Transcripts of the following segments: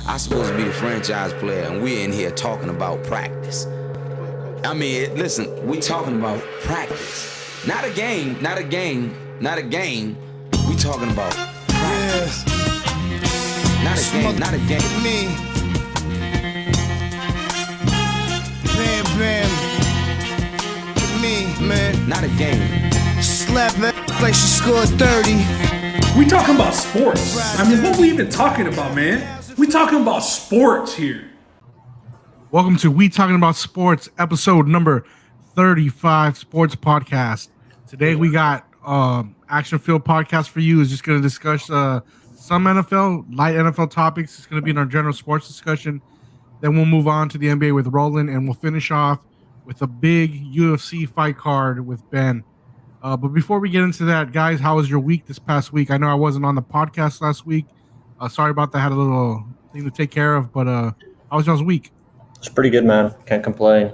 I'm supposed to be the franchise player, and we're in here talking about practice. I mean, listen, we talking about practice. Not a game. We talking about practice. Yeah. Not a game. Me. Bam, bam. Me, man. Not a game. Slap that like she scored 30. We talking about sports. I mean, what we even talking about, man? We talking about sports here. Welcome to We Talking About Sports, episode number 35, Sports Podcast. Today we got action-filled podcast for you. Is just going to discuss some NFL, light NFL topics. It's going to be in our general sports discussion. Then we'll move on to the NBA with Roland, and we'll finish off with a big UFC fight card with Ben. But before we get into that, guys, how was your week this past week? I know I wasn't on the podcast last week. Sorry about that. I had a little thing to take care of, but how was y'all's week? It's pretty good, man. Can't complain.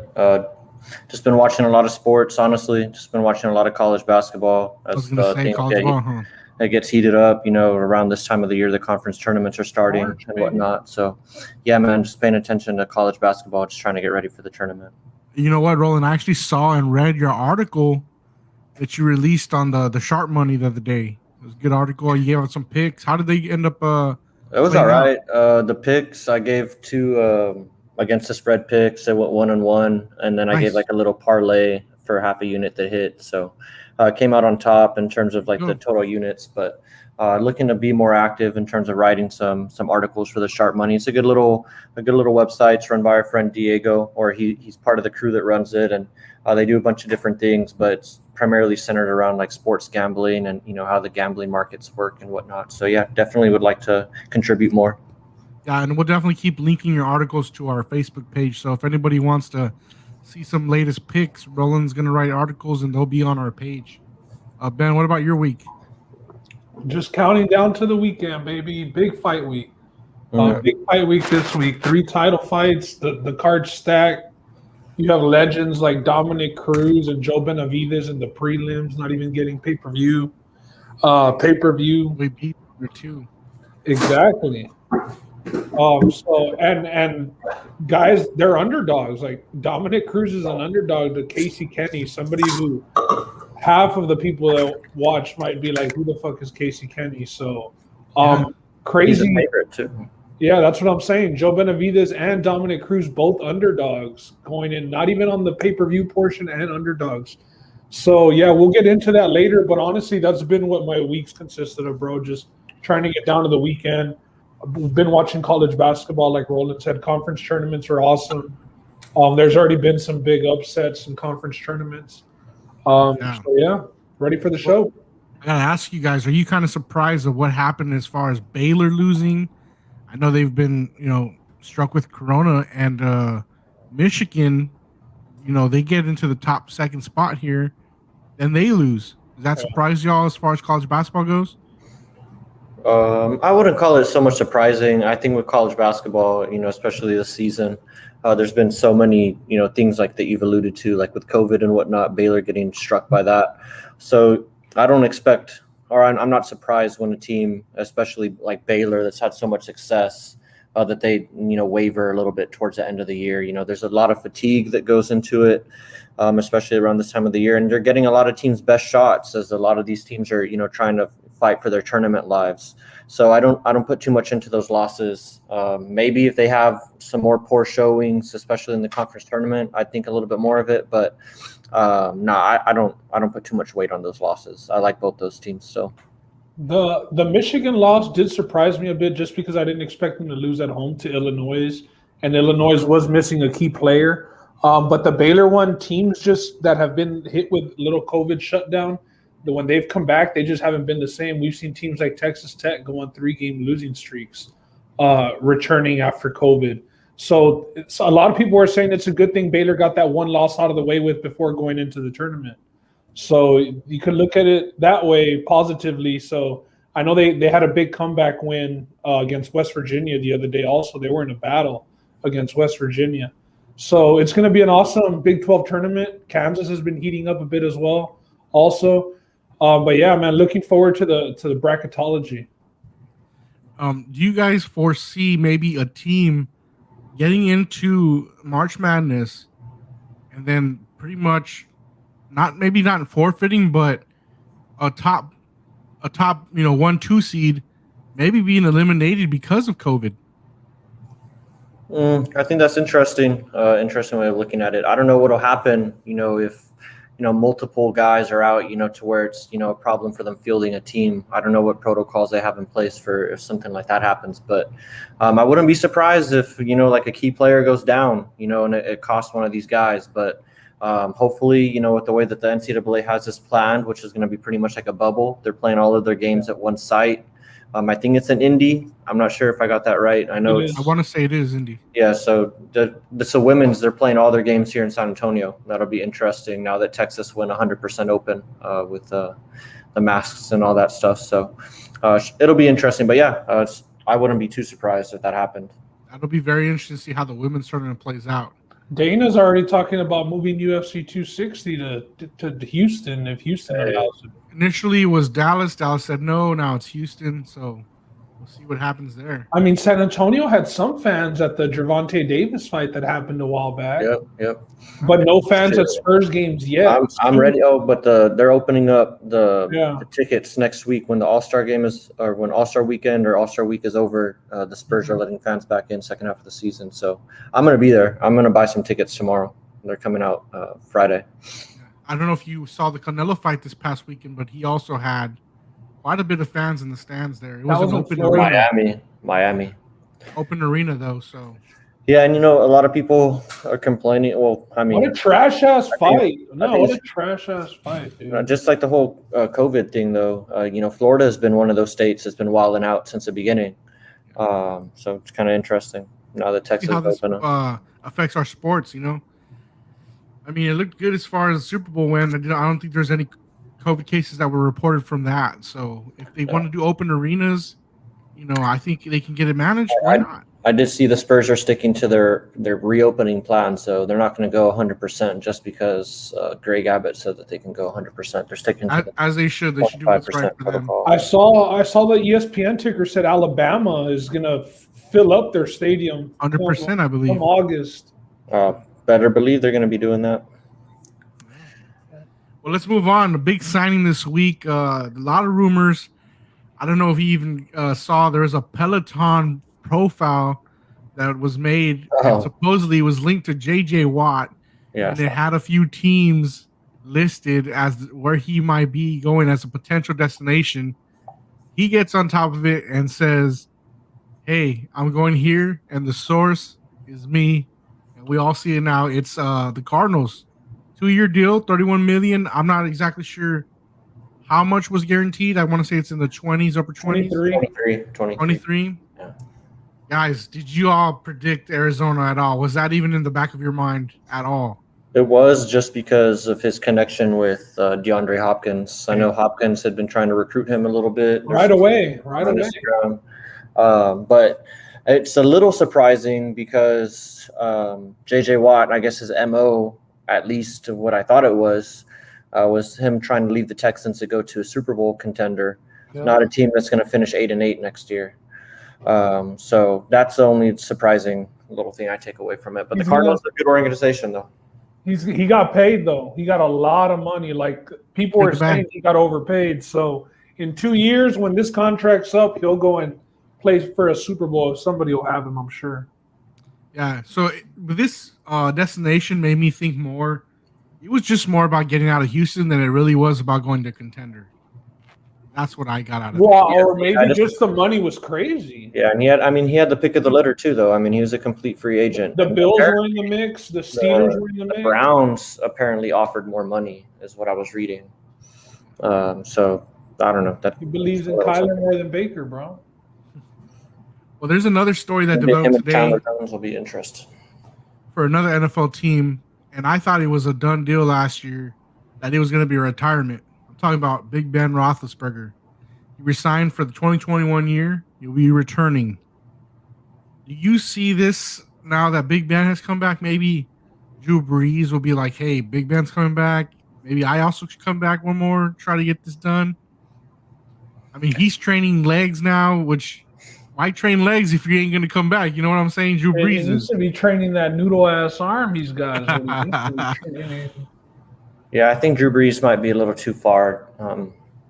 Just been watching a lot of sports, honestly. Just been watching a lot of college basketball. I was going to say college ball, It gets heated up, around this time of the year. The conference tournaments are starting and whatnot. So, yeah, man, just paying attention to college basketball, just trying to get ready for the tournament. You know what, Roland? I actually saw and read your article that you released on the Sharp Money the other day. It was a good article. You gave out some picks. How did they end up? It was all right. The picks I gave two against the spread picks. They went 1-1, and then I gave like a little parlay for half a unit that hit. So came out on top in terms of like the total units, but looking to be more active in terms of writing some articles for the Sharp Money. It's a good little website. It's run by our friend Diego, or he's part of the crew that runs it, and they do a bunch of different things, but it's primarily centered around like sports gambling and how the gambling markets work and whatnot. So yeah, definitely would like to contribute more. Yeah, and we'll definitely keep linking your articles to our Facebook page. So if anybody wants to see some latest picks, Roland's going to write articles and they'll be on our page. Ben, what about your week? Just counting down to the weekend, baby. Big fight week. Big fight week this week. 3 title fights. The card's stacked. You have legends like Dominic Cruz and Joe Benavidez in the prelims, not even getting pay-per-view. We beat her too. Exactly. So and guys, they're underdogs. Like Dominic Cruz is an underdog to Casey Kenny, somebody who half of the people that watch might be like, who the fuck is Casey Kenny? So crazy. He's a favorite too. Yeah, that's what I'm saying. Joe Benavidez and Dominic Cruz, both underdogs going in, not even on the pay-per-view portion, and underdogs. So, yeah, we'll get into that later. But honestly, that's been what my weeks consisted of, bro. Just trying to get down to the weekend. I've been watching college basketball, like Roland said. Conference tournaments are awesome. There's already been some big upsets in conference tournaments. So, yeah, ready for the show. I got to ask you guys, are you kind of surprised of what happened as far as Baylor losing? I know they've been, struck with Corona, and Michigan, they get into the top second spot here, and they lose. Does that surprise y'all as far as college basketball goes? I wouldn't call it so much surprising. I think with college basketball, especially this season, there's been so many, things like that you've alluded to, like with COVID and whatnot, Baylor getting struck by that. So I don't expect – or I'm not surprised when a team, especially like Baylor, that's had so much success, that they, waver a little bit towards the end of the year. There's a lot of fatigue that goes into it, especially around this time of the year. And they're getting a lot of teams' best shots, as a lot of these teams are, trying to fight for their tournament lives. So I don't put too much into those losses. Maybe if they have some more poor showings, especially in the conference tournament, I think a little bit more of it. But I don't put too much weight on those losses. I like both those teams. So the Michigan loss did surprise me a bit, just because I didn't expect them to lose at home to Illinois, and Illinois was missing a key player. But the Baylor one, teams just that have been hit with little COVID shutdown, when they've come back, they just haven't been the same. We've seen teams like Texas Tech go on 3-game losing streaks, returning after COVID. So a lot of people are saying it's a good thing Baylor got that one loss out of the way with before going into the tournament. So you could look at it that way positively. So I know they had a big comeback win against West Virginia the other day. Also, they were in a battle against West Virginia. So it's going to be an awesome Big 12 tournament. Kansas has been heating up a bit as well also. But yeah, man, looking forward to the bracketology. Do you guys foresee maybe a team getting into March Madness and then pretty much not forfeiting, but a top 1-2 seed maybe being eliminated because of COVID? I think that's interesting. Interesting way of looking at it. I don't know what'll happen, if multiple guys are out, to where it's a problem for them fielding a team. I don't know what protocols they have in place for if something like that happens, but I wouldn't be surprised if like a key player goes down, and it costs one of these guys. But hopefully, with the way that the NCAA has this planned, which is going to be pretty much like a bubble, they're playing all of their games at one site. I think it's in Indy. I'm not sure if I got that right. I know I want to say it is Indy. Yeah, so the women's, they're playing all their games here in San Antonio. That'll be interesting now that Texas went 100% open with the masks and all that stuff. So it'll be interesting. But yeah, I wouldn't be too surprised if that happened. That'll be very interesting to see how the women's tournament plays out. Dana's already talking about moving UFC 260 to Houston if Houston allows it. Initially it was Dallas. Dallas said no. Now it's Houston. So we'll see what happens there. I mean, San Antonio had some fans at the Gervonta Davis fight that happened a while back. Yep. But no fans at Spurs games yet. I'm ready. Oh, but they're opening up the tickets next week when the All-Star game is, or when All-Star weekend or All-Star week is over. The Spurs are letting fans back in second half of the season. So I'm going to be there. I'm going to buy some tickets tomorrow. They're coming out Friday. I don't know if you saw the Canelo fight this past weekend, but he also had quite a bit of fans in the stands there. It was an open arena. Miami. Open arena, though, so. Yeah, and a lot of people are complaining. Well, I mean, what a trash ass fight! What a trash ass fight, dude. Just like the whole COVID thing, though. Florida has been one of those states that's been wilding out since the beginning. So it's kind of interesting now that Texas is open up. Affects our sports, I mean, it looked good as far as the Super Bowl went. I don't think there's any COVID cases that were reported from that. So if they want to do open arenas, I think they can get it managed. Why not? I did see the Spurs are sticking to their reopening plan, so they're not going to go 100% just because Greg Abbott said that they can go 100%. They're sticking to as they should. They should do what's right for them. I saw the ESPN ticker said Alabama is going to fill up their stadium 100%, I believe, from August. Better believe they're going to be doing that. Well, let's move on. A big signing this week. A lot of rumors. I don't know if you even saw there was a Peloton profile that was made and supposedly was linked to J.J. Watt. Yeah. And it had a few teams listed as where he might be going as a potential destination. He gets on top of it and says, hey, I'm going here, and the source is me. And we all see it now. It's the Cardinals. 2-year deal, $31 million. I'm not exactly sure how much was guaranteed. I want to say it's in the 20s, upper 20s. 23. Yeah. Guys, did you all predict Arizona at all? Was that even in the back of your mind at all? It was just because of his connection with DeAndre Hopkins. I know Hopkins had been trying to recruit him a little bit. Right away. But it's a little surprising because J.J. Watt, I guess his MO, at least what I thought it was him trying to leave the Texans to go to a Super Bowl contender, not a team that's going to finish 8-8 next year. So that's the only surprising little thing I take away from it. But the Cardinals are a good organization, though. He got paid, though. He got a lot of money. Like, people were saying he got overpaid. So in 2 years, when this contract's up, he'll go and play for a Super Bowl. Somebody will have him, I'm sure. Yeah, so this destination made me think more. It was just more about getting out of Houston than it really was about going to contender. That's what I got out of it. Or maybe just the money was crazy. Yeah, and he had the pick of the litter too, though. I mean, he was a complete free agent. The Bills were in the mix. The Steelers were in the mix. The Browns apparently offered more money, is what I was reading. So I don't know. He believes in Kyler more than Baker, bro. Well, there's another story that developed today. Chandler Jones will be interesting for another NFL team, and I thought it was a done deal last year that it was going to be a retirement. I'm talking about Big Ben Roethlisberger. He resigned for the 2021 year. He'll be returning. Do you see this now that Big Ben has come back? Maybe Drew Brees will be like, hey, Big Ben's coming back. Maybe I also should come back one more, try to get this done. I mean, he's training legs now, which Why train legs if you ain't gonna come back? You know what I'm saying? Drew Brees He needs to be training that noodle ass arm he's got. Is what he needs to be training. Yeah, I think Drew Brees might be a little too far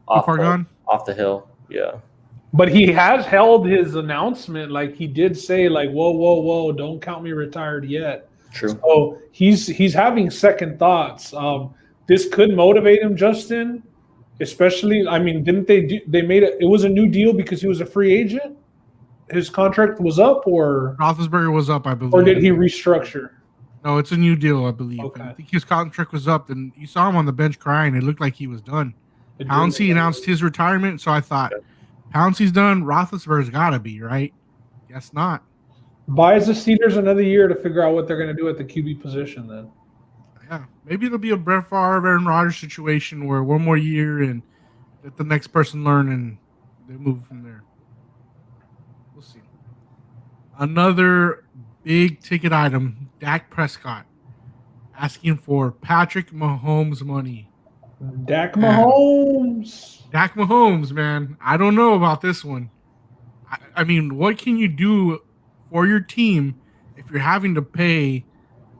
off the hill. Yeah. But he has held his announcement. Like he did say, like, whoa, don't count me retired yet. True. So he's having second thoughts. This could motivate him, Justin. Especially, I mean, didn't they made it? It was a new deal because he was a free agent. His contract was up, or Roethlisberger was up, I believe. Or did he restructure? No, it's a new deal, I believe. Okay. I think his contract was up, and you saw him on the bench crying. It looked like he was done. Pouncey announced his retirement, so I thought, Pouncey's done. Roethlisberger's got to be, right? Guess not. Buys the Steelers another year to figure out what they're going to do at the QB position then. Yeah, maybe it'll be a Brett Favre, Aaron Rodgers situation where one more year and let the next person learn and they move from there. We'll see. Another big ticket item, Dak Prescott asking for Patrick Mahomes money. Dak Mahomes, man. I don't know about this one. I mean, what can you do for your team if you're having to pay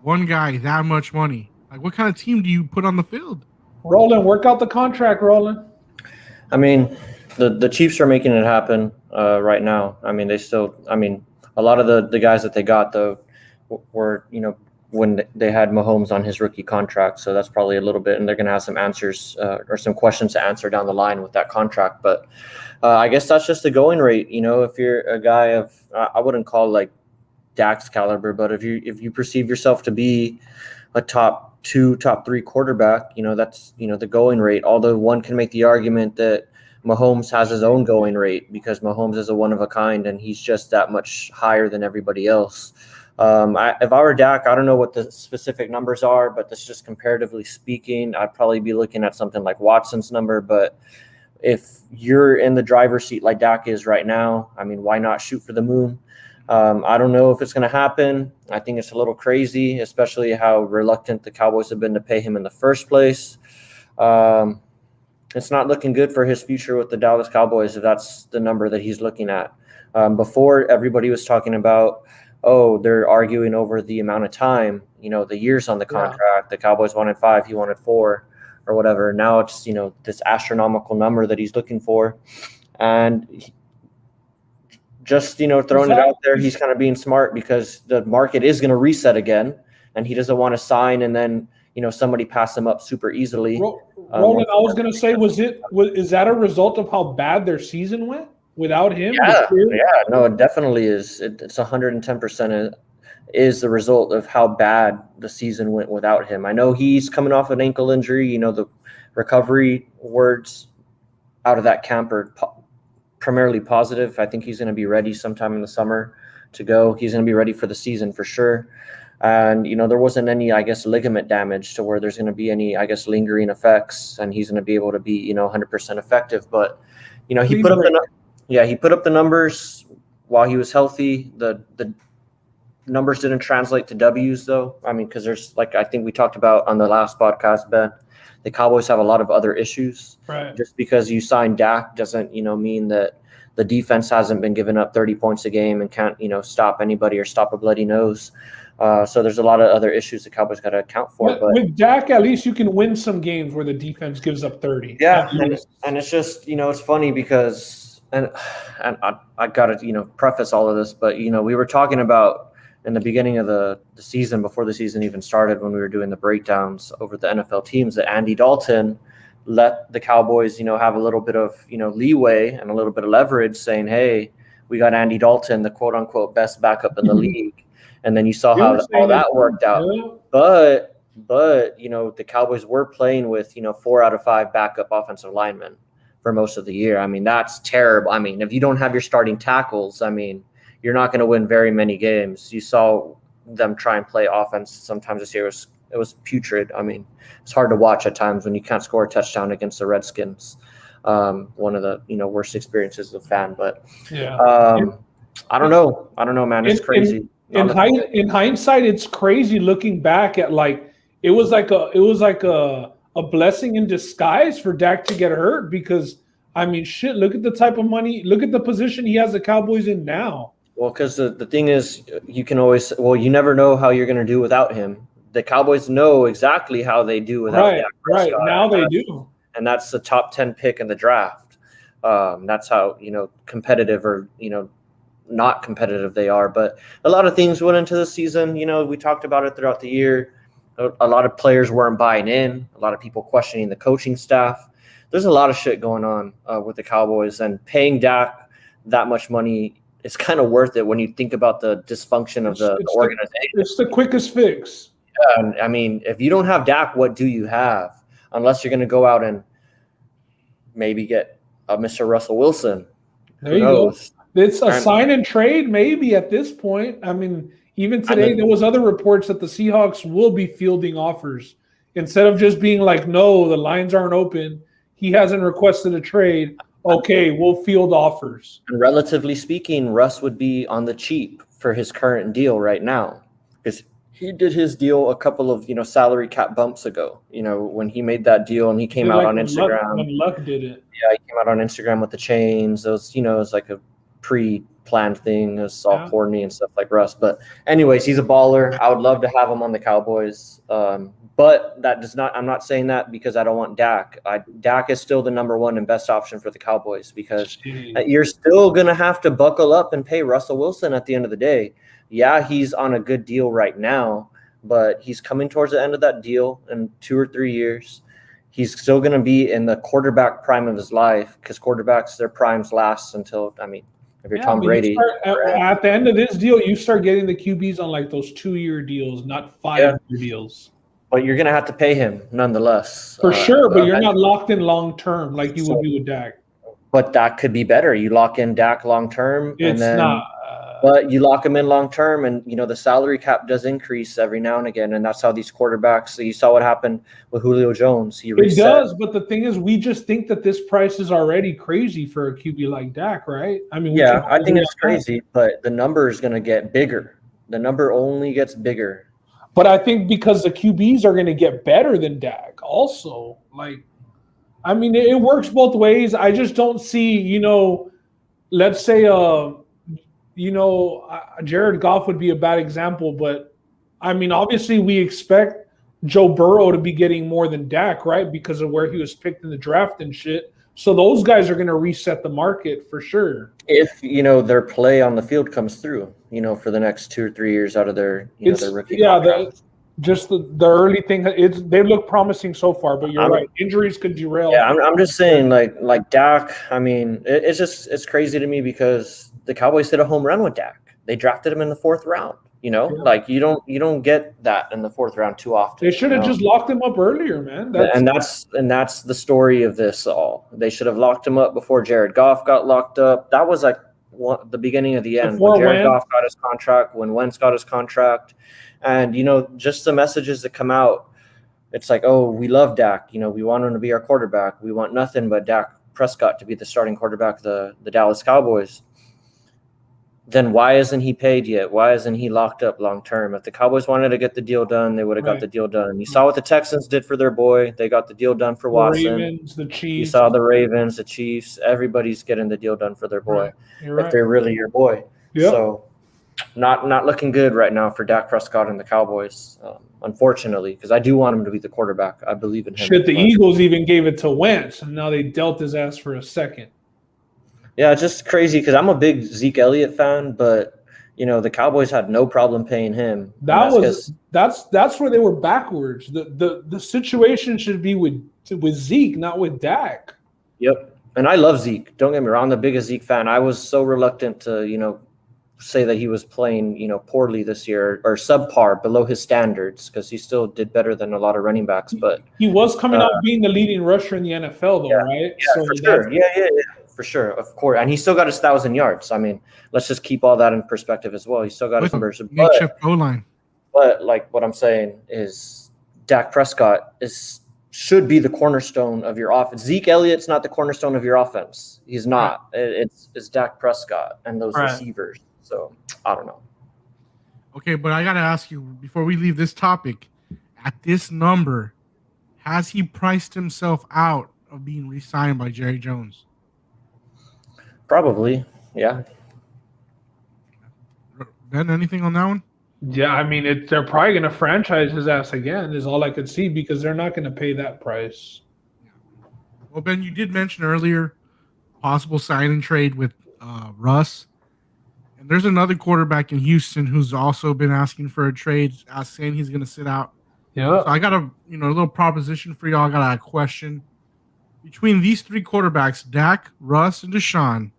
one guy that much money? Like, what kind of team do you put on the field? Roland, work out the contract, Roland. I mean, the Chiefs are making it happen right now. I mean, a lot of the guys that they got, though, were, when they had Mahomes on his rookie contract. So that's probably a little bit, and they're going to have some answers or some questions to answer down the line with that contract. But I guess that's just the going rate. If you're a guy of, I wouldn't call like Dak's caliber, but if you perceive yourself to be a top 2, top 3 quarterback, that's, the going rate. Although one can make the argument that Mahomes has his own going rate because Mahomes is a one of a kind and he's just that much higher than everybody else. If I were Dak, I don't know what the specific numbers are, but that's just comparatively speaking, I'd probably be looking at something like Watson's number. But if you're in the driver's seat like Dak is right now, I mean, why not shoot for the moon? I don't know if it's going to happen. I think it's a little crazy, especially how reluctant the Cowboys have been to pay him in the first place. It's not looking good for his future with the Dallas Cowboys if that's the number that he's looking at. Before, everybody was talking about, they're arguing over the amount of time, the years on the contract. Yeah. The Cowboys wanted 5, he wanted 4 or whatever. Now it's, this astronomical number that he's looking for. And just, throwing it out there, he's kind of being smart because the market is going to reset again and he doesn't want to sign and then, somebody pass him up super easily. Roland, I was going to say, is that a result of how bad their season went without him? Yeah, no, it definitely is. It's 110% is the result of how bad the season went without him. I know he's coming off an ankle injury. The recovery words out of that camp are primarily positive. I think he's going to be ready sometime in the summer to go. He's going to be ready for the season for sure. And, there wasn't any, ligament damage to where there's going to be any, lingering effects and he's going to be able to be, 100% effective. But, he put up the numbers while he was healthy. The numbers didn't translate to W's though. I mean, because there's I think we talked about on the last podcast, Ben, the Cowboys have a lot of other issues. Right. Just because you sign Dak doesn't, mean that the defense hasn't been giving up 30 points a game and can't, stop anybody or stop a bloody nose. So there's a lot of other issues the Cowboys got to account for. But with Dak, at least you can win some games where the defense gives up 30. Yeah, and it's just, it's funny because, and I got to, preface all of this, but, we were talking about in the beginning of the season, before the season even started, when we were doing the breakdowns over the NFL teams, that Andy Dalton let the Cowboys, have a little bit of, leeway and a little bit of leverage saying, hey, we got Andy Dalton, the quote unquote best backup in the league. And then you saw how all that worked out. But the Cowboys were playing with, 4 out of 5 backup offensive linemen for most of the year. I mean, that's terrible. I mean, if you don't have your starting tackles, I mean, you're not going to win very many games. You saw them try and play offense sometimes this year. It was putrid. I mean, it's hard to watch at times when you can't score a touchdown against the Redskins. One of the, worst experiences as a fan. But I don't know. Man. It's crazy. In hindsight, it's crazy looking back at it was like a blessing in disguise for Dak to get hurt because I mean, shit, look at the type of money. Look at the position he has the Cowboys in now. Well, because the thing is, you can always – well, you never know how you're going to do without him. The Cowboys know exactly how they do without Dak Prescott. Right. Now they do. And that's the top 10 pick in the draft. That's how, competitive or, not competitive they are. But a lot of things went into the season. We talked about it throughout the year. A lot of players weren't buying in. A lot of people questioning the coaching staff. There's a lot of shit going on with the Cowboys, and paying Dak that much money is kind of worth it when you think about the dysfunction of the organization. It's the quickest fix. Yeah, and I mean, if you don't have Dak, what do you have? Unless you're going to go out and maybe get a Mr. Russell Wilson. There you go. It's a sign and trade maybe at this point. I mean, even today there was other reports that the Seahawks will be fielding offers. Instead of just being like, no, the lines aren't open, he hasn't requested a trade. Okay, we'll field offers. And relatively speaking, Russ would be on the cheap for his current deal right now, because he did his deal a couple of salary cap bumps ago. When he made that deal and he came out on Instagram. When Luck did it. Yeah, he came out on Instagram with the chains. It was it was like a pre-planned thing. It was all corny and stuff like Russ. But anyways, he's a baller. I would love to have him on the Cowboys. But that does not – I'm not saying that because I don't want Dak. Dak is still the number one and best option for the Cowboys, because you're still going to have to buckle up and pay Russell Wilson at the end of the day. Yeah, he's on a good deal right now, but he's coming towards the end of that deal in 2 or 3 years. He's still going to be in the quarterback prime of his life, because quarterbacks, their primes last until – if you're Tom Brady. At the end of this deal, you start getting the QBs on like those 2-year deals, not 5-year deals. But you're going to have to pay him nonetheless. For sure, but you're not locked in long term like you would be with Dak. But that could be better. You lock in Dak long term. It's not. But you lock him in long term, and the salary cap does increase every now and again, and that's how these quarterbacks. You saw what happened with Julio Jones. It does, but the thing is, we just think that this price is already crazy for a QB like Dak, right? I mean, I think it's crazy, but the number is going to get bigger. The number only gets bigger. But I think because the QBs are going to get better than Dak also. It works both ways. I just don't see, let's say, Jared Goff would be a bad example. But, obviously we expect Joe Burrow to be getting more than Dak, right, because of where he was picked in the draft and shit. So those guys are going to reset the market for sure. If, their play on the field comes through, for the next 2 or 3 years out of their, their rookie contract. The early thing, they look promising so far, but you're right. Injuries could derail. Yeah, I'm just saying, like Dak, it's crazy to me because the Cowboys hit a home run with Dak. They drafted him in the 4th round. You don't get that in the 4th round too often. They should have just locked him up earlier, man. That's the story of this all. They should have locked him up before Jared Goff got locked up. That was the beginning of the end. When Jared Goff got his contract, when Wentz got his contract, and just the messages that come out. It's like, oh, we love Dak. We want him to be our quarterback. We want nothing but Dak Prescott to be the starting quarterback of the Dallas Cowboys. Then why isn't he paid yet? Why isn't he locked up long term? If the Cowboys wanted to get the deal done, they would have got the deal done. You saw what the Texans did for their boy. They got the deal done for Watson. The Ravens, the Chiefs. You saw the Ravens, the Chiefs. Everybody's getting the deal done for their boy. If they're really your boy. Yep. So not looking good right now for Dak Prescott and the Cowboys, unfortunately, because I do want him to be the quarterback. I believe in him. The Eagles even gave it to Wentz, and now they dealt his ass for a second. Yeah, it's just crazy because I'm a big Zeke Elliott fan, but the Cowboys had no problem paying him. That's where they were backwards. The situation should be with Zeke, not with Dak. Yep, and I love Zeke. Don't get me wrong, I'm the biggest Zeke fan. I was so reluctant to say that he was playing poorly this year or subpar, below his standards, because he still did better than a lot of running backs. But he was coming out being the leading rusher in the NFL, though, right? Yeah, for sure. Yeah. For sure, of course. And he still got his 1,000 yards. Let's just keep all that in perspective as well. He still got his numbers. Makeshift O-line. But what I'm saying is Dak Prescott should be the cornerstone of your offense. Zeke Elliott's not the cornerstone of your offense. He's not. It's Dak Prescott and those receivers. So, I don't know. Okay, but I got to ask you, before we leave this topic, at this number, has he priced himself out of being re-signed by Jerry Jones? Probably, yeah. Ben, anything on that one? Yeah, I mean, they're probably going to franchise his ass again, is all I could see, because they're not going to pay that price. Well, Ben, you did mention earlier possible signing trade with Russ. And there's another quarterback in Houston who's also been asking for a trade, saying he's going to sit out. Yeah. So I got a little proposition for y'all. I got a question. Between these three quarterbacks, Dak, Russ, and Deshaun,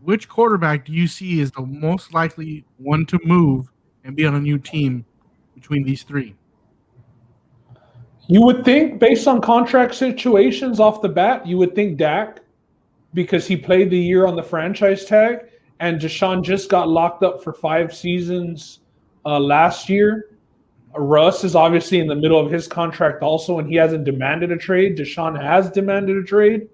which quarterback do you see is the most likely one to move and be on a new team between these three? You would think, based on contract situations off the bat, you would think Dak, because he played the year on the franchise tag, and Deshaun just got locked up for 5 seasons last year. Russ is obviously in the middle of his contract also, and he hasn't demanded a trade. Deshaun has demanded a trade.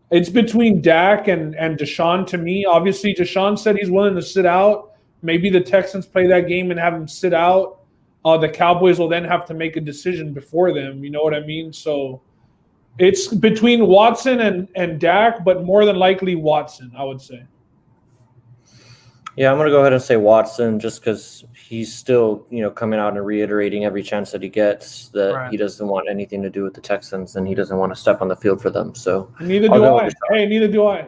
It's between Dak and Deshaun to me. Obviously, Deshaun said he's willing to sit out. Maybe the Texans play that game and have him sit out. The Cowboys will then have to make a decision before them. You know what I mean? So it's between Watson and Dak, but more than likely Watson, I would say. Yeah, I'm going to go ahead and say Watson, just because he's still, coming out and reiterating every chance that he gets that He doesn't want anything to do with the Texans and he doesn't want to step on the field for them. So neither do I. Hey, neither do I.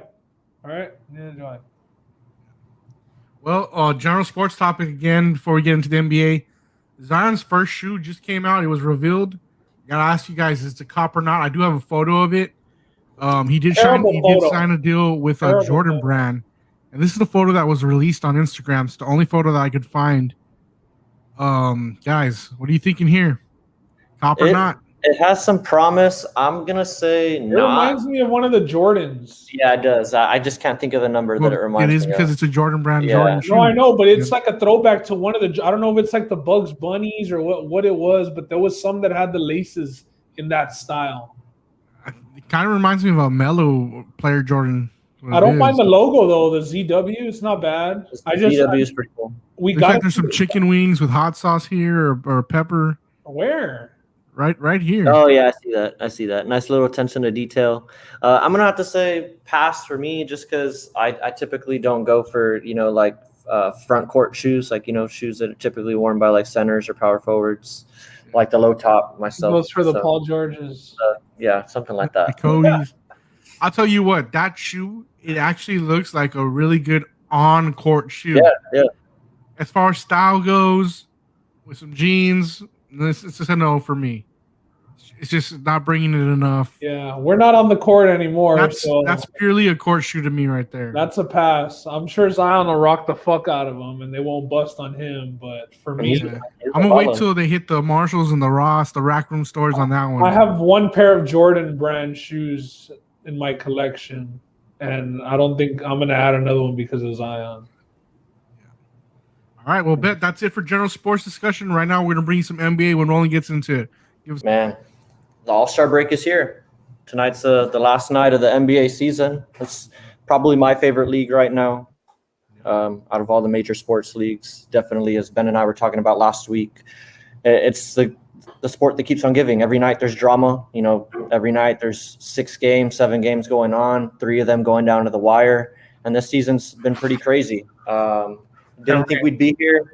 All right, neither do I. Well, general sports topic again before we get into the NBA. Zion's first shoe just came out. It was revealed. Gotta ask you guys, is it a cop or not? I do have a photo of it. He did sign a deal with a Jordan brand. And this is the photo that was released on Instagram. It's the only photo that I could find. Guys, what are you thinking here? Cop or not? It has some promise. I'm going to say not. It reminds me of one of the Jordans. Yeah, it does. I just can't think of the number that it reminds me of. It is because it's a Jordan brand Jordan shoe. No, I know, but it's like a throwback to one of the – I don't know if it's like the Bugs Bunnies or what it was, but there was some that had the laces in that style. It kind of reminds me of a Melo player Jordan. I don't mind the logo though. The ZW, it's not bad. ZW is pretty cool. There's some chicken wings with hot sauce here or pepper. Where? Right here. Oh yeah, I see that. Nice little attention to detail. I'm gonna have to say pass for me, just because I typically don't go for front court shoes, shoes that are typically worn by like centers or power forwards, like the low top myself. Goes for the Paul Georges. Yeah, something like that. Cody's. I'll tell you what, that shoe, it actually looks like a really good on-court shoe. Yeah. As far as style goes, with some jeans, it's just a no for me. It's just not bringing it enough. Yeah, we're not on the court anymore. That's purely a court shoe to me right there. That's a pass. I'm sure Zion will rock the fuck out of them, and they won't bust on him. But for me, I'm going to wait till they hit the Marshalls and the Ross, the Rack Room stores on that one. I have one pair of Jordan brand shoes in my collection, and I don't think I'm going to add another one because of Zion. All right, well, Bet, that's it for general sports discussion. Right now, we're going to bring you some NBA when Roland gets into it. Man, the All-Star break is here. Tonight's the last night of the NBA season. It's probably my favorite league right now. Out of all the major sports leagues, definitely, as Ben and I were talking about last week, it's the sport that keeps on giving. Every night there's drama. Every night there's 7 games going on, 3 of them going down to the wire. And this season's been pretty crazy. Didn't think we'd be here.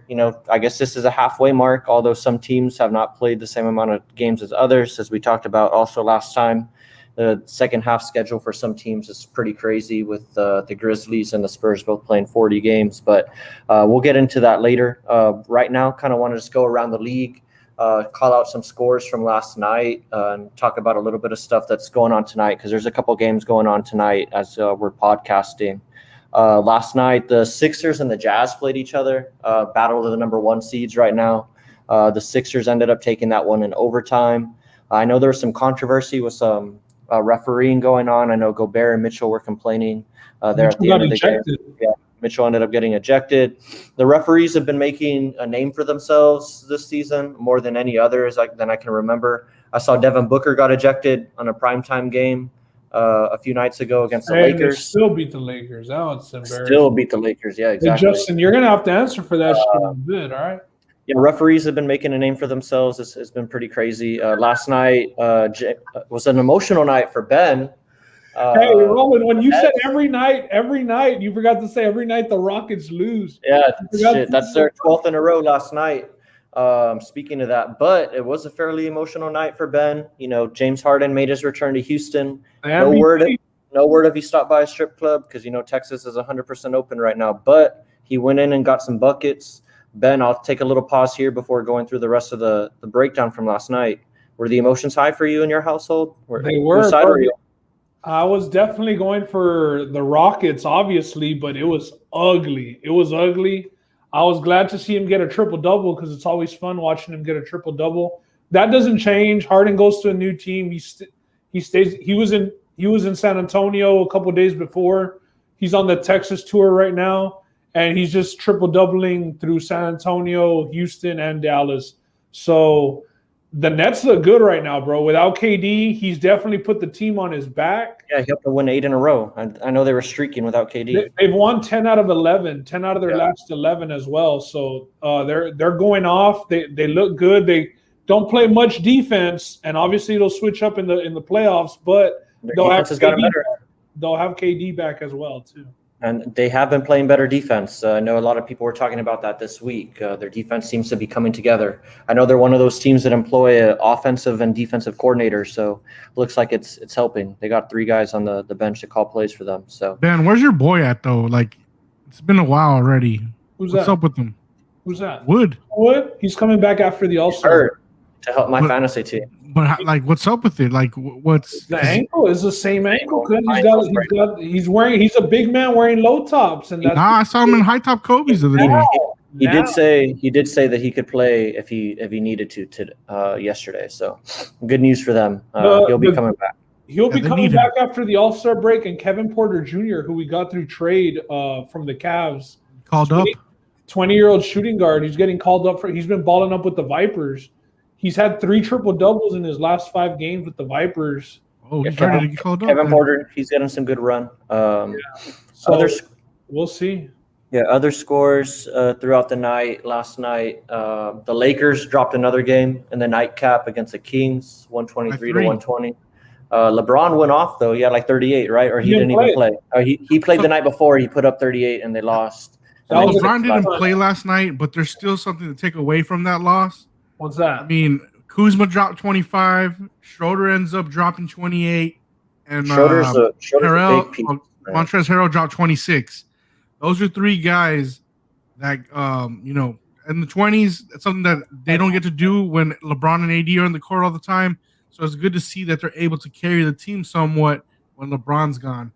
I guess this is a halfway mark, although some teams have not played the same amount of games as others, as we talked about also last time. The second half schedule for some teams is pretty crazy, with the Grizzlies and the Spurs both playing 40 games. But we'll get into that later. Right now, kind of want to just go around the league, call out some scores from last night, and talk about a little bit of stuff that's going on tonight, because there's a couple games going on tonight as we're podcasting. Last night, the Sixers and the Jazz played each other, battle of the number 1 seeds right now. The Sixers ended up taking that one in overtime. I know there was some controversy with some refereeing going on. I know Gobert and Mitchell were complaining there at the end of the game. Yeah, Mitchell ended up getting ejected. The referees have been making a name for themselves this season more than any others than I can remember. I saw Devin Booker got ejected on a primetime game a few nights ago against the Lakers. They still beat the Lakers. That was embarrassing. Still beat the Lakers, yeah, exactly. Hey, Justin, you're going to have to answer for that shit in a bit, all right? Yeah, referees have been making a name for themselves. It's been pretty crazy. Last night was an emotional night for Ben. Hey, Roland, when you said every night, you forgot to say every night the Rockets lose. Yeah, shit, that's their 12th in a row last night. Speaking of that, but it was a fairly emotional night for Ben. You know, James Harden made his return to Houston. No word if he stopped by a strip club because, you know, Texas is 100% open right now. But he went in and got some buckets. Ben, I'll take a little pause here before going through the rest of the breakdown from last night. Were the emotions high for you in your household? They were. I was definitely going for the Rockets, obviously, but it was ugly. It was ugly. I was glad to see him get a triple-double because it's always fun watching him get a triple-double. That doesn't change. Harden goes to a new team. He stays. He was in San Antonio a couple of days before. He's on the Texas tour right now, and he's just triple-doubling through San Antonio, Houston, and Dallas. So the Nets look good right now, bro. Without KD, he's definitely put the team on his back. Yeah, he helped to win 8 in a row. I know they were streaking without KD. They've won 10 out of 11, 10 out of their last 11 as well. So they're going off. They look good. They don't play much defense, and obviously it'll switch up in the playoffs. But they'll have KD back as well too. And they have been playing better defense. I know a lot of people were talking about that this week. Their defense seems to be coming together. I know they're one of those teams that employ an offensive and defensive coordinator, so it looks like it's helping. They got 3 guys on the bench to call plays for them. So Ben, where's your boy at though? Like, it's been a while already. What's up with him? Who's that? Wood. He's coming back after the All-Star to help my fantasy team. But like, what's up with it? Like, what's the ankle? Is the same ankle? He's a big man wearing low tops, and that's I saw him in high top Kobe's the other day. He did say that he could play if he needed to yesterday. So good news for them. He'll be coming back. He'll be coming back after the All-Star break, and Kevin Porter Jr., who we got through trade from the Cavs, called up. 20-year-old shooting guard. He's getting called up he's been balling up with the Vipers. He's had 3 triple-doubles in his last 5 games with the Vipers. Oh, he's ready to get called up. Kevin Porter, he's getting some good run. So we'll see. Yeah, other scores throughout the night. Last night, the Lakers dropped another game in the nightcap against the Kings, 123 to 120. LeBron went off, though. He had like 38, right? Or he didn't even play. He played the night before. He put up 38, and they lost. LeBron didn't play last night, but there's still something to take away from that loss. What's that? I mean, Kuzma dropped 25. Schroeder ends up dropping 28. And Schroeder's a big piece, Montrezl Harrell dropped 26. Those are 3 guys that, in the 20s, it's something that they don't get to do when LeBron and AD are in the court all the time. So it's good to see that they're able to carry the team somewhat when LeBron's gone.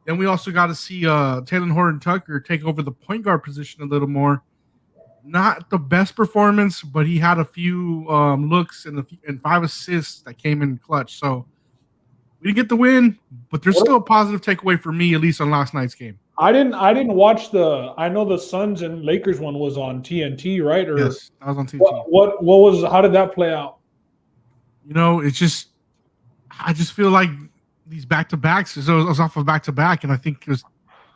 Then we also got to see Taylor Horton-Tucker take over the point guard position a little more. Not the best performance, but he had a few looks and 5 assists that came in clutch. So we didn't get the win, but there's still a positive takeaway for me, at least on last night's game. I didn't watch I know the Suns and Lakers one was on TNT, right? Or yes, that was on TNT. How did that play out? I just feel like these back-to-backs, it was off of back-to-back, and I think it was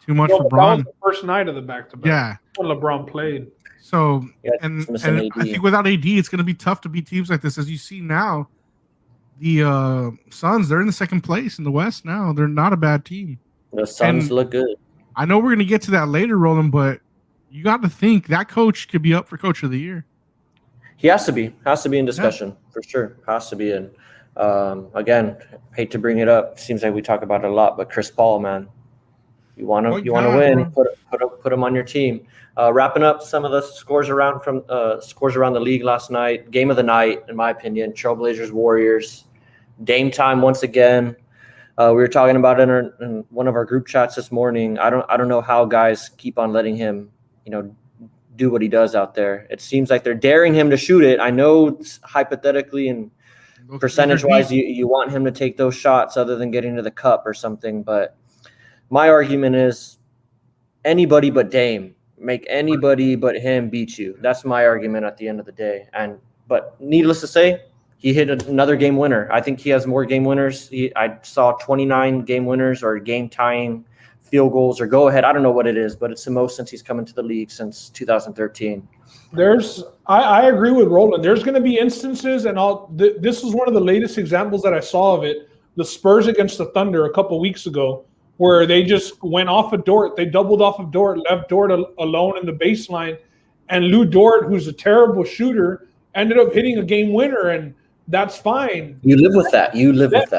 too much for LeBron. That was the first night of the back-to-back. Yeah. When LeBron played. So, and I think without AD, it's going to be tough to beat teams like this. As you see now, the Suns, they're in the 2nd place in the West now. They're not a bad team. The Suns look good. I know we're going to get to that later, Roland, but you got to think that coach could be up for Coach of the Year. He has to be in discussion for sure. Has to be in. Again, hate to bring it up. Seems like we talk about it a lot, but Chris Paul, man, you want to win. Put him on your team. Wrapping up some of the scores around the league last night. Game of the night, in my opinion. Trailblazers Warriors. Dame time once again. We were talking about it in one of our group chats this morning. I don't know how guys keep on letting him, do what he does out there. It seems like they're daring him to shoot it. I know hypothetically and percentage-wise, you want him to take those shots other than getting to the cup or something. But my argument is anybody but Dame. Make anybody but him beat you. That's my argument at the end of the day. But needless to say, he hit another game winner. I think he has more game winners. I saw 29 game winners or game tying field goals or go ahead. I don't know what it is, but it's the most since he's come into the league since 2013. I agree with Roland. There's going to be instances, and this was one of the latest examples that I saw of it, the Spurs against the Thunder a couple weeks ago, where they just went off of Dort. They doubled off of Dort, left Dort alone in the baseline, and Lou Dort, who's a terrible shooter, ended up hitting a game winner, and that's fine. You live with that.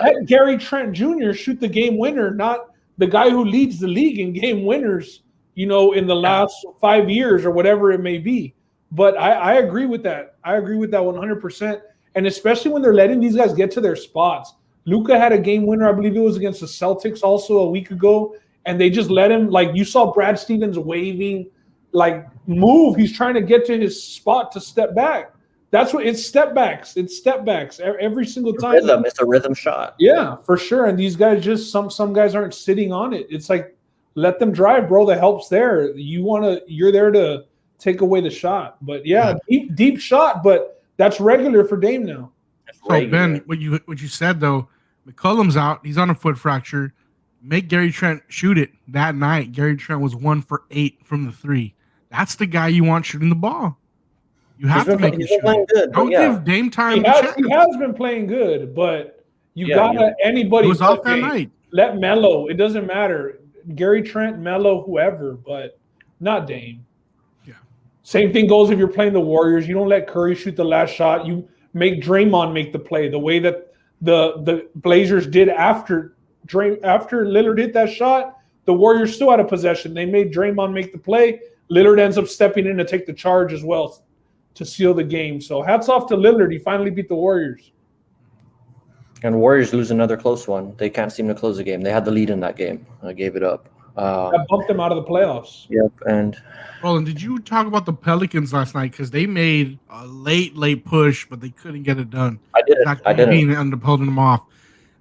Let Gary Trent Jr. shoot the game winner, not the guy who leads the league in game winners, in the last 5 years or whatever it may be. But I agree with that. I agree with that 100%. And especially when they're letting these guys get to their spots. Luka had a game winner, I believe it was against the Celtics also a week ago, and they just let him, like you saw Brad Stevens waving, like move. He's trying to get to his spot to step back. That's what it's step backs. It's step backs every single time. It's a rhythm shot. Yeah, for sure. And these guys just some guys aren't sitting on it. It's like let them drive, bro. The help's there. You're there to take away the shot. But yeah, deep shot, but that's regular for Dame now. So Ben, what you said though, McCollum's out. He's on a foot fracture. Make Gary Trent shoot it that night. Gary Trent was 1 for 8 from the 3. That's the guy you want shooting the ball. You have to make him shoot. Good, don't give Dame time. He has been playing good, but gotta anybody. He was off that night. Let Melo. It doesn't matter. Gary Trent, Melo, whoever, but not Dame. Yeah. Same thing goes if you're playing the Warriors. You don't let Curry shoot the last shot. You make Draymond make the play the way that the Blazers did after Lillard hit that shot. The Warriors still had a possession. They made Draymond make the play. Lillard ends up stepping in to take the charge as well to seal the game. So hats off to Lillard. He finally beat the Warriors. And Warriors lose another close one. They can't seem to close the game. They had the lead in that game. I gave it up. That bumped them out of the playoffs. Yep. And did you talk about the Pelicans last night? Because they made a late push, but they couldn't get it done. I didn't. Ended up holding them off.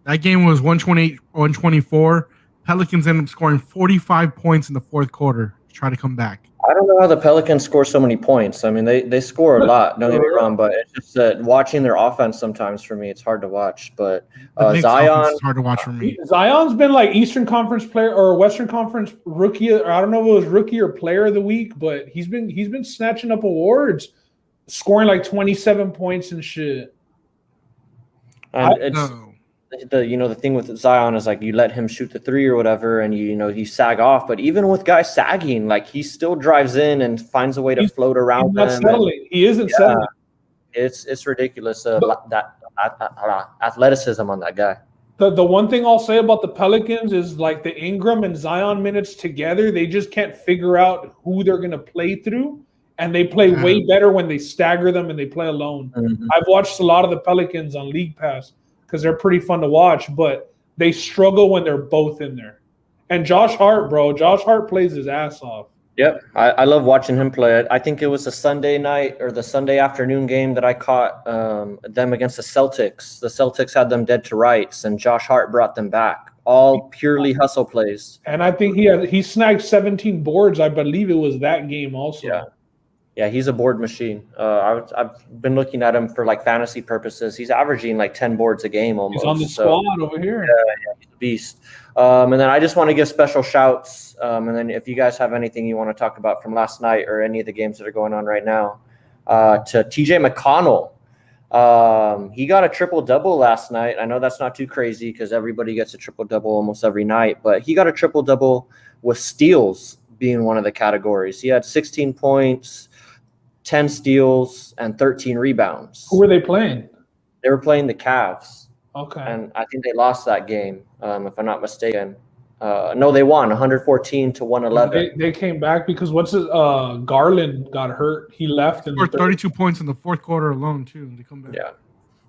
That game was 128-124. Pelicans ended up scoring 45 points in the fourth quarter to try to come back. I don't know how the Pelicans score so many points. I mean, they score a lot. Don't get me wrong, but it's just that watching their offense sometimes for me, it's hard to watch. But Zion, is hard to watch for me. Zion's been like Eastern Conference player or Western Conference rookie. Or I don't know if it was rookie or player of the week, but he's been snatching up awards, scoring like 27 points and shit. And the thing with Zion is like you let him shoot the 3 or whatever, and you sag off. But even with guys sagging, like he still drives in and finds a way to float around. He's not settling. He isn't settling. It's ridiculous. That athleticism on that guy. The one thing I'll say about the Pelicans is like the Ingram and Zion minutes together, they just can't figure out who they're gonna play through, and they play way better when they stagger them and they play alone. Mm-hmm. I've watched a lot of the Pelicans on League Pass, because they're pretty fun to watch, but they struggle when they're both in there. And Josh Hart, bro. Josh Hart plays his ass off. Yep. I love watching him play it. I think it was the Sunday night or the Sunday afternoon game that I caught them against the Celtics. The Celtics had them dead to rights, and Josh Hart brought them back. All purely hustle plays. And I think he snagged 17 boards. I believe it was that game also. Yeah, he's a board machine. I've been looking at him for like fantasy purposes. He's averaging like 10 boards a game almost. He's on the squad over here. Yeah, he's a beast. And then I just want to give special shouts. And then if you guys have anything you want to talk about from last night or any of the games that are going on right now, to TJ McConnell. He got a triple-double last night. I know that's not too crazy because everybody gets a triple-double almost every night, but he got a triple-double with steals being one of the categories. He had 16 points, 10 steals, and 13 rebounds. Who were they playing? They were playing the Cavs. Okay. And I think they lost that game, if I'm not mistaken. No, they won 114 to 111. They came back because Garland got hurt. He left and scored 32 points in the fourth quarter alone too. They come back. Yeah.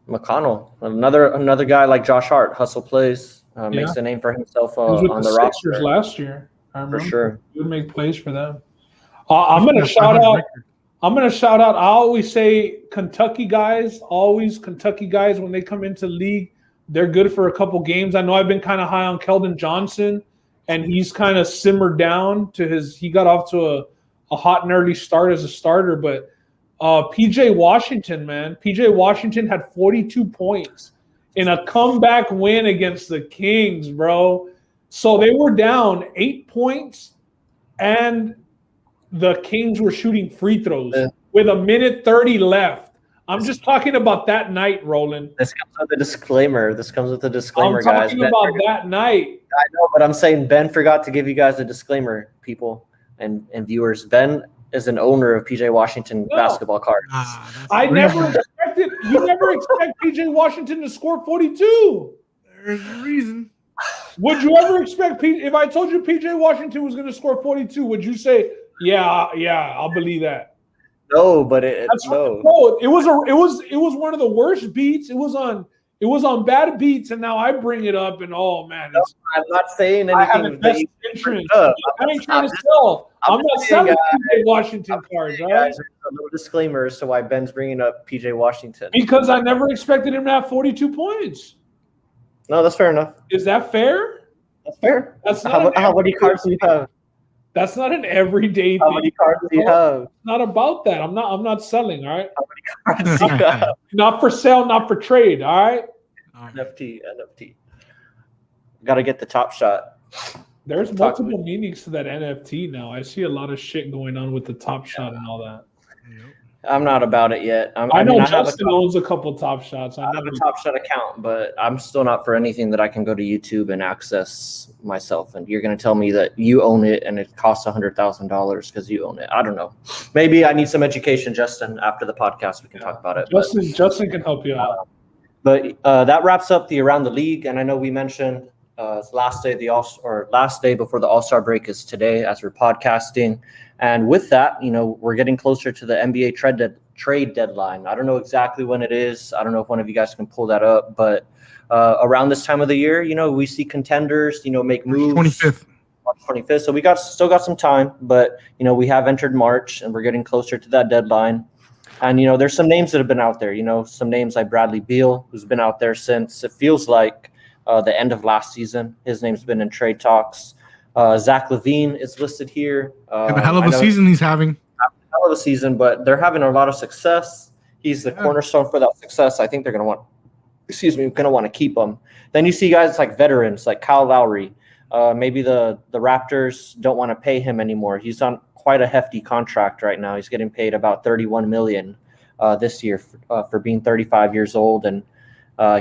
McConnell, another guy like Josh Hart, hustle plays, makes a name for himself on the roster last year. I remember. For sure. He would make plays for them. I'm gonna shout out. I always say Kentucky guys. Always Kentucky guys when they come into the league, they're good for a couple games. I know I've been kind of high on Keldon Johnson, and he's kind of simmered down to his. He got off to a hot and early start as a starter, but PJ Washington, man, PJ Washington had 42 points in a comeback win against the Kings, bro. So they were down 8 points, and the Kings were shooting free throws with 1:30 left. I'm just talking about that night, Roland. This comes with a disclaimer. I'm guys. talking about that night. I know, but I'm saying Ben forgot to give you guys a disclaimer, people and viewers. Ben is an owner of PJ Washington basketball cards. I never expected. You never expect PJ Washington to score 42. There's a reason. Would you ever expect if I told you PJ Washington was going to score 42? Would you say, yeah, I'll believe that? No, but it was one of the worst beats. It was on bad beats, and now I bring it up, and oh man, I'm not saying anything. I have a best interest. I ain't trying to sell. I'm not selling PJ Washington cards, right? Guys, a little disclaimer as to why Ben's bringing up PJ Washington. Because I never expected him to have 42 points. No, that's fair enough. Is that fair? That's fair. That's not how many cards do you have? That's not an everyday How thing. many cards do you have? It's not about that. I'm not selling, all right? How many cards do you have? Not for sale, not for trade, all right? NFT. Got to get the top shot. There's multiple meanings to that NFT now. I see a lot of shit going on with the Top Shot and all that. I'm not about it yet. I know Justin owns a couple Top Shots. I have a Top Shot account, but I'm still not for anything that I can go to YouTube and access myself. And you're going to tell me that you own it and it costs $100,000 because you own it. I don't know. Maybe I need some education, Justin. After the podcast, we can talk about it. Justin can help you out. But that wraps up the Around the League. And I know we mentioned last day before the All-Star break is today as we're podcasting. And with that, we're getting closer to the NBA trade deadline. I don't know exactly when it is. I don't know if one of you guys can pull that up, but around this time of the year, we see contenders, make moves. 25th. March 25th. So we still got some time, but we have entered March and we're getting closer to that deadline. And there's some names that have been out there. Some names like Bradley Beal, who's been out there since it feels like the end of last season. His name's been in trade talks. Zach LaVine is listed here. A hell of a season he's having. Hell of a season, but they're having a lot of success. He's the cornerstone for that success. I think they're going to want to keep him. Then you see guys like veterans like Kyle Lowry. Maybe the Raptors don't want to pay him anymore. He's on quite a hefty contract right now. He's getting paid about $31 million this year for being 35 years old, and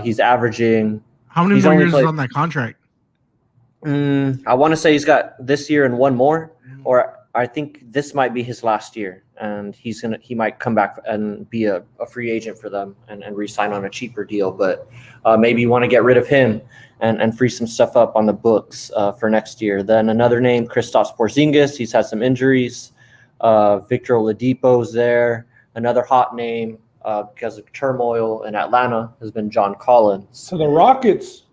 he's averaging. How many more years is on that contract? I want to say he's got this year and one more, or I think this might be his last year, and he might come back and be a free agent for them and re-sign on a cheaper deal. But maybe you want to get rid of him and free some stuff up on the books for next year. Then another name, Kristaps Porzingis. He's had some injuries. Victor Oladipo's there. Another hot name because of turmoil in Atlanta has been John Collins. So the Rockets.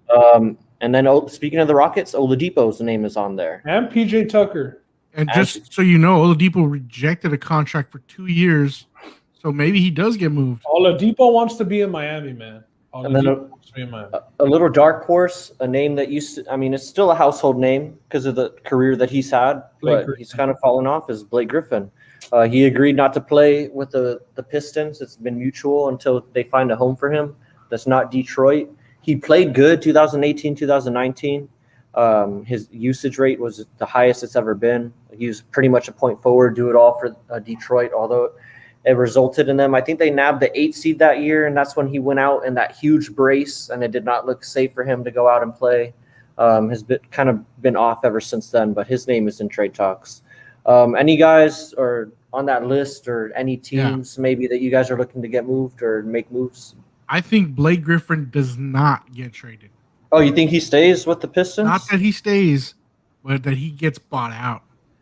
And then, speaking of the Rockets, Oladipo's name is on there. And PJ Tucker. And just so you know, Oladipo rejected a contract for 2 years, so maybe he does get moved. Oladipo wants to be in Miami, man. And then a little dark horse, a name that it's still a household name because of the career that he's had, but he's kind of fallen off, is Blake Griffin. He agreed not to play with the Pistons. It's been mutual until they find a home for him. That's not Detroit. He played good 2018, 2019. His usage rate was the highest it's ever been. He was pretty much a point forward, do it all for Detroit, although it resulted in them. I think they nabbed the 8th seed that year, and that's when he went out in that huge brace, and it did not look safe for him to go out and play. Has been off ever since then, but his name is in trade talks. Any guys or on that list or any teams maybe that you guys are looking to get moved or make moves? I think Blake Griffin does not get traded. Oh, you think he stays with the Pistons? Not that he stays, but that he gets bought out.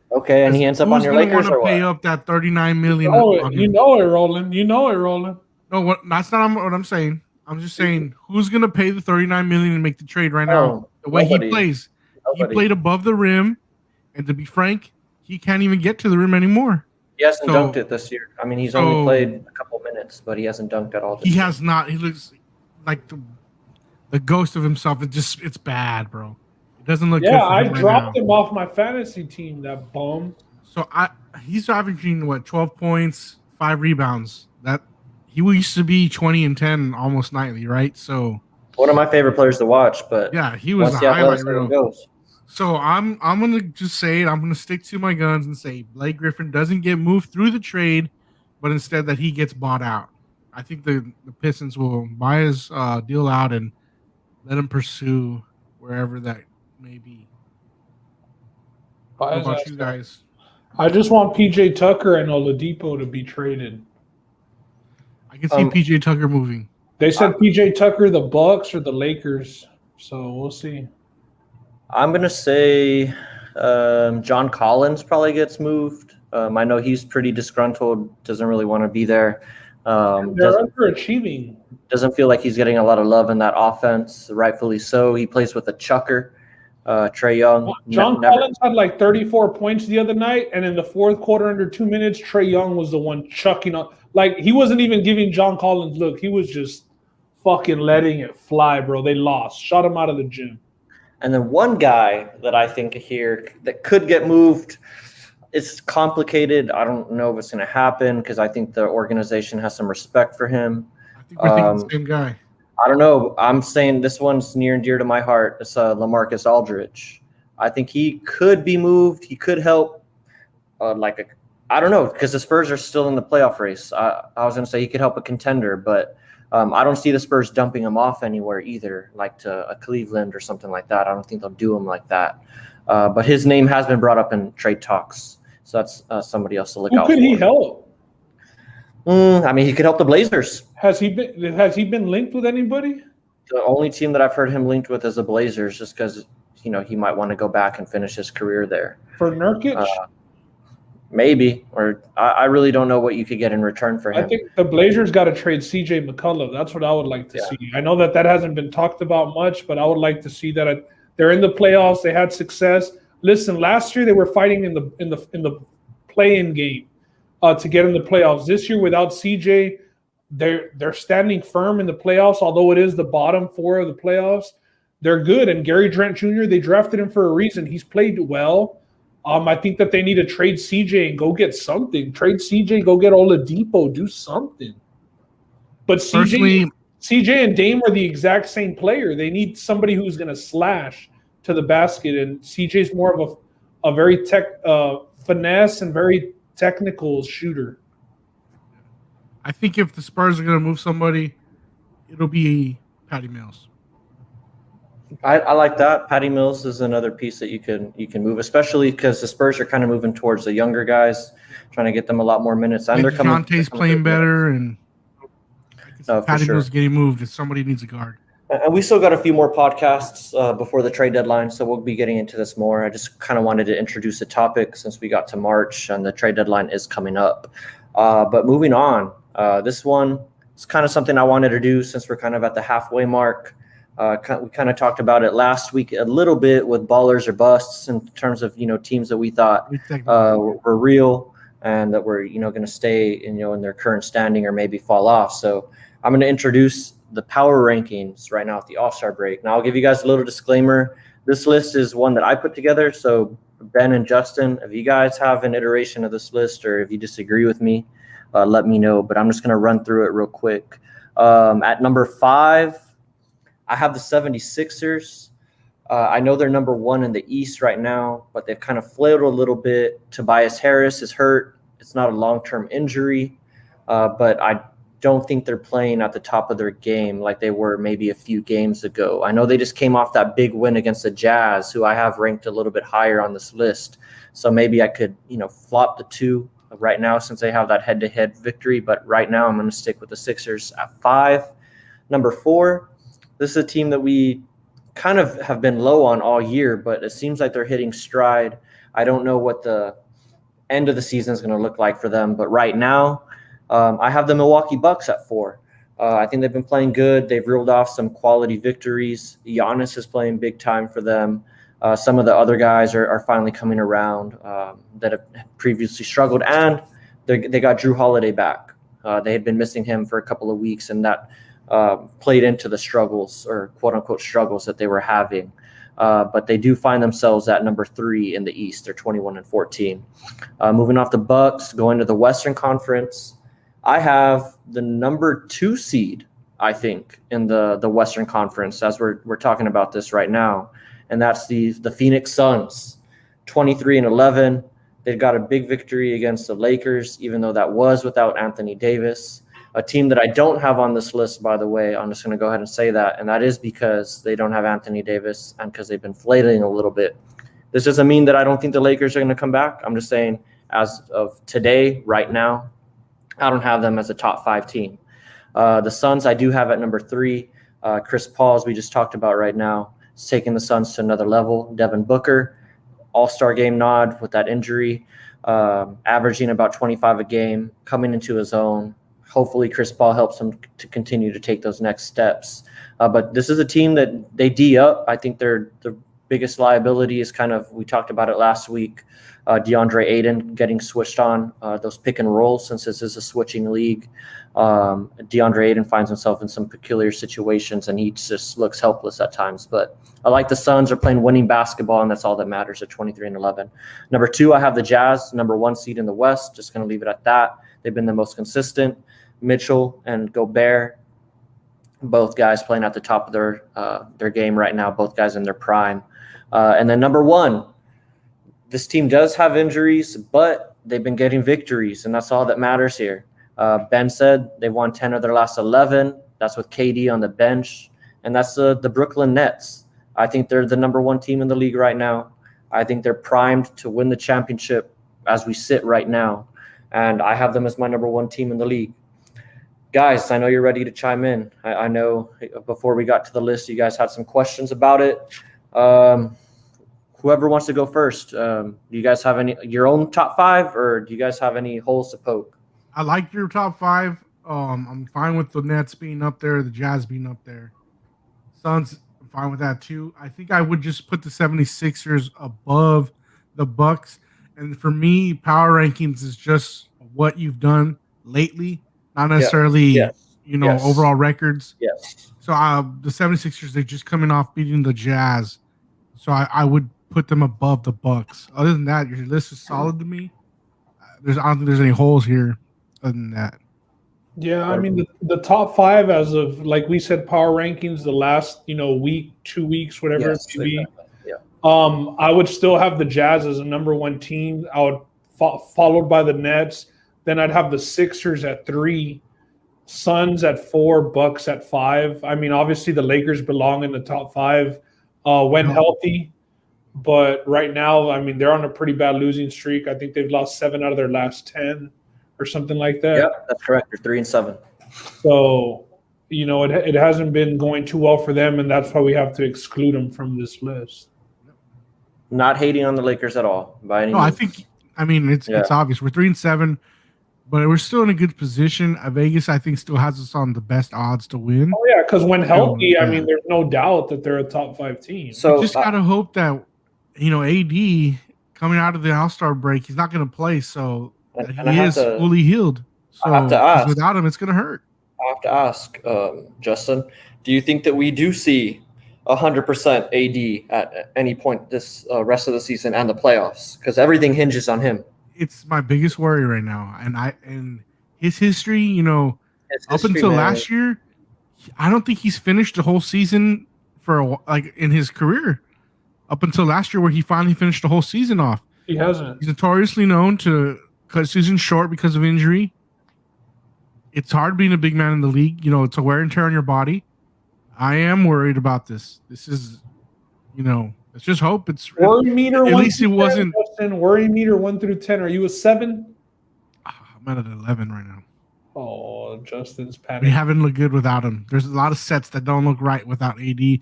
Okay, and he ends up on your Lakers or what? Pay up that $39 million. You know it, Roland. No, that's not what I'm saying. I'm just saying who's going to pay the $39 million and make the trade right now? The way he plays, he played above the rim, and to be frank, he can't even get to the rim anymore. He hasn't dunked it this year. I mean, he's only played a couple minutes, but he hasn't dunked at all. He has not. He looks like the ghost of himself. It's bad, bro. It doesn't look good for I him dropped him off my fantasy team, that bum. So he's averaging 12 points, 5 rebounds. That he used to be 20 and 10 almost nightly, right? So one of my favorite players to watch, but yeah, he was a highlight reel. So I'm gonna just say it. I'm gonna stick to my guns and say Blake Griffin doesn't get moved through the trade, but instead that he gets bought out. I think the Pistons will buy his deal out and let him pursue wherever that may be. What about you guys? I just want PJ Tucker and Oladipo to be traded. I can see PJ Tucker moving. They said PJ Tucker, the Bucks or the Lakers, so we'll see. I'm gonna say John Collins probably gets moved. I know he's pretty disgruntled, doesn't really want to be there. They're underachieving. Doesn't feel like he's getting a lot of love in that offense, rightfully so. He plays with a chucker, Trae Young. John Collins had like 34 points the other night, and in the fourth quarter, under 2 minutes, Trae Young was the one chucking on. Like, he wasn't even giving John Collins look. He was just fucking letting it fly, bro. They lost. Shot him out of the gym. And then one guy that I think here that could get moved, it's complicated. I don't know if it's going to happen because I think the organization has some respect for him. I think we're thinking the same guy. I don't know. I'm saying this one's near and dear to my heart. It's LaMarcus Aldridge. I think he could be moved. He could help. I don't know, because the Spurs are still in the playoff race. I was going to say he could help a contender, but I don't see the Spurs dumping him off anywhere either, like to a Cleveland or something like that. I don't think they'll do him like that. But his name has been brought up in trade talks, so that's somebody else to look out for. Who could he help? I mean, he could help the Blazers. Has he been linked with anybody? The only team that I've heard him linked with is the Blazers, just because he might want to go back and finish his career there. For Nurkic? Maybe, or I really don't know what you could get in return for him. I think the Blazers got to trade CJ McCullough. That's what I would like to see. I know that hasn't been talked about much, but I would like to see that. They're in the playoffs. They had success. Listen, last year they were fighting in the play-in game to get in the playoffs. This year, without CJ, they're standing firm in the playoffs. Although it is the bottom four of the playoffs, they're good. And Gary Trent Jr., they drafted him for a reason. He's played well. I think that they need to trade CJ and go get something. Trade CJ, go get Oladipo, do something. But CJ and Dame are the exact same player. They need somebody who's going to slash to the basket, and CJ's more of a very finesse and very technical shooter. I think if the Spurs are going to move somebody, it'll be Patty Mills. I like that. Patty Mills is another piece that you can move, especially because the Spurs are kind of moving towards the younger guys, trying to get them a lot more minutes. And Jonte's playing better, and Patty Mills getting moved if somebody needs a guard. And we still got a few more podcasts before the trade deadline, so we'll be getting into this more. I just kind of wanted to introduce the topic since we got to March and the trade deadline is coming up. But moving on, this one is kind of something I wanted to do since we're kind of at the halfway mark. We kind of talked about it last week a little bit with ballers or busts in terms of teams that we thought were real and that were going to stay in their current standing or maybe fall off. So I'm going to introduce the power rankings right now at the All-Star break. Now I'll give you guys a little disclaimer. This list is one that I put together. So Ben and Justin, if you guys have an iteration of this list or if you disagree with me, let me know. But I'm just going to run through it real quick. At number 5. I have the 76ers. I know they're number 1 in the East right now, but they've kind of flailed a little bit. Tobias Harris is hurt. It's not a long-term injury, but I don't think they're playing at the top of their game like they were maybe a few games ago. I know they just came off that big win against the Jazz, who I have ranked a little bit higher on this list. So maybe I could, flop the 2 right now since they have that head-to-head victory. But right now I'm going to stick with the Sixers at 5. Number 4. This is a team that we kind of have been low on all year, but it seems like they're hitting stride. I don't know what the end of the season is going to look like for them, but right now I have the Milwaukee Bucks at 4. I think they've been playing good. They've reeled off some quality victories. Giannis is playing big time for them. Some of the other guys are finally coming around that have previously struggled, and they got Drew Holiday back. They had been missing him for a couple of weeks, and that played into the struggles or quote unquote struggles that they were having. But they do find themselves at number 3 in the East. They're 21-14. Moving off the Bucks, going to the Western Conference, I have the number 2 seed, I think, in the Western Conference as we're talking about this right now. And that's the Phoenix Suns, 23-11. They've got a big victory against the Lakers, even though that was without Anthony Davis. A team that I don't have on this list, by the way, I'm just going to go ahead and say that, and that is because they don't have Anthony Davis and because they've been flailing a little bit. This doesn't mean that I don't think the Lakers are going to come back. I'm just saying as of today, right now, I don't have them as a top 5 team. The Suns I do have at number 3. Chris Paul, as we just talked about right now, is taking the Suns to another level. Devin Booker, all-star game nod with that injury, averaging about 25 a game, coming into his own. Hopefully Chris Paul helps him to continue to take those next steps. But this is a team that they D up. I think the biggest liability is kind of, we talked about it last week, DeAndre Ayton getting switched on, those pick and rolls, since this is a switching league. DeAndre Ayton finds himself in some peculiar situations, and he just looks helpless at times. But I like the Suns are playing winning basketball, and that's all that matters at 23-11. Number 2, I have the Jazz, number 1 seed in the West. Just going to leave it at that. They've been the most consistent. Mitchell and Gobert, both guys playing at the top of their game right now, both guys in their prime. And then number 1, this team does have injuries, but they've been getting victories, and that's all that matters here. Ben said they've won 10 of their last 11. That's with KD on the bench, and that's the Brooklyn Nets. I think they're the number 1 team in the league right now. I think they're primed to win the championship as we sit right now, and I have them as my number 1 team in the league. Guys, I know you're ready to chime in. I know before we got to the list, you guys had some questions about it. Whoever wants to go first, do you guys have your own top 5, or do you guys have any holes to poke? I like your top 5. I'm fine with the Nets being up there, the Jazz being up there. Suns, I'm fine with that too. I think I would just put the 76ers above the Bucks. And for me, power rankings is just what you've done lately, not necessarily, overall records. Yes. So the 76ers, they're just coming off beating the Jazz. So I would put them above the Bucks. Other than that, your list is solid to me. I don't think there's any holes here other than that. Yeah, I mean the top 5 as of, like we said, power rankings the last week, 2 weeks, whatever it may be. Exactly. Yeah. I would still have the Jazz as a number 1 team. I would followed by the Nets. Then I'd have the Sixers at 3, Suns at 4, Bucks at 5. I mean, obviously the Lakers belong in the top 5 when healthy. But right now, I mean, they're on a pretty bad losing streak. I think they've lost 7 out of their last 10 or something like that. Yeah, that's correct. They're 3-7. So, it hasn't been going too well for them, and that's why we have to exclude them from this list. Not hating on the Lakers at all by any means. It's obvious. We're 3-7, but we're still in a good position. Vegas, I think, still has us on the best odds to win. Oh, yeah, because when healthy, there's no doubt that they're a top 5 team. So you just got to hope that, AD coming out of the All-Star break, he's not going to play, so he is fully healed. So I have to ask, without him, it's going to hurt. I have to ask, Justin, do you think that we do see 100% AD at any point this rest of the season and the playoffs? Because everything hinges on him. It's my biggest worry right now, and his history, up until last year, I don't think he's finished the whole season in his career. Up until last year, where he finally finished the whole season off, he hasn't. He's notoriously known to cut seasons short because of injury. It's hard being a big man in the league. It's a wear and tear on your body. I am worried about this. This is, let's just hope it's worry meter. At least it wasn't. Justin, worry meter 1 through 10. Are you a 7? I'm at an 11 right now. Oh, Justin's panicking. We haven't looked good without him. There's a lot of sets that don't look right without AD.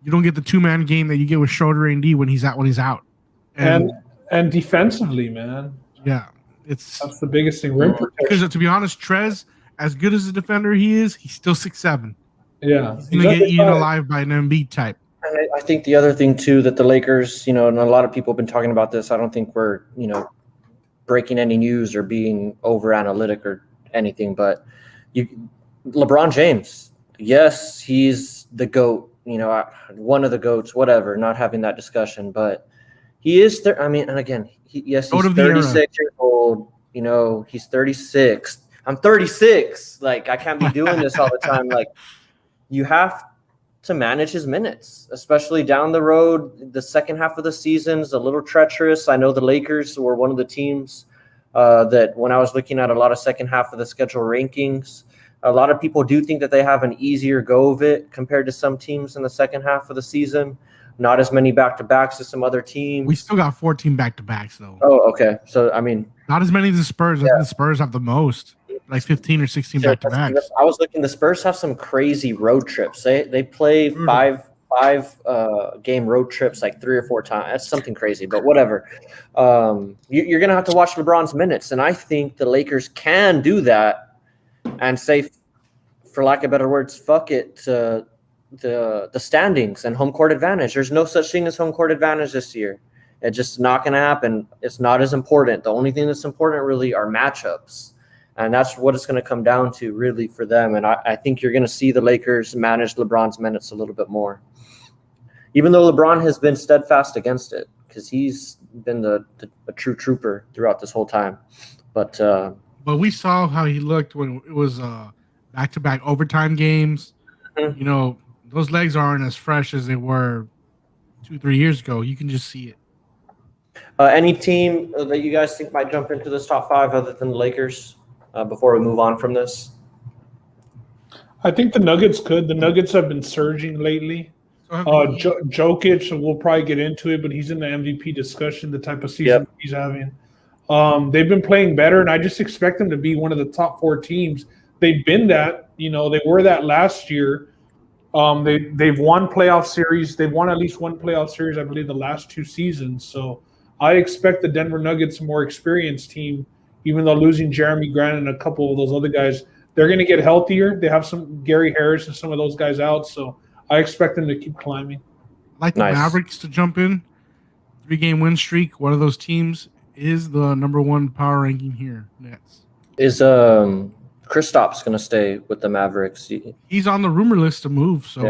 You don't get the 2-man game that you get with Schroeder and D when he's out. And defensively, man. Yeah, that's the biggest thing. Rim protection. Because to be honest, Trez, as good as a defender he is, he's still 6'7". Yeah, he's gonna get eaten alive by an Embiid type. And I think the other thing too that the Lakers, and a lot of people have been talking about this. I don't think we're, breaking any news or being over analytic or anything, but LeBron James, yes, he's the GOAT. One of the GOATs, whatever. Not having that discussion, but he is. And again, he's 36 years old. He's 36. I'm 36. Like, I can't be doing this all the time. Like, you have to manage his minutes, especially down the road. The second half of the season is a little treacherous. I know the Lakers were one of the teams that when I was looking at a lot of second half of the schedule rankings, A lot of people do think that they have an easier go of it compared to some teams in the second half of the season. Not as many back-to-backs as some other teams. We still got 14 back-to-backs, though. Oh, okay. So, I mean. Not as many as the Spurs. I think the Spurs have the most, like 15 or 16 back-to-backs. I was looking. The Spurs have some crazy road trips. They play five game road trips like 3 or 4 times. That's something crazy, but whatever. You're going to have to watch LeBron's minutes, and I think the Lakers can do that and say, for lack of better words, fuck it to the standings and home court advantage. There's no such thing as home court advantage this year. It's just not going to happen. It's not as important. The only thing that's important really are matchups, and that's what it's going to come down to really for them. And I think you're going to see the Lakers manage LeBron's minutes a little bit more, even though LeBron has been steadfast against it because he's been a true trooper throughout this whole time. But we saw how he looked when it was back-to-back overtime games. Mm-hmm. You know, those legs aren't as fresh as they were 2-3 years ago. You can just see it. Any team that you guys think might jump into this top 5 other than the Lakers before we move on from this? I think the Nuggets could. The Nuggets have been surging lately. Jokic, we'll probably get into it, but he's in the MVP discussion, the type of season he's having. They've been playing better, and I just expect them to be one of the top 4 teams. They've been that. You know, they were that last year. They've won playoff series. They've won at least one playoff series, I believe, the last 2 seasons. So I expect the Denver Nuggets, a more experienced team, even though losing Jeremy Grant and a couple of those other guys, they're going to get healthier. They have some Gary Harris and some of those guys out. So I expect them to keep climbing. Like the Mavericks to jump in, 3-game win streak. One of those teams is the number 1 power ranking here. Nets. Is Kristaps going to stay with the Mavericks? He's on the rumor list to move. So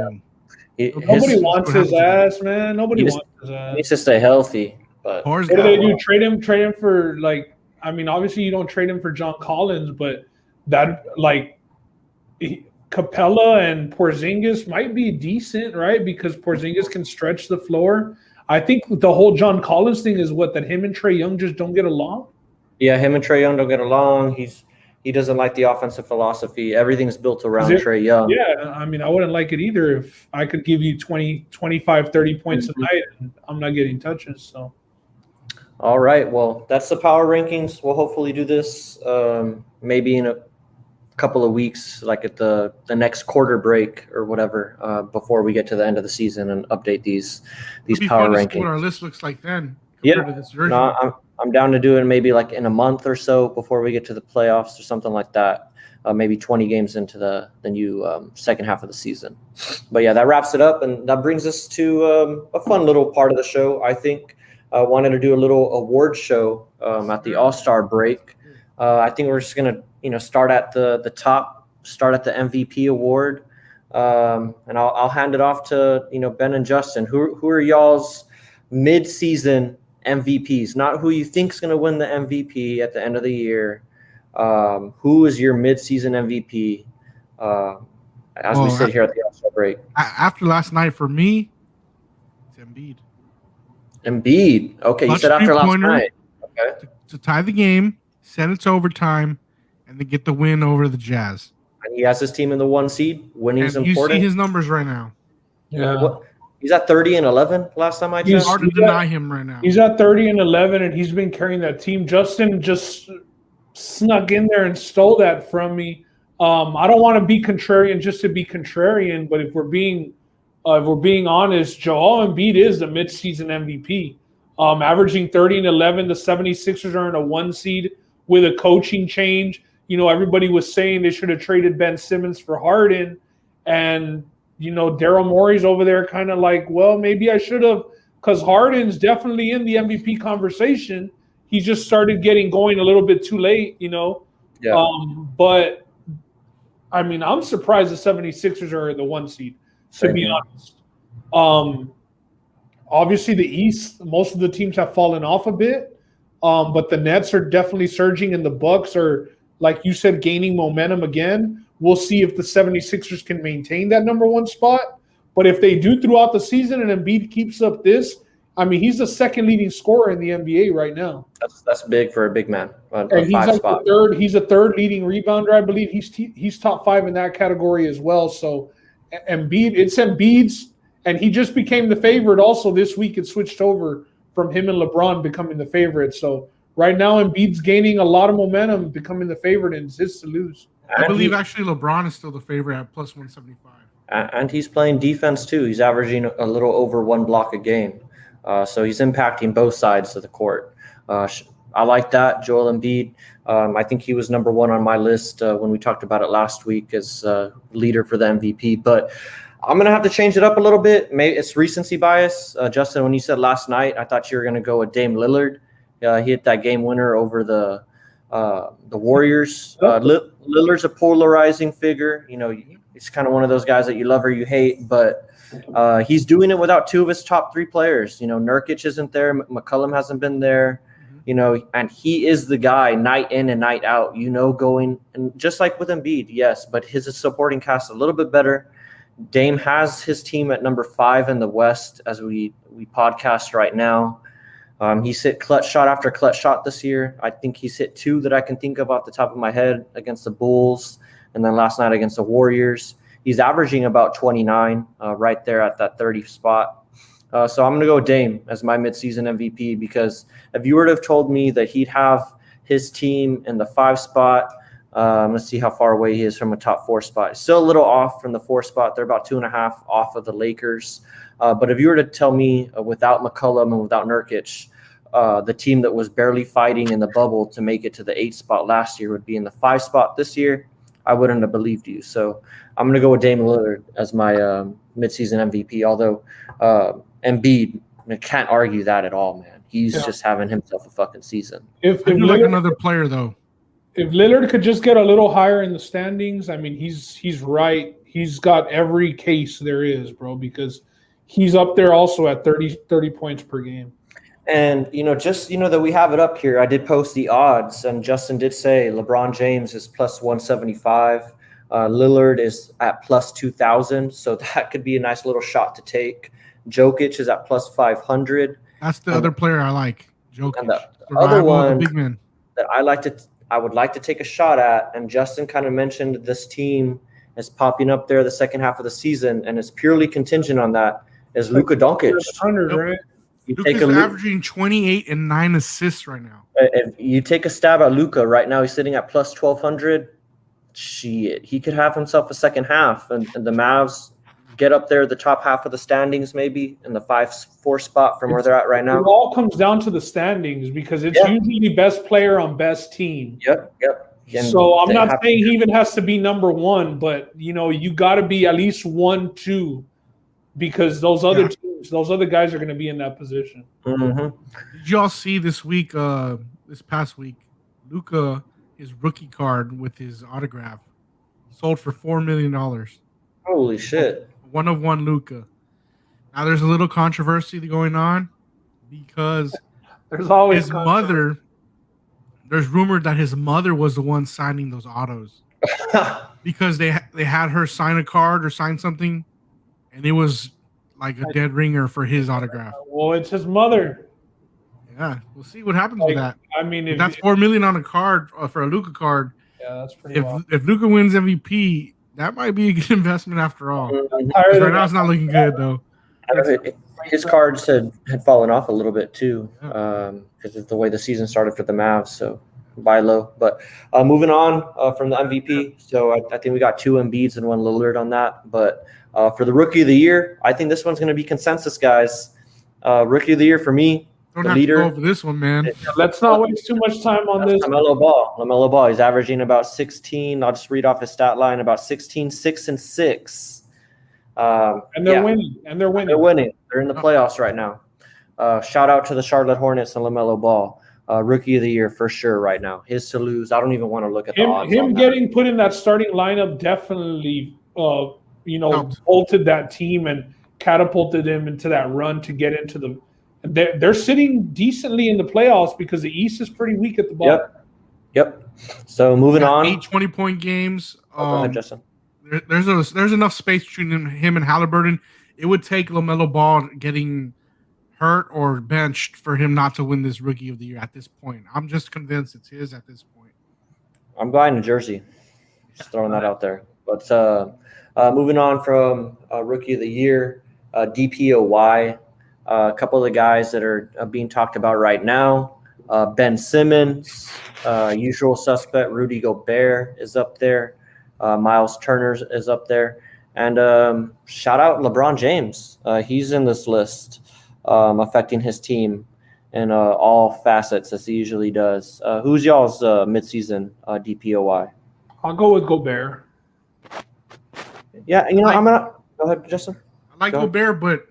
nobody wants his ass, man. Nobody wants his ass. He needs to stay healthy. But what do they do? Trade him for obviously you don't trade him for John Collins, but that Capella and Porzingis might be decent, right? Because Porzingis can stretch the floor. I think the whole John Collins thing is that him and Trae Young just don't get along. Yeah, him and Trae Young don't get along. He doesn't like the offensive philosophy. Everything's built around Trae Young. Yeah, I mean, I wouldn't like it either if I could give you 20, 25, 30 points a night and I'm not getting touches. So. All right, well, that's the power rankings. We'll hopefully do this maybe in a couple of weeks, like at the next quarter break or whatever, before we get to the end of the season and update these power rankings. What our list looks like then. Yeah, I'm down to do it maybe like in a month or so before we get to the playoffs or something like that. Maybe 20 games into the new second half of the season. But yeah, that wraps it up, and that brings us to a fun little part of the show. I think wanted to do a little award show at the All-Star break. I think we're just gonna start at the top, start at the MVP award, and I'll hand it off to Ben and Justin. Who are y'all's mid-season MVPs? Not who you think's going to win the MVP at the end of the year. Who is your mid-season MVP as we sit here at the All-Star break? After last night, for me, it's Embiid. Embiid. Okay, you said after last night. Okay. To tie the game, send it to overtime, and then get the win over the Jazz. And he has his team in the 1 seed. Winning's important. You see his numbers right now. Yeah. He's at 30-11 last time I checked. It's hard to deny him right now. He's at 30-11, and he's been carrying that team. Justin just snuck in there and stole that from me. I don't want to be contrarian just to be contrarian, but if we're being honest, Joel Embiid is the midseason MVP. Averaging 30 and 11, the 76ers are in a 1 seed with a coaching change. Everybody was saying they should have traded Ben Simmons for Harden, and Daryl Morey's over there kind of like, well, maybe I should have, because Harden's definitely in the MVP conversation. He just started getting going a little bit too late, Yeah. But, I mean, I'm surprised the 76ers are the 1 seed, to be honest. Obviously, the East, most of the teams have fallen off a bit, but the Nets are definitely surging, and the Bucks are, like you said, gaining momentum again. We'll see if the 76ers can maintain that number 1 spot. But if they do throughout the season and Embiid keeps up this, I mean, he's the second leading scorer in the NBA right now. That's big for a big man. And he's like spot. the third. He's a third leading rebounder, I believe. He's top 5 in that category as well. So, Embiid's, and he just became the favorite. Also, this week it switched over from him and LeBron becoming the favorite. So right now, Embiid's gaining a lot of momentum, becoming the favorite, and it's his to lose. I believe actually LeBron is still the favorite at plus 175. And he's playing defense too. He's averaging a little over 1 block a game. So he's impacting both sides of the court. I like that. Joel Embiid. I think he was number 1 on my list when we talked about it last week as leader for the MVP. But I'm going to have to change it up a little bit. Maybe it's recency bias. Justin, when you said last night, I thought you were going to go with Dame Lillard. He hit that game winner over the Warriors. Lillard's a polarizing figure. You know, he's kind of one of those guys that you love or you hate, but he's doing it without 2 of his top 3 players. You know, Nurkic isn't there. McCollum hasn't been there. You know, and he is the guy night in and night out, you know, going, and just like with Embiid, yes, but his supporting cast a little bit better. Dame has his team at number 5 in the West as we podcast right now. He's hit clutch shot after clutch shot this year. I think he's hit 2 that I can think of off the top of my head against the Bulls and then last night against the Warriors. He's averaging about 29 right there at that 30 spot. So I'm going to go Dame as my midseason MVP because if you were to have told me that he'd have his team in the 5 spot, let's see how far away he is from a top 4 spot. Still a little off from the 4 spot. They're about 2.5 off of the Lakers. But if you were to tell me without McCollum and without Nurkic, the team that was barely fighting in the bubble to make it to the 8 spot last year would be in the 5 spot this year, I wouldn't have believed you. So I'm going to go with Dame Lillard as my midseason MVP, although Embiid, I can't argue that at all, man. He's just having himself a fucking season. If I do like Lillard, another player, though. if Lillard could just get a little higher in the standings, I mean, he's right. He's got every case there is, bro, because he's up there also at 30 points per game. And, just, that we have it up here, I did post the odds, and Justin did say LeBron James is plus 175. Lillard is at plus 2,000, so that could be a nice little shot to take. Jokic is at plus 500. That's the other player I like, Jokic. And the other one big man that I would like to take a shot at, and Justin kind of mentioned this team is popping up there the second half of the season, and it's purely contingent on that, is Luka Doncic. 100, right? Luka's averaging 28 and 9 assists right now. If you take a stab at Luka right now, he's sitting at plus 1,200. Shit, he could have himself a second half, and the Mavs get up there, the top half of the standings, maybe in the 5-4 spot from where they're at right now. It all comes down to the standings because it's usually best player on best team. Yep. And so I'm not saying he even has to be number 1, but you got to be at least 1, 2, because those other teams, those other guys are going to be in that position. Mm-hmm. Did y'all see this week? This past week, Luka, his rookie card with his autograph, sold for $4 million. Holy shit! 1 of 1 Luka. Now there's a little controversy going on because there's always his mother. There's rumored that his mother was the one signing those autos because they had her sign a card or sign something, and it was like a dead ringer for his autograph. Well, it's his mother. Yeah, we'll see what happens with that. I mean, if that's $4 million on a card for a Luka card. Yeah, that's pretty. If Luka wins MVP, that might be a good investment after all. Right now, it's not looking good though. His cards had fallen off a little bit too, because of the way the season started for the Mavs. So buy low. But moving on from the MVP, so I think we got 2 Embiids and 1 Lillard on that. But for the Rookie of the Year, I think this one's going to be consensus, guys. Rookie of the Year for me, don't the have leader. To go over this one, man. Let's not waste too much time on this. LaMelo Ball. He's averaging about 16. I'll just read off his stat line: about 16, 6 and 6. And they're winning. They're winning. They're in the playoffs right now. Shout out to the Charlotte Hornets and LaMelo Ball. Rookie of the Year for sure right now. His to lose. I don't even want to look at the odds. Him getting put in that starting lineup definitely, bolted that team and catapulted him into that run to get into the. They're sitting decently in the playoffs because the East is pretty weak at the bottom. Yep. So moving on. 8 20-point games. Go ahead, Justin. There's enough space between him and Halliburton. It would take LaMelo Ball getting hurt or benched for him not to win this Rookie of the Year at this point. I'm just convinced it's his at this point. I'm buying a jersey. Just throwing that out there. But moving on from Rookie of the Year, DPOY, a couple of the guys that are being talked about right now. Ben Simmons, usual suspect. Rudy Gobert is up there. Miles Turner is up there. And shout out LeBron James. He's in this list, affecting his team in all facets as he usually does. Who's y'all's midseason DPOY? I'll go with Gobert. Yeah, I'm going to – go ahead, Justin. I like Gobert, but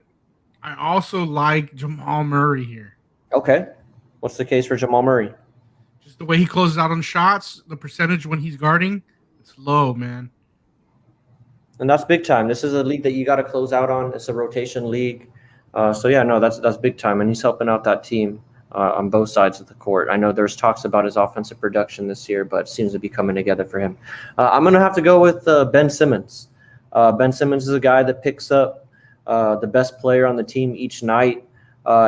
I also like Jamal Murray here. Okay. What's the case for Jamal Murray? Just the way he closes out on shots, the percentage when he's guarding, it's low, man. And that's big time. This is a league that you got to close out on. It's a rotation league. That's big time. And he's helping out that team on both sides of the court. I know there's talks about his offensive production this year, but it seems to be coming together for him. I'm going to have to go with Ben Simmons. Ben Simmons is a guy that picks up the best player on the team each night.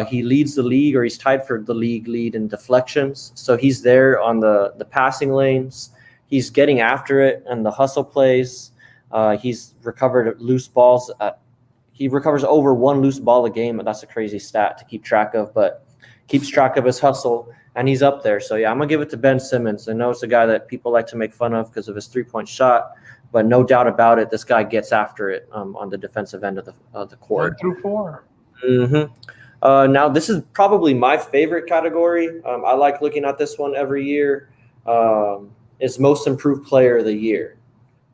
He leads the league, or he's tied for the league lead in deflections. So he's there on the passing lanes. He's getting after it and the hustle plays. He's recovered loose balls. He recovers over one loose ball a game. That's a crazy stat to keep track of, but keeps track of his hustle, and he's up there. So, yeah, I'm going to give it to Ben Simmons. I know it's a guy that people like to make fun of because of his three-point shot, but no doubt about it, this guy gets after it on the defensive end of the court. 1 through 4. Mm-hmm. Now, this is probably my favorite category. I like looking at this one every year. Is Most Improved Player of the Year,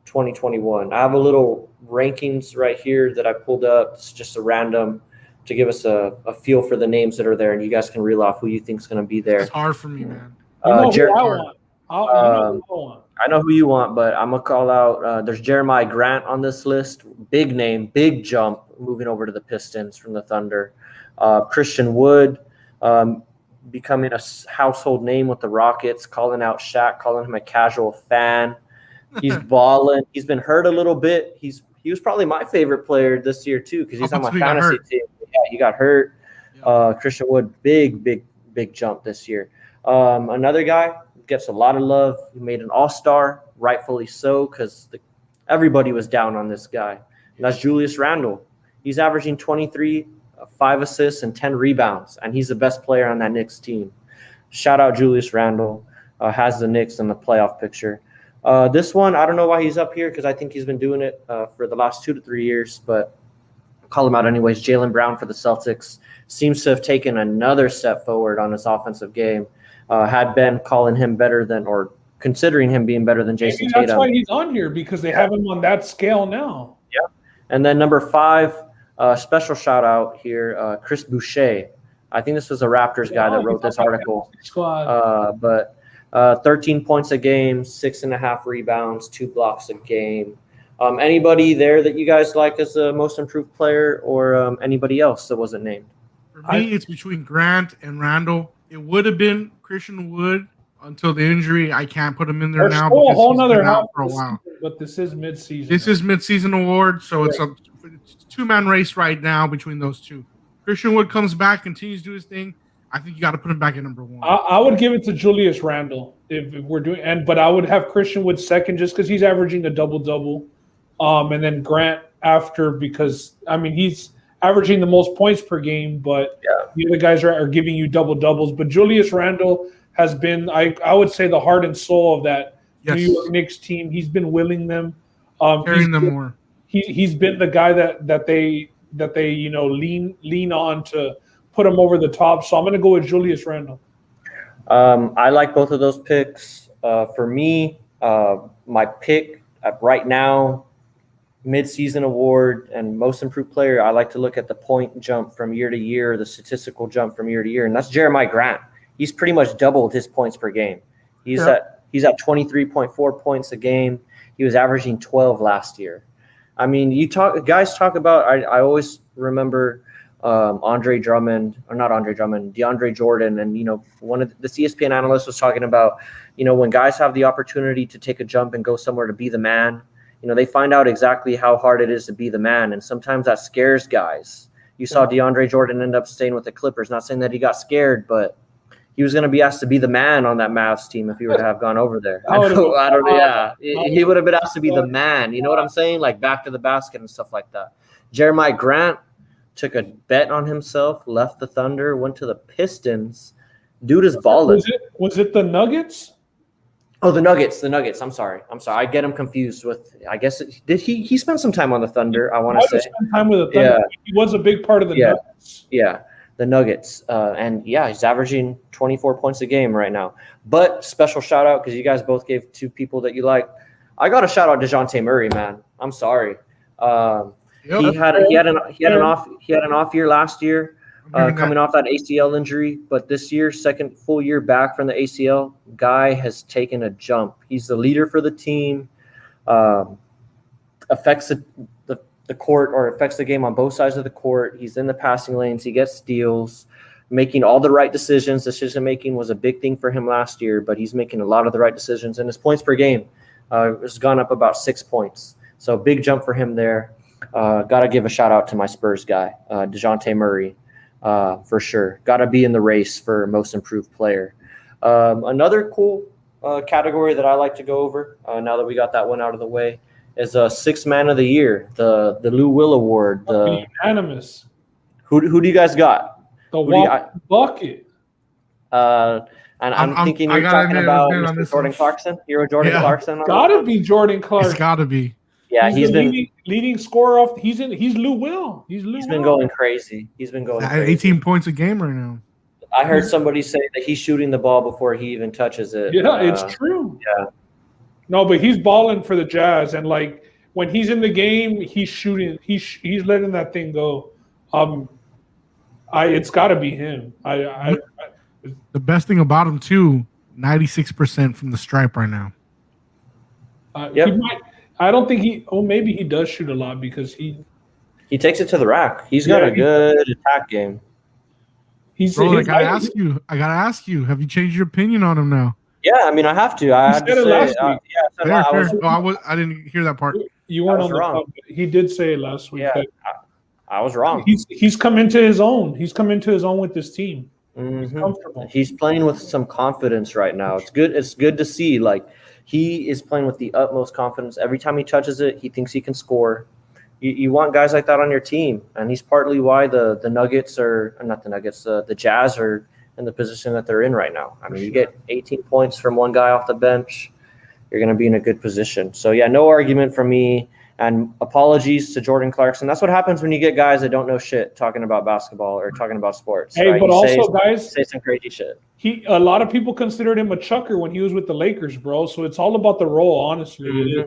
2021. I have a little rankings right here that I pulled up. It's just a random to give us a feel for the names that are there, and you guys can reel off who you think is going to be there. It's hard for me, man. You know who I want. I know who you want, but I'm going to call out there's Jeremiah Grant on this list. Big name, big jump, moving over to the Pistons from the Thunder. Christian Wood, becoming a household name with the Rockets, calling out Shaq, calling him a casual fan. He's balling. He's been hurt a little bit. He was probably my favorite player this year too because he's on my fantasy team. Yeah, he got hurt. Yeah. Christian Wood, big jump this year. Another guy gets a lot of love. He made an All-Star, rightfully so, because everybody was down on this guy. And that's Julius Randle. He's averaging 23, 5 assists, and 10 rebounds, and he's the best player on that Knicks team. Shout out Julius Randle. Has the Knicks in the playoff picture. This one, I don't know why he's up here because I think he's been doing it for the last 2 to 3 years, but I'll call him out anyways. Jaylen Brown for the Celtics seems to have taken another step forward on his offensive game. Had been calling him better than, or considering him being better than Jason Tatum. That's why he's on here, because they have him on that scale now. Yeah. And then number 5, special shout out here, Chris Boucher. I think this was a Raptors guy that wrote this article. But 13 points a game, 6.5 rebounds, 2 blocks a game. Anybody there that you guys like as the most improved player, or anybody else that wasn't named? For me, it's between Grant and Randall. It would have been Christian Wood until the injury. I can't put him in there now because a whole nother half for a while. But this is midseason. This is midseason award, so it's a two-man race right now between those two. Christian Wood comes back, continues to do his thing. I think you got to put him back at number 1. I would give it to Julius Randle if we're doing, but I would have Christian Wood second just because he's averaging a double-double, and then Grant after because he's averaging the most points per game, but the other guys are giving you double-doubles. But Julius Randle has been, I would say, the heart and soul of that New York Knicks team. He's been willing them, carrying them more. He's been the guy that they lean on to put him over the top. So I'm going to go with Julius Randle. I like both of those picks. For me, my pick right now, mid-season award and most improved player, I like to look at the point jump from year to year, the statistical jump from year to year, and that's Jeremiah Grant. He's pretty much doubled his points per game. He's at 23.4 points a game. He was averaging 12 last year. Guys talk about. I always remember DeAndre Jordan, and one of the ESPN analysts was talking about, when guys have the opportunity to take a jump and go somewhere to be the man, they find out exactly how hard it is to be the man, and sometimes that scares guys. You saw DeAndre Jordan end up staying with the Clippers. Not saying that he got scared, but he was going to be asked to be the man on that Mavs team if he were to have gone over there. I don't know. Yeah, he would have been asked to be the man. You know what I'm saying? Like back to the basket and stuff like that. Jeremiah Grant took a bet on himself, left the Thunder, went to the Pistons. Dude is balling. Was it the Nuggets? Oh, the Nuggets. I'm sorry. I get him confused with. I guess did he spent some time on the Thunder? I want to say spent time with the Thunder. Yeah. He was a big part of the Nuggets. Yeah, the Nuggets. And he's averaging 24 points a game right now. But special shout out because you guys both gave two people that you like. I got a shout out to Jonte Murray, man. I'm sorry. He had an off year last year. Coming off that ACL injury, but this year, second full year back from the ACL, guy has taken a jump. He's the leader for the team, affects the court or affects the game on both sides of the court. He's in the passing lanes. He gets steals, making all the right decisions. Decision-making was a big thing for him last year, but he's making a lot of the right decisions. And his points per game has gone up about 6 points. So big jump for him there. Got to give a shout-out to my Spurs guy, DeJounte Murray. For sure. Got to be in the race for most improved player. Another cool category that I like to go over now that we got that one out of the way is Sixth Man of the Year, the Lou Will Award. Unanimous. Who do you guys got? The bucket. And I'm thinking you're talking about Mr. Jordan Clarkson, Hero Jordan Clarkson. Gotta be Jordan Clarkson. It's gotta be. Yeah, he's been leading scorer off. He's Lou Will. He's been going crazy. He's been going crazy. 18 points a game right now. I heard somebody say that he's shooting the ball before he even touches it. Yeah, it's true. Yeah. No, but he's balling for the Jazz, and like when he's in the game, he's shooting. He's letting that thing go. It's got to be him. The best thing about him too, 96% from the stripe right now. Yep. I don't think maybe he does shoot a lot because he takes it to the rack. He's got a good attack game. I gotta ask you, have you changed your opinion on him now? Yeah, I mean, I have to. I had to say last week. I didn't hear that part. You weren't on the wrong. He did say it last week. Yeah, I was wrong. He's come into his own. He's come into his own with this team. Mm-hmm. He's comfortable. He's playing with some confidence right now. It's good. It's good to see. Like, he is playing with the utmost confidence. Every time he touches it, he thinks he can score. You want guys like that on your team, and he's partly why the Nuggets the Jazz are in the position that they're in right now. I mean, you get 18 points from one guy off the bench, you're going to be in a good position. So, yeah, no argument from me, and apologies to Jordan Clarkson. That's what happens when you get guys that don't know shit talking about basketball or talking about sports. Hey, right? But also, guys, say some crazy shit. A lot of people considered him a chucker when he was with the Lakers, bro. So it's all about the role, honestly. Mm-hmm.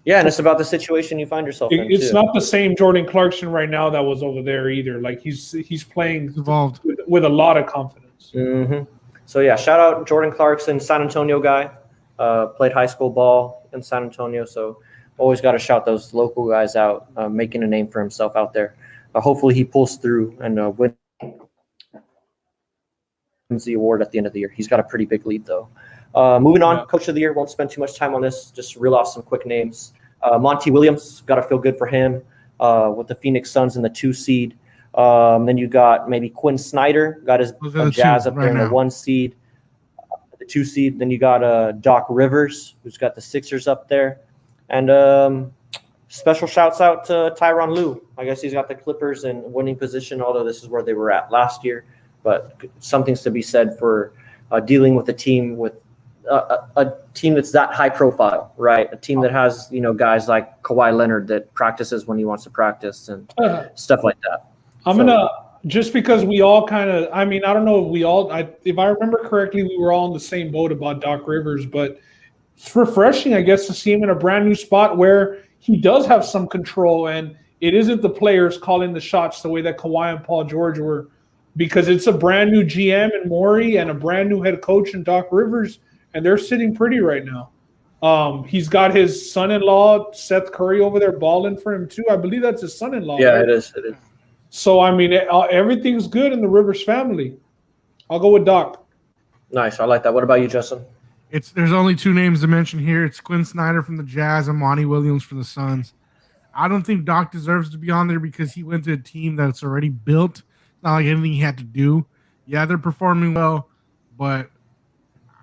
Yeah, and it's about the situation you find yourself in. It's not the same Jordan Clarkson right now that was over there either. Like he's playing involved with a lot of confidence. Mm-hmm. So yeah, shout out Jordan Clarkson, San Antonio guy. Played high school ball in San Antonio, so always got to shout those local guys out, making a name for himself out there. Hopefully he pulls through and wins the award at the end of the year. He's got a pretty big lead though. Moving on, Coach of the Year. Won't spend too much time on this. Just reel off some quick names. Monty Williams, got to feel good for him with the Phoenix Suns in the 2 seed. Then you got maybe Quinn Snyder, got his Jazz up there in the 1 seed, the 2 seed. Then you got Doc Rivers, who's got the Sixers up there. And special shouts out to Tyronn Lue. I guess he's got the Clippers in winning position, although this is where they were at last year. But something's to be said for dealing with a team with a team that's that high profile, right? A team that has, guys like Kawhi Leonard that practices when he wants to practice and stuff like that. Just because we all kind of, I don't know if if I remember correctly, we were all in the same boat about Doc Rivers, but it's refreshing, I guess, to see him in a brand new spot where he does have some control and it isn't the players calling the shots the way that Kawhi and Paul George were, because it's a brand new GM and Morey and a brand new head coach in Doc Rivers, and they're sitting pretty right now. He's got his son-in-law, Seth Curry, over there balling for him too. I believe that's his son-in-law. Yeah, right? it is. So, everything's good in the Rivers family. I'll go with Doc. Nice. I like that. What about you, Justin? There's only 2 names to mention here. It's Quinn Snyder from the Jazz and Monty Williams from the Suns. I don't think Doc deserves to be on there because he went to a team that's already built. It's not like anything he had to do. Yeah, they're performing well, but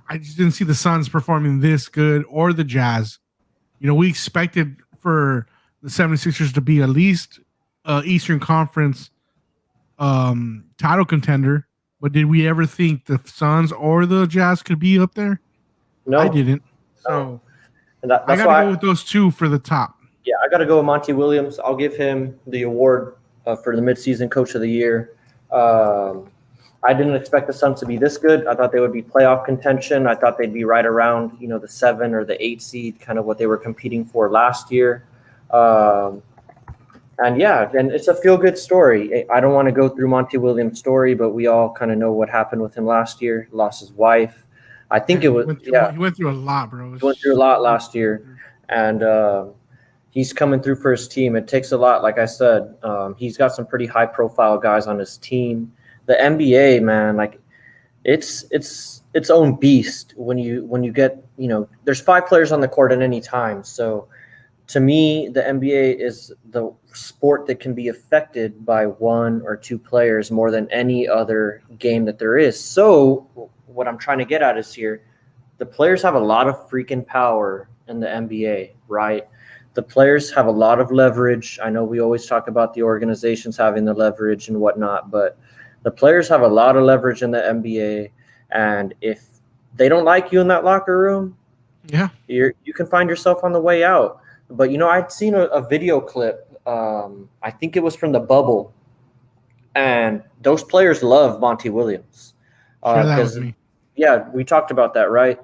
I just didn't see the Suns performing this good or the Jazz. We expected for the 76ers to be at least Eastern Conference title contender, but did we ever think the Suns or the Jazz could be up there? No, I didn't. So and that's I got to go with those two for the top. Yeah, I got to go with Monty Williams. I'll give him the award for the midseason coach of the year. I didn't expect the Suns to be this good. I thought they would be playoff contention. I thought they'd be right around, the 7 or the 8 seed, kind of what they were competing for last year. And it's a feel-good story. I don't want to go through Monty Williams' story, but we all kind of know what happened with him last year. Lost his wife. I think he went through a lot, bro. He went through a lot last year, and he's coming through for his team. It takes a lot, like I said. He's got some pretty high-profile guys on his team. The NBA, man, like it's its own beast. When you get, there's 5 players on the court at any time. So, to me, the NBA is the sport that can be affected by 1 or 2 players more than any other game that there is. So, what I'm trying to get at is here, the players have a lot of freaking power in the NBA, right? The players have a lot of leverage. I know we always talk about the organizations having the leverage and whatnot, but the players have a lot of leverage in the NBA. And if they don't like you in that locker room, you can find yourself on the way out. But, I'd seen a video clip. I think it was from the bubble. And those players love Monty Williams. Share that with me. Yeah, we talked about that, right?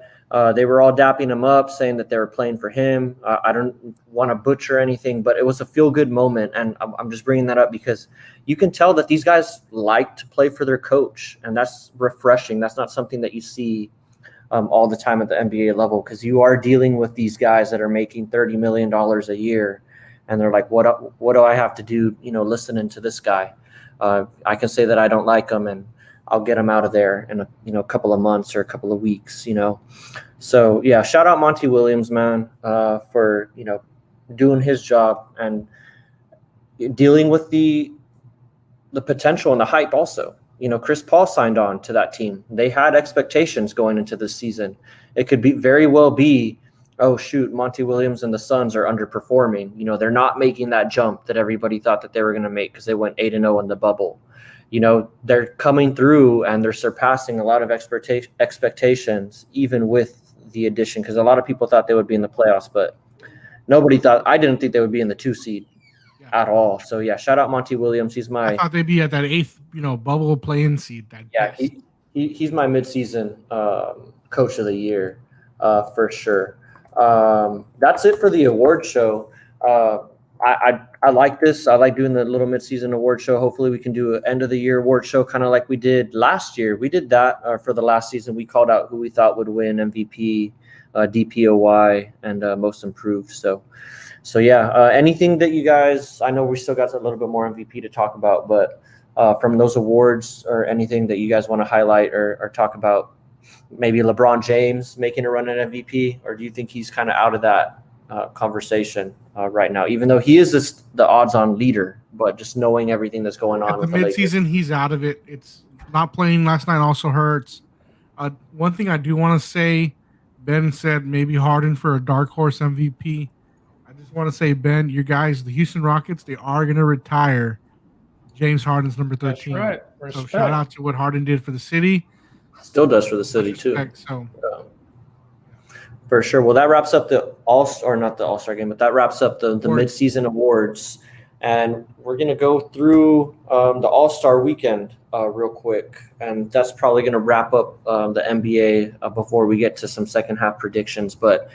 They were all dapping him up, saying that they were playing for him. I don't want to butcher anything, but it was a feel-good moment. And I'm just bringing that up because you can tell that these guys like to play for their coach, and that's refreshing. That's not something that you see all the time at the NBA level, because you are dealing with these guys that are making $30 million a year, and they're like, what do I have to do, listening to this guy? I can say that I don't like him, and I'll get him out of there in a couple of months or a couple of weeks, So, yeah, shout out Monty Williams, man, for, doing his job and dealing with the potential and the hype also. Chris Paul signed on to that team. They had expectations going into this season. It could very well be, oh, shoot, Monty Williams and the Suns are underperforming. They're not making that jump that everybody thought that they were going to make because they went 8-0 in the bubble. They're coming through and they're surpassing a lot of expectations, even with the addition, because a lot of people thought they would be in the playoffs, but I didn't think they would be in the 2 seed at all. So, yeah, shout out Monty Williams. I thought they'd be at that 8th, bubble play-in seed. He's my midseason coach of the year for sure. That's it for the award show. I like this. I like doing the little midseason award show. Hopefully we can do an end of the year award show kind of like we did last year. We did that for the last season. We called out who we thought would win MVP, DPOY, and most improved. So yeah, anything that you guys, I know we still got a little bit more MVP to talk about, but from those awards or anything that you guys want to highlight or talk about, maybe LeBron James making a run at MVP, or do you think he's kind of out of that conversation right now, even though he is the odds-on leader, but just knowing everything that's going on at the midseason, he's out of it. It's not playing last night also hurts. One thing I do want to say, Ben said maybe Harden for a dark horse MVP. I just want to say, Ben, your guys, the Houston Rockets, they are going to retire James Harden's number 13. That's right. So shout out to what Harden did for the city. Still does for the city too. So. For sure. Well, that wraps up the not the All-Star game, but that wraps up the mid-season awards. And we're going to go through the All-Star weekend real quick. And that's probably going to wrap up the NBA before we get to some second half predictions. But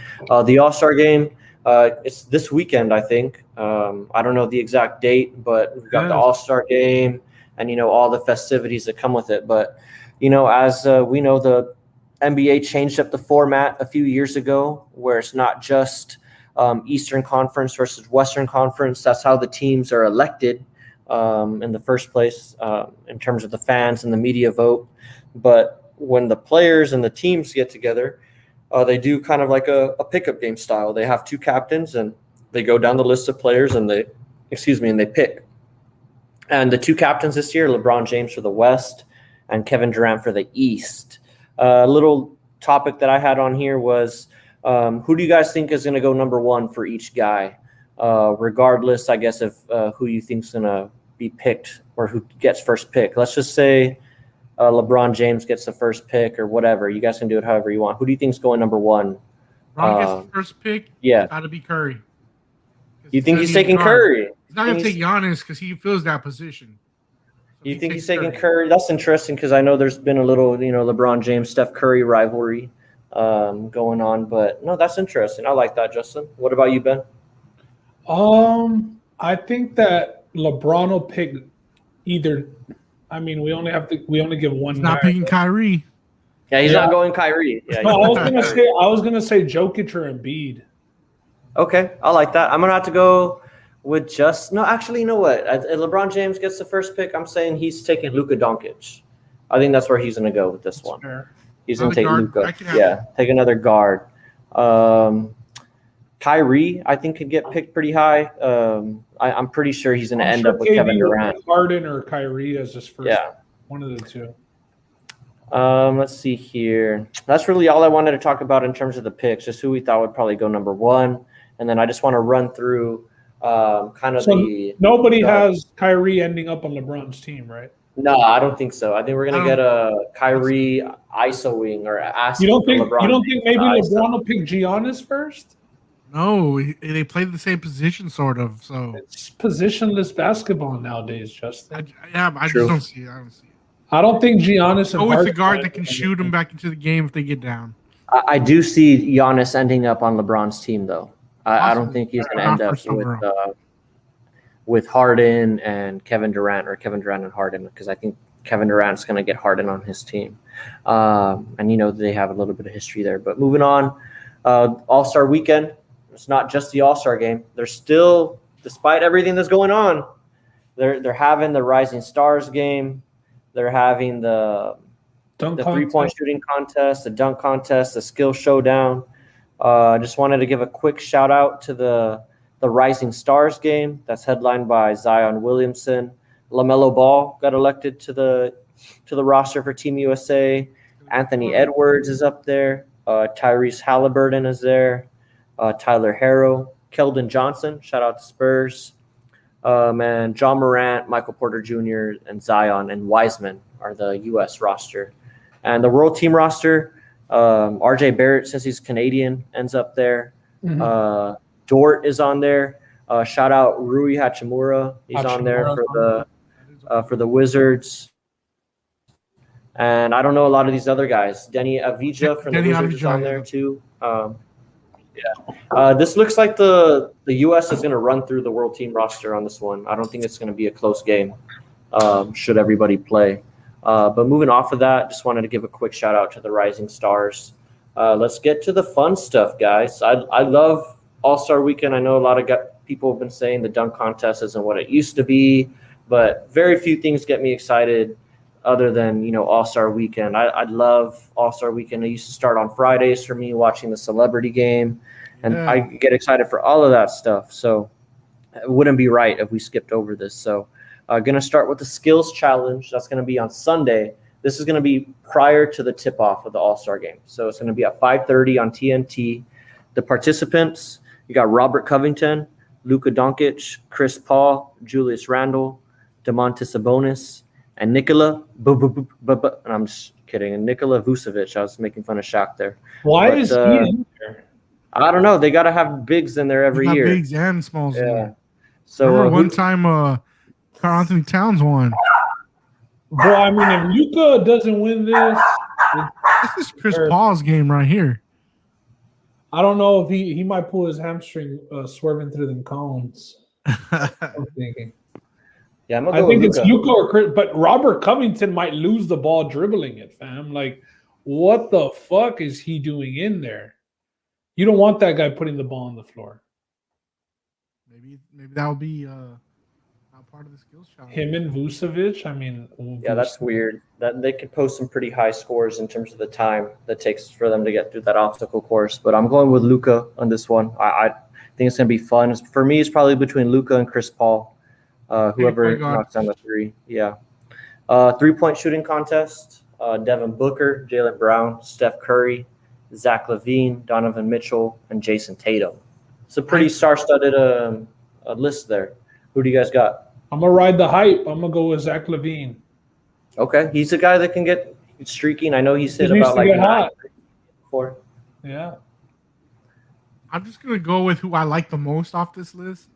the All-Star game, it's this weekend, I think. I don't know the exact date, but we've got the All-Star game and, all the festivities that come with it. But, as we know, the NBA changed up the format a few years ago where it's not just Eastern Conference versus Western Conference. That's how the teams are elected in the first place in terms of the fans and the media vote. But when the players and the teams get together, they do kind of like a pickup game style. They have 2 captains, and they go down the list of players and they pick. And the two captains this year, LeBron James for the West and Kevin Durant for the East. A little topic that I had on here was who do you guys think is going to go number one for each guy? Regardless, I guess, of who you think is going to be picked or who gets first pick. Let's just say LeBron James gets the first pick or whatever. You guys can do it however you want. Who do you think is going number one? LeBron gets the first pick. Yeah. It's got to be Curry. You think he's taking Curry? He's not going to take Giannis because he fills that position. So you think he's taking Curry? That's interesting because I know there's been a little, LeBron James, Steph Curry rivalry going on. But, no, that's interesting. I like that, Justin. What about you, Ben? I think that LeBron will pick either. I mean, we only give one. He's not picking Kyrie. Yeah, he's not going Kyrie. Yeah, no, I was gonna say Jokic or Embiid. Okay, I like that. I'm gonna have to go with actually, you know what? LeBron James gets the first pick. I'm saying he's taking Luka Doncic. I think that's where he's gonna go with this one. Fair. He's gonna take Luka. Yeah, take another guard. Kyrie, I think, could get picked pretty high. I'm pretty sure he's going to end up with Kevin Durant. Harden or Kyrie as his first. Yeah. One of the two. Let's see here. That's really all I wanted to talk about in terms of the picks, just who we thought would probably go number one. And then I just want to run through nobody has Kyrie ending up on LeBron's team, right? No, I don't think so. I think we're going to get a Kyrie ISO-ing or asking You don't think maybe LeBron will pick Giannis first? No, they play the same position, sort of. So it's positionless basketball nowadays, Justin. I just don't see it. I don't think Giannis and Harden. With the guard that can shoot him back into the game if they get down. I do see Giannis ending up on LeBron's team, though. I don't think he's going to end up with Harden and Kevin Durant or Kevin Durant and Harden because I think Kevin Durant's going to get Harden on his team. And, they have a little bit of history there. But moving on, All-Star Weekend. It's not just the All-Star game. They're still, despite everything that's going on, they're having the Rising Stars game. They're having the three-point shooting contest, the dunk contest, the skill showdown. I just wanted to give a quick shout-out to the Rising Stars game. That's headlined by Zion Williamson. LaMelo Ball got elected to the roster for Team USA. Anthony Edwards is up there. Tyrese Halliburton is there. Tyler Herro, Keldon Johnson, shout out to Spurs. And John Morant, Michael Porter Jr., and Zion and Wiseman are the U.S. roster. And the World Team roster, R.J. Barrett, since he's Canadian, ends up there. Mm-hmm. Dort is on there. Shout out Rui Hachimura. He's on there for the Wizards. And I don't know a lot of these other guys. Denny Avdija from the Wizards is on there too. This looks like the U.S. is going to run through the World Team roster on this one. I don't think it's going to be a close game should everybody play. But moving off of that, just wanted to give a quick shout out to the Rising Stars. Let's get to the fun stuff, guys. I love All-Star Weekend. I know a lot of people have been saying the dunk contest isn't what it used to be, but very few things get me excited other than, All-Star Weekend. I love All-Star Weekend. It used to start on Fridays for me watching the celebrity game, and I get excited for all of that stuff. So it wouldn't be right if we skipped over this. So going to start with the skills challenge. That's going to be on Sunday. This is going to be prior to the tip-off of the All-Star game. So it's going to be at 5:30 on TNT. The participants, you got Robert Covington, Luka Doncic, Chris Paul, Julius Randle, Domantas Sabonis, and Nikola, and I'm just kidding, and Nikola Vucevic. I was making fun of Shaq there. Why is he in there? I don't know. They got to have bigs in there every year. Bigs and smalls. Yeah. So remember one time, Karl Anthony Towns won. Bro, I mean, if Luka doesn't win this is Chris Paul's game right here. I don't know if he might pull his hamstring swerving through them cones. I'm thinking. Yeah, I think it's Luka or Chris, but Robert Covington might lose the ball dribbling it, fam. Like, what the fuck is he doing in there? You don't want that guy putting the ball on the floor. Maybe that'll be not part of the skills challenge. Him and Vucevic. I mean, yeah, that's weird. That they could post some pretty high scores in terms of the time that takes for them to get through that obstacle course. But I'm going with Luka on this one. think it's going to be fun. For me, it's probably between Luka and Chris Paul. Whoever knocks down the three. Yeah. 3-point shooting contest. Devin Booker, Jaylen Brown, Steph Curry, Zach LaVine, Donovan Mitchell, and Jason Tatum. It's a pretty star-studded list there. Who do you guys got? I'm going to ride the hype. I'm going to go with Zach LaVine. Okay. He's a guy that can get streaking. I know he's hit He about like 9 before. Yeah. I'm just gonna go with who I like the most off this list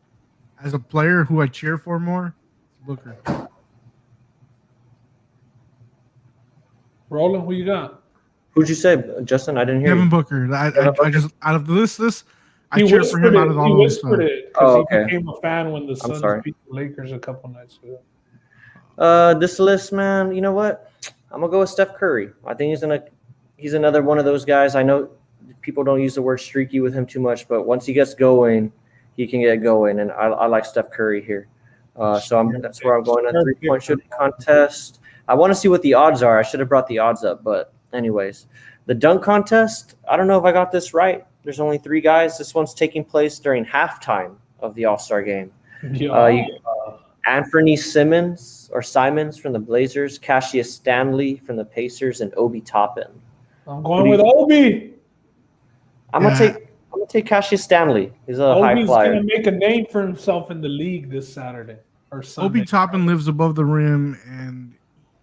as a player who I cheer for more. Booker. Roland, who you got? Who'd you say, Justin? I didn't hear Devin you. Booker. I just out of the list, I cheer for him out of all of this stuff. He became a fan when the Suns beat the Lakers a couple nights ago. This list, man, you know what? I'm gonna go with Steph Curry. I think he's another one of those guys. I know people don't use the word streaky with him too much, but once he gets going, he can get going. And I like Steph Curry here. So that's where I'm going on 3-point shooting contest. I want to see what the odds are. I should have brought the odds up, but anyways, the dunk contest. I don't know if I got this right. There's only 3 guys. This one's taking place during halftime of the All-Star game. Anthony Simons from the Blazers, Cassius Stanley from the Pacers, and Obi Toppin. I'm going with Obi. I'm gonna take Cassius Stanley. He's a high flyer. He's gonna make a name for himself in the league this Saturday or Sunday. Obi Toppin lives above the rim, and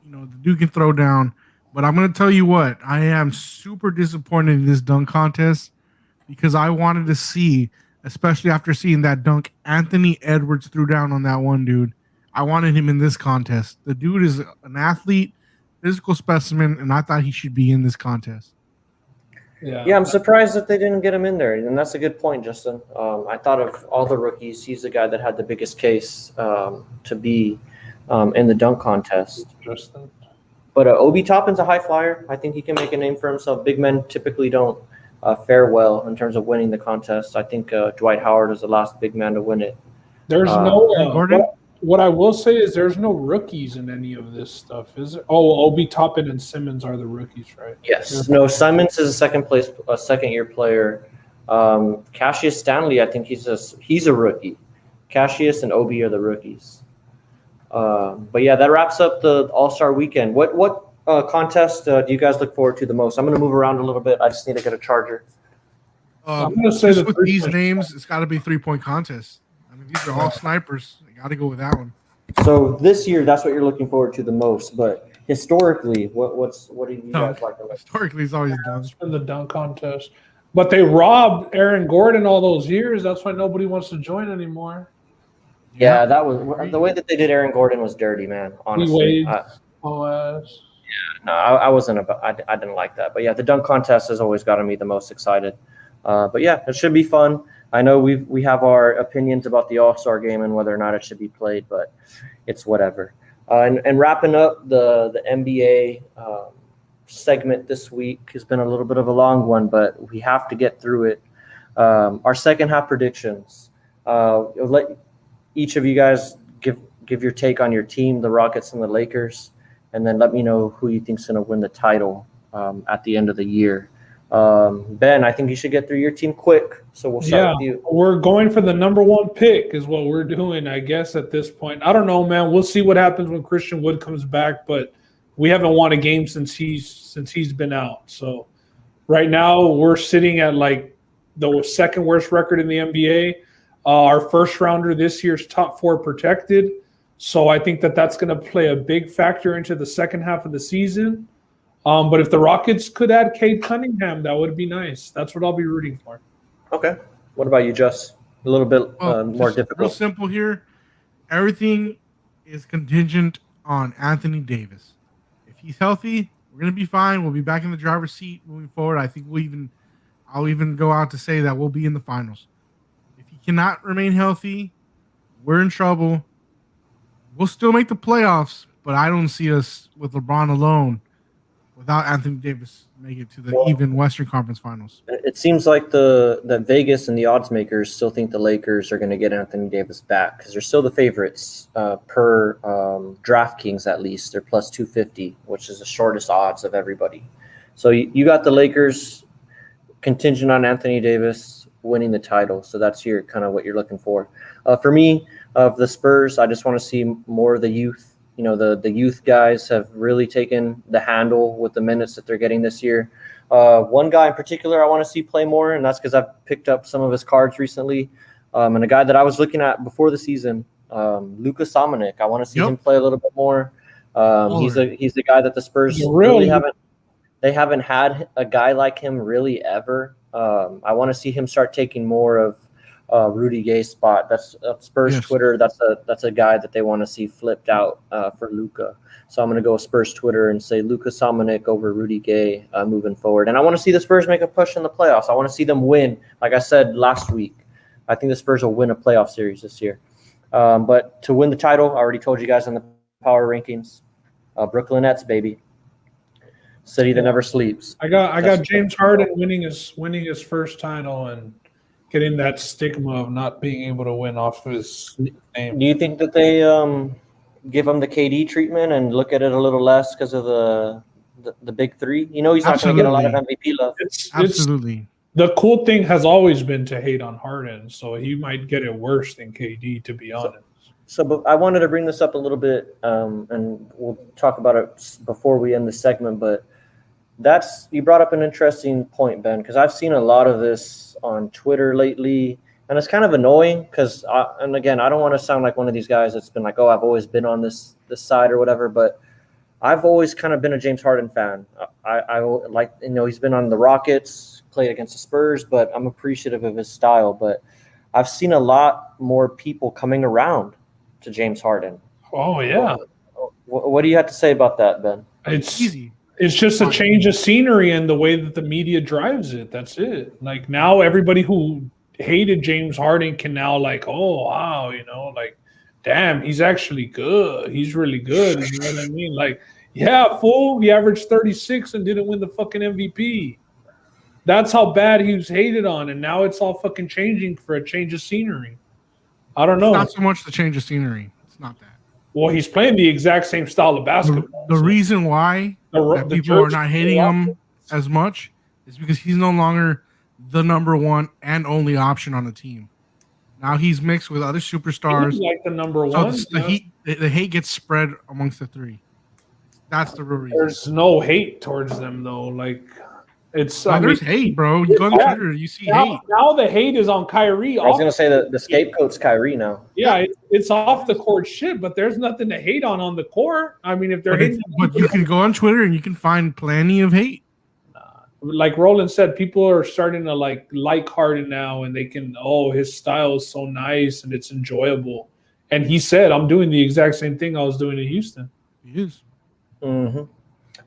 the dude can throw down. But I'm gonna tell you what, I am super disappointed in this dunk contest because I wanted to see, especially after seeing that dunk Anthony Edwards threw down on that one dude. I wanted him in this contest. The dude is an athlete, physical specimen, and I thought he should be in this contest. Yeah, I'm surprised that they didn't get him in there, and that's a good point, Justin. I thought of all the rookies, he's the guy that had the biggest case to be in the dunk contest. Justin. But Obi Toppin's a high flyer. I think he can make a name for himself. Big men typically don't fare well in terms of winning the contest. I think Dwight Howard is the last big man to win it. There's what I will say is there's no rookies in any of this stuff, is there? Oh, Obi Toppin and Simmons are the rookies, right? Yes. No, Simmons is a second-year player. Cassius Stanley, I think he's a rookie. Cassius and Obi are the rookies. But yeah, that wraps up the All-Star weekend. What contest do you guys look forward to the most? I'm going to move around a little bit. I just need to get a charger. I'm going to say with these names, it's got to be 3-point contests. I mean, these are all snipers. You got to go with that one. So this year, that's what you're looking forward to the most. But historically, what do you guys like? Historically, it's always done. It's been the dunk contest. But they robbed Aaron Gordon all those years. That's why nobody wants to join anymore. Yeah, that was the way that they did Aaron Gordon was dirty, man. Honestly, I wasn't I didn't like that. But yeah, the dunk contest has always gotten me the most excited. But yeah, it should be fun. I know we have our opinions about the All-Star game and whether or not it should be played, but it's whatever. And wrapping up the NBA segment this week has been a little bit of a long one, but we have to get through it. Our second half predictions. Let each of you guys give your take on your team, the Rockets and the Lakers, and then let me know who you think's going to win the title at the end of the year. Ben, I think you should get through your team quick, so we'll start with you. We're going for the number 1 pick is what we're doing, I guess, at this point. I don't know, man. We'll see what happens when Christian Wood comes back, but we haven't won a game since he's been out. So right now we're sitting at like the second worst record in the NBA. Our first rounder this year's top 4 protected. So I think that's going to play a big factor into the second half of the season. But if the Rockets could add Cade Cunningham, that would be nice. That's what I'll be rooting for. Okay. What about you, Just? A little bit more difficult. Real simple here. Everything is contingent on Anthony Davis. If he's healthy, we're going to be fine. We'll be back in the driver's seat moving forward. I think I'll even go out to say that we'll be in the finals. If he cannot remain healthy, we're in trouble. We'll still make the playoffs, but I don't see us with LeBron alone without Anthony Davis make it to the even Western Conference Finals. It seems like that Vegas and the odds makers still think the Lakers are going to get Anthony Davis back because they're still the favorites per DraftKings at least. They're plus 250, which is the shortest odds of everybody. So you got the Lakers contingent on Anthony Davis. winning the title. So that's your kind of what you're looking for. For me, of the Spurs, I just want to see more of the youth. You know, the youth guys have really taken the handle with the minutes that they're getting this year. One guy in particular I want to see play more, and that's because I've picked up some of his cards recently. And a guy that I was looking at before the season, Luka Samanic. I want to see him play a little bit more. He's the guy that the Spurs really haven't had a guy like him really ever. I want to see him start taking more of Rudy Gay's spot. That's Spurs Twitter. That's a guy that they want to see flipped out for Luka. So I'm going to go with Spurs Twitter and say Luka Samanic over Rudy Gay moving forward. And I want to see the Spurs make a push in the playoffs. I want to see them win. Like I said last week, I think the Spurs will win a playoff series this year. But to win the title, I already told you guys in the power rankings, Brooklyn Nets, baby. City that never sleeps. I got James Harden winning his first title and getting that stigma of not being able to win off of his name. Do you think that they give him the KD treatment and look at it a little less because of the big three? You know, he's not going to get a lot of MVP love. Absolutely. The cool thing has always been to hate on Harden, so he might get it worse than KD, to be honest. But I wanted to bring this up a little bit, and we'll talk about it before we end the segment. But you brought up an interesting point, Ben, because I've seen a lot of this on Twitter lately, and it's kind of annoying because, and again, I don't want to sound like one of these guys that's been like, oh, I've always been on this side or whatever, but I've always kind of been a James Harden fan. I like, you know, he's been on the Rockets, played against the Spurs, but I'm appreciative of his style. But I've seen a lot more people coming around to James Harden. Oh, yeah. What do you have to say about that, Ben? It's easy. It's just a change of scenery and the way that the media drives it. That's it. Like, now everybody who hated James Harden can now like, oh, wow, you know, like, damn, he's actually good. He's really good. You know what I mean? Like, yeah, fool, he averaged 36 and didn't win the fucking MVP. That's how bad he was hated on, and now it's all fucking changing for a change of scenery. I don't know. It's not so much the change of scenery. It's not that. Well, he's playing the exact same style of basketball. The reason why people are not hating him as much is because he's no longer the number one and only option on the team. Now he's mixed with other superstars. He's like the number one. So the hate gets spread amongst the three. That's the real reason. There's no hate towards them though. Like, it's there's hate, bro. You go on Twitter, you see hate. Now the hate is on Kyrie. I was gonna say the scapegoat's Kyrie now. Yeah, it's off the court shit, but there's nothing to hate on the court. I mean, if they're hating, but you can go on Twitter and you can find plenty of hate. Like Roland said, people are starting to like Harden now, and they can, his style is so nice and it's enjoyable. And he said, I'm doing the exact same thing I was doing in Houston. He is. Mm-hmm.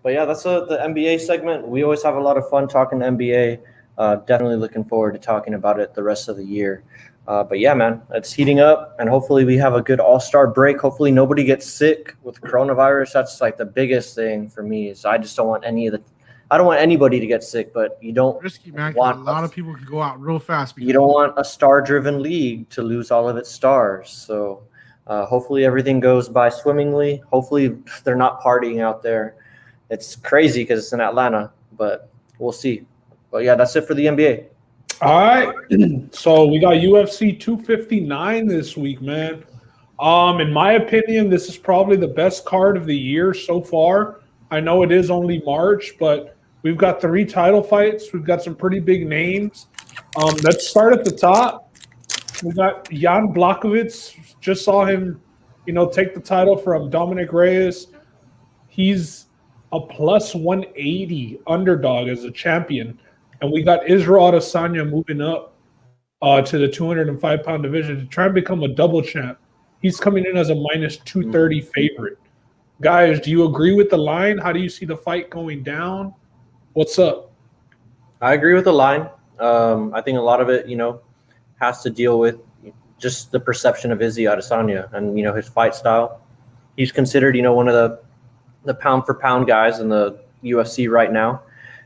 But yeah, that's the NBA segment. We always have a lot of fun talking NBA. Definitely looking forward to talking about it the rest of the year. But yeah, man, it's heating up, and hopefully we have a good all-star break. Hopefully nobody gets sick with coronavirus. That's like the biggest thing for me is I just don't want I don't want anybody to get sick, but you don't risky, man, want a lot of people can go out real fast. You don't want a star-driven league to lose all of its stars. So hopefully everything goes by swimmingly. Hopefully they're not partying out there. It's crazy because it's in Atlanta, but we'll see. But yeah, that's it for the NBA. All right. So we got UFC 259 this week, man. In my opinion, this is probably the best card of the year so far. I know it is only March, but we've got 3 title fights. We've got some pretty big names. Let's start at the top. We got Jan Blachowicz. Just saw him, take the title from Dominic Reyes. He's a plus 180 underdog as a champion. And we got Israel Adesanya moving up to the 205-pound division to try and become a double champ. He's coming in as a minus 230 favorite. Guys, do you agree with the line? How do you see the fight going down? What's up? I agree with the line. I think a lot of it, has to deal with just the perception of Izzy Adesanya and, his fight style. He's considered, one of the pound-for-pound guys in the UFC right now.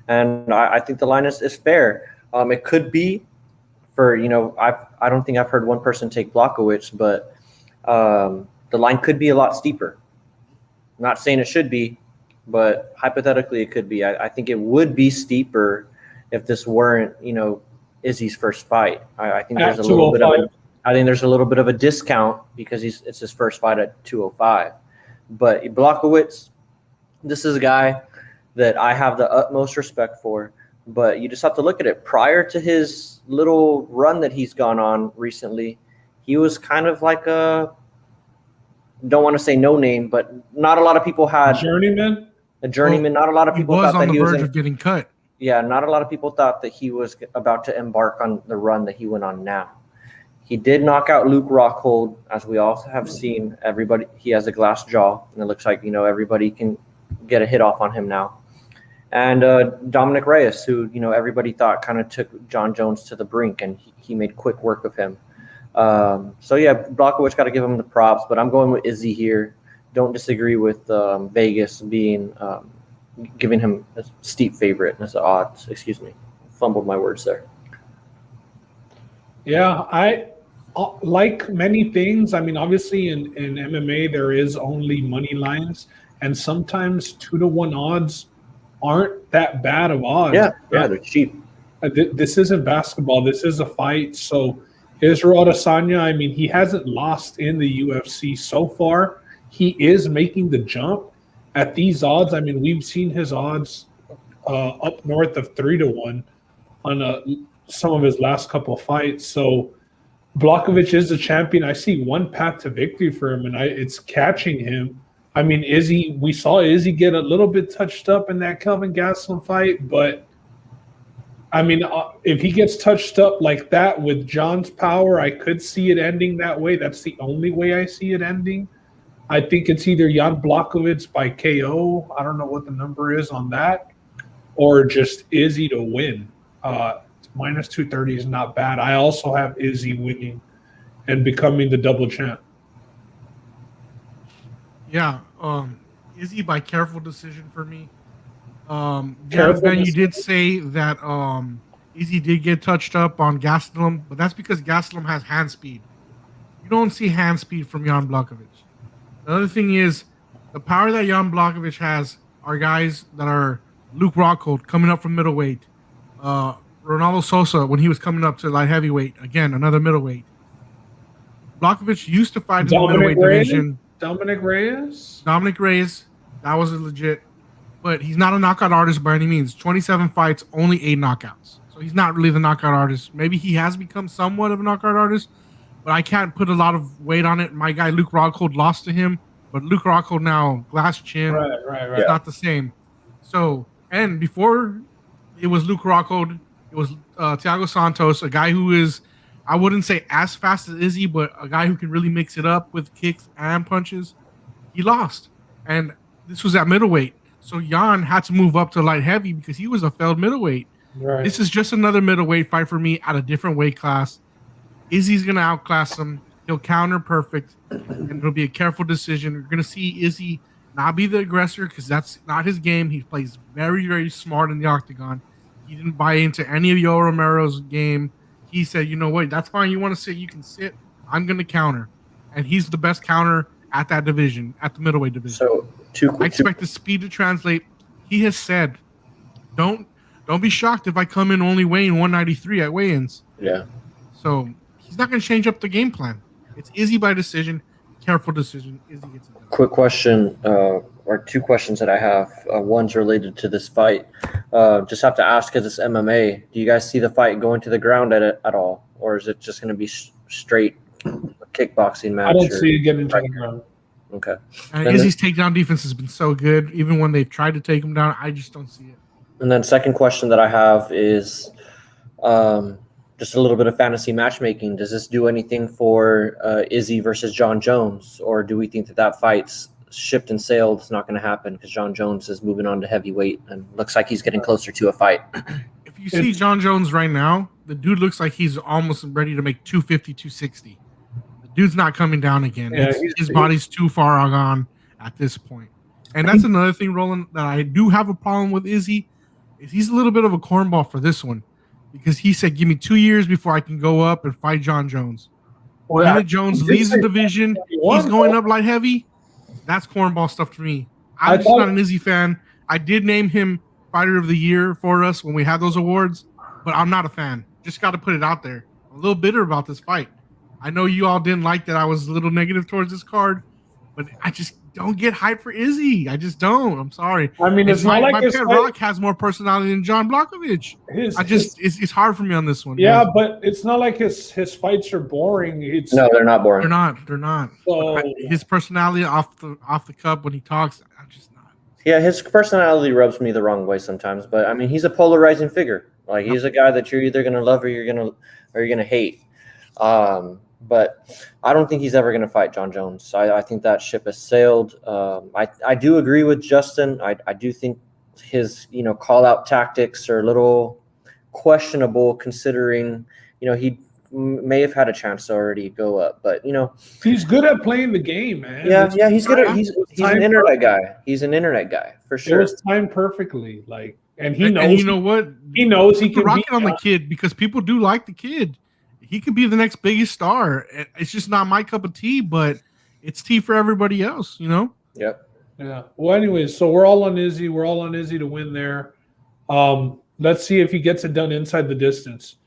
And I think the line is fair. It could be for, I don't think I've heard one person take Blachowicz, but the line could be a lot steeper. I'm not saying it should be, but hypothetically it could be. I think it would be steeper if this weren't, Izzy's first fight. I think At there's a little bit of 205. I think there's a little bit of a discount because it's his first fight at 205. But Blachowicz, this is a guy that I have the utmost respect for. But you just have to look at it. Prior to his little run that he's gone on recently, he was kind of like don't want to say no name, but not a lot of people had Journeyman. a journeyman. Not a lot of people he was thought on that the he was verge of getting cut. Yeah, not a lot of people thought that he was about to embark on the run that he went on now. He did knock out Luke Rockhold, as we all have seen. Everybody, he has a glass jaw, and it looks like everybody can get a hit off on him now. And Dominic Reyes, who everybody thought kind of took Jon Jones to the brink, and he made quick work of him. So yeah, Blachowicz got to give him the props, but I'm going with Izzy here. Don't disagree with Vegas being giving him a steep favorite as the odds. Excuse me, fumbled my words there. Yeah, I like many things. I mean, obviously in MMA there is only money lines, and sometimes 2-to-1 odds aren't that bad of odds. Yeah, they're cheap. This isn't basketball. This is a fight. So Israel Adesanya, I mean, he hasn't lost in the UFC so far. He is making the jump at these odds. I mean, we've seen his odds up north of 3-to-1 on some of his last couple of fights. So Blachowicz is the champion. I see one path to victory for him, and it's catching him. I mean, we saw Izzy get a little bit touched up in that Kelvin Gastelum fight, but I mean, if he gets touched up like that with Jon's power, I could see it ending that way. That's the only way I see it ending. I think it's either Jan Blachowicz by KO. I don't know what the number is on that, or just Izzy to win. Minus 230 is not bad. I also have Izzy winning and becoming the double champ. Yeah, Izzy by careful decision for me. Ben, you did say that Izzy did get touched up on Gastelum, but that's because Gastelum has hand speed. You don't see hand speed from Jan Blachowicz. The other thing is the power that Jan Blachowicz has are guys that are Luke Rockhold coming up from middleweight, Ronaldo Sosa when he was coming up to light heavyweight, again another middleweight. Blachowicz used to fight in the middleweight division. Dominic Reyes, that was a legit, but he's not a knockout artist by any means. 27 fights, only 8 knockouts. So he's not really the knockout artist. Maybe he has become somewhat of a knockout artist, but I can't put a lot of weight on it. My guy Luke Rockhold lost to him, but Luke Rockhold now glass chin. right. It's not the same. So, and before it was Luke Rockhold, it was Thiago Santos, a guy who is, I wouldn't say as fast as Izzy, but a guy who can really mix it up with kicks and punches. He lost. And this was at middleweight. So Jan had to move up to light heavy because he was a failed middleweight. Right. This is just another middleweight fight for me at a different weight class. Izzy's going to outclass him. He'll counter perfect. And it'll be a careful decision. We're going to see Izzy not be the aggressor because that's not his game. He plays very, very smart in the octagon. He didn't buy into any of Yoel Romero's game. He said, you know what, that's fine. You want to sit, you can sit. I'm going to counter. And he's the best counter at that division, at the middleweight division. So I expect the speed to translate. He has said, don't be shocked if I come in only weighing 193 at weigh-ins. Yeah. So he's not going to change up the game plan. It's Izzy by decision, careful decision. Izzy gets it done. Quick question, or 2 questions that I have. One's related to this fight. Just have to ask because it's MMA. Do you guys see the fight going to the ground at all? Or is it just going to be straight kickboxing match? I don't see it getting to the ground. Okay. And Izzy's takedown defense has been so good. Even when they've tried to take him down, I just don't see it. And then second question that I have is just a little bit of fantasy matchmaking. Does this do anything for Izzy versus Jon Jones? Or do we think that fight's shipped and sailed? It's not going to happen because Jon Jones is moving on to heavyweight and looks like he's getting closer to a fight. If you see Jon Jones right now, the dude looks like he's almost ready to make 250, 260. The dude's not coming down again. Yeah, his body's too far gone at this point. And that's another thing, Roland, that I do have a problem with Izzy. Is he's a little bit of a cornball for this one. Because he said, give me 2 years before I can go up and fight Jon Jones. When Jones leaves the division, he's going up light heavy. That's cornball stuff to me. I'm just not an Izzy fan. I did name him Fighter of the Year for us when we had those awards, but I'm not a fan. just got to put it out there. I'm a little bitter about this fight. I know you all didn't like that I was a little negative towards this card, but I just don't get hyped for Izzy. I just don't. I'm sorry. I mean, it's not like my pet Rock has more personality than John Blachowicz. It's hard for me on this one. Yeah, but it's not like his fights are boring. No, they're not boring. They're not. So, his personality off the cup when he talks, I'm just not. Yeah, his personality rubs me the wrong way sometimes. But I mean, he's a polarizing figure. Like he's a guy that you're either gonna love or you're gonna hate. But I don't think he's ever going to fight Jon Jones. I think that ship has sailed. I do agree with Justin. I do think his call out tactics are a little questionable, considering he may have had a chance to already go up. But he's good at playing the game, man. Yeah, he's good at he's an internet guy. He's an internet guy for sure. It was timed perfectly, and he knows. And you know what? He knows he can rock on the kid because people do like the kid. He could be the next biggest star. It's just not my cup of tea, but it's tea for everybody else, Yep. Yeah. Well, anyways, so we're all on Izzy. We're all on Izzy to win there. Let's see if he gets it done inside the distance.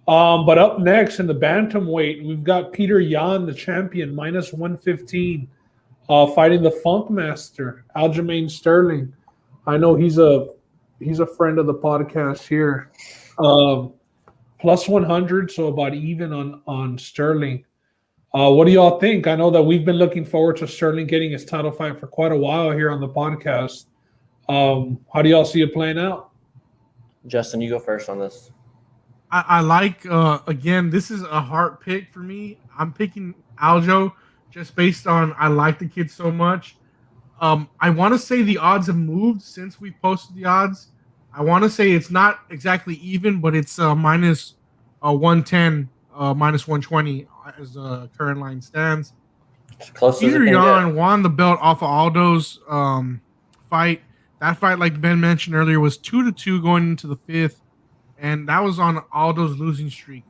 But up next in the bantamweight, we've got Peter Yan, the champion, minus 115, fighting the Funk Master, Aljamain Sterling. I know he's a friend of the podcast here. Plus 100, so about even on Sterling. What do y'all think? I know that we've been looking forward to Sterling getting his title fight for quite a while here on the podcast. How do y'all see it playing out? Justin, you go first on this. I like, again, this is a hard pick for me. I'm picking Aljo just based on I like the kid so much. I want to say the odds have moved since we posted the odds. I want to say it's not exactly even, but it's minus 110, minus 120 as the current line stands. Peter Yan won the belt off of Aldo's fight. That fight, like Ben mentioned earlier, was 2-2 going into the fifth, and that was on Aldo's losing streak.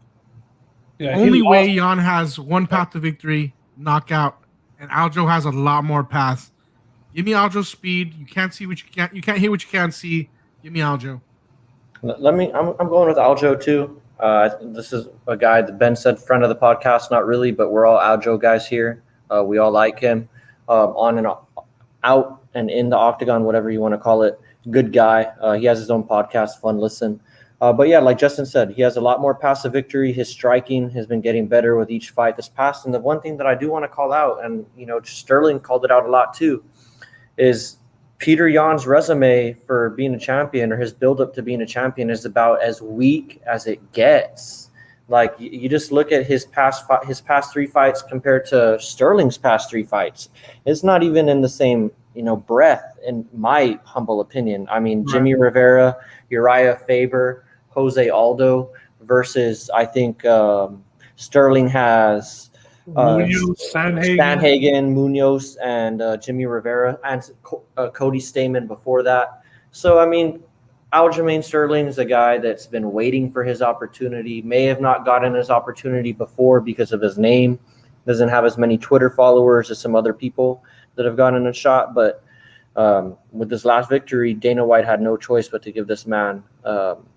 Yeah, only way Yan has one path to victory, knockout, and Aljo has a lot more paths. Give me Aljo's speed. You can't see what you can't. You can't hear what you can't see. Give me Aljo. I'm going with Aljo too. This is a guy that Ben said friend of the podcast, not really, but we're all Aljo guys here. We all like him. On and out and in the octagon, whatever you want to call it. Good guy. He has his own podcast, fun listen. But yeah, like Justin said, he has a lot more passive victory. His striking has been getting better with each fight this past. And the one thing that I do want to call out, and Sterling called it out a lot too, is Peter Yan's resume for being a champion, or his build-up to being a champion, is about as weak as it gets. Like you just look at his past 3 fights compared to Sterling's past 3 fights. It's not even in the same breath, in my humble opinion. I mean, Jimmy Rivera, Uriah Faber, Jose Aldo versus I think Sterling has. Munoz, Sanhagen, Munoz, and Jimmy Rivera, and Cody Stamen before that. So, I mean, Aljamain Sterling is a guy that's been waiting for his opportunity, may have not gotten his opportunity before because of his name, doesn't have as many Twitter followers as some other people that have gotten a shot. But with this last victory, Dana White had no choice but to give this man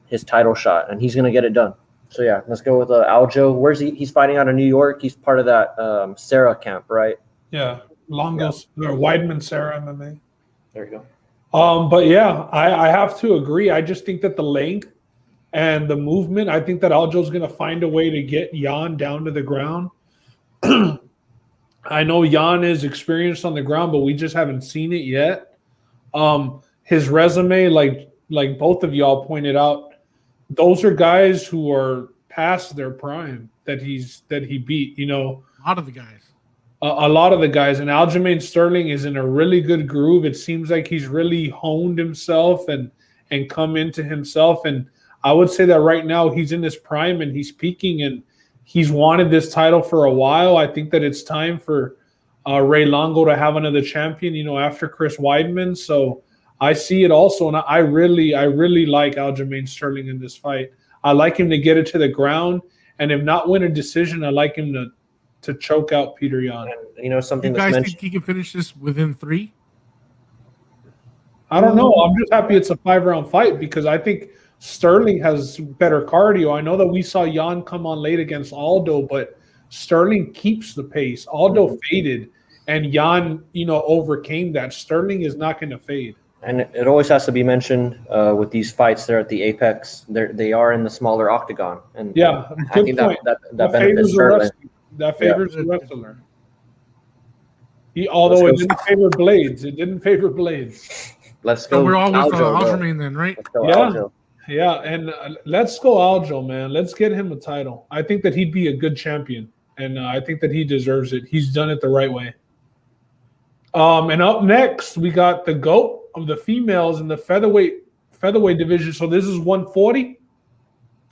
his title shot, and he's going to get it done. So, yeah, let's go with Aljo. Where's he? He's fighting out of New York. He's part of that Sarah camp, right? Yeah, Longos or Weidman Sarah MMA. There you go. But, yeah, I have to agree. I just think that the length and the movement, I think that Aljo's going to find a way to get Yan down to the ground. I know Yan is experienced on the ground, but we just haven't seen it yet. His resume, like both of y'all pointed out, those are guys who are past their prime that he beat. A lot of the guys. A lot of the guys. And Aljamain Sterling is in a really good groove. It seems like he's really honed himself and come into himself. And I would say that right now he's in his prime and he's peaking, and he's wanted this title for a while. I think that it's time for Ray Longo to have another champion, after Chris Weidman. So I see it also, and I really like Aljamain Sterling in this fight. I like him to get it to the ground, and if not win a decision, I like him to choke out Peter Yan. And, something you guys think he can finish this within 3? I don't know. I'm just happy it's a 5-round fight because I think Sterling has better cardio. I know that we saw Jan come on late against Aldo, but Sterling keeps the pace. Aldo faded, and Jan, overcame that. Sterling is not going to fade. And it always has to be mentioned with these fights. They're at the apex. They are in the smaller octagon, and yeah, I think point. that benefits Sterling. That favors the wrestler. Although it didn't favor Blades. It didn't favor Blades. Let's go. So we're all with Aljo, Aljamain then, right? Aljo. Yeah, and let's go Aljo, man. Let's get him a title. I think that he'd be a good champion, and I think that he deserves it. He's done it the right way. And up next, we got the GOAT of the females in the featherweight division. So this is 140.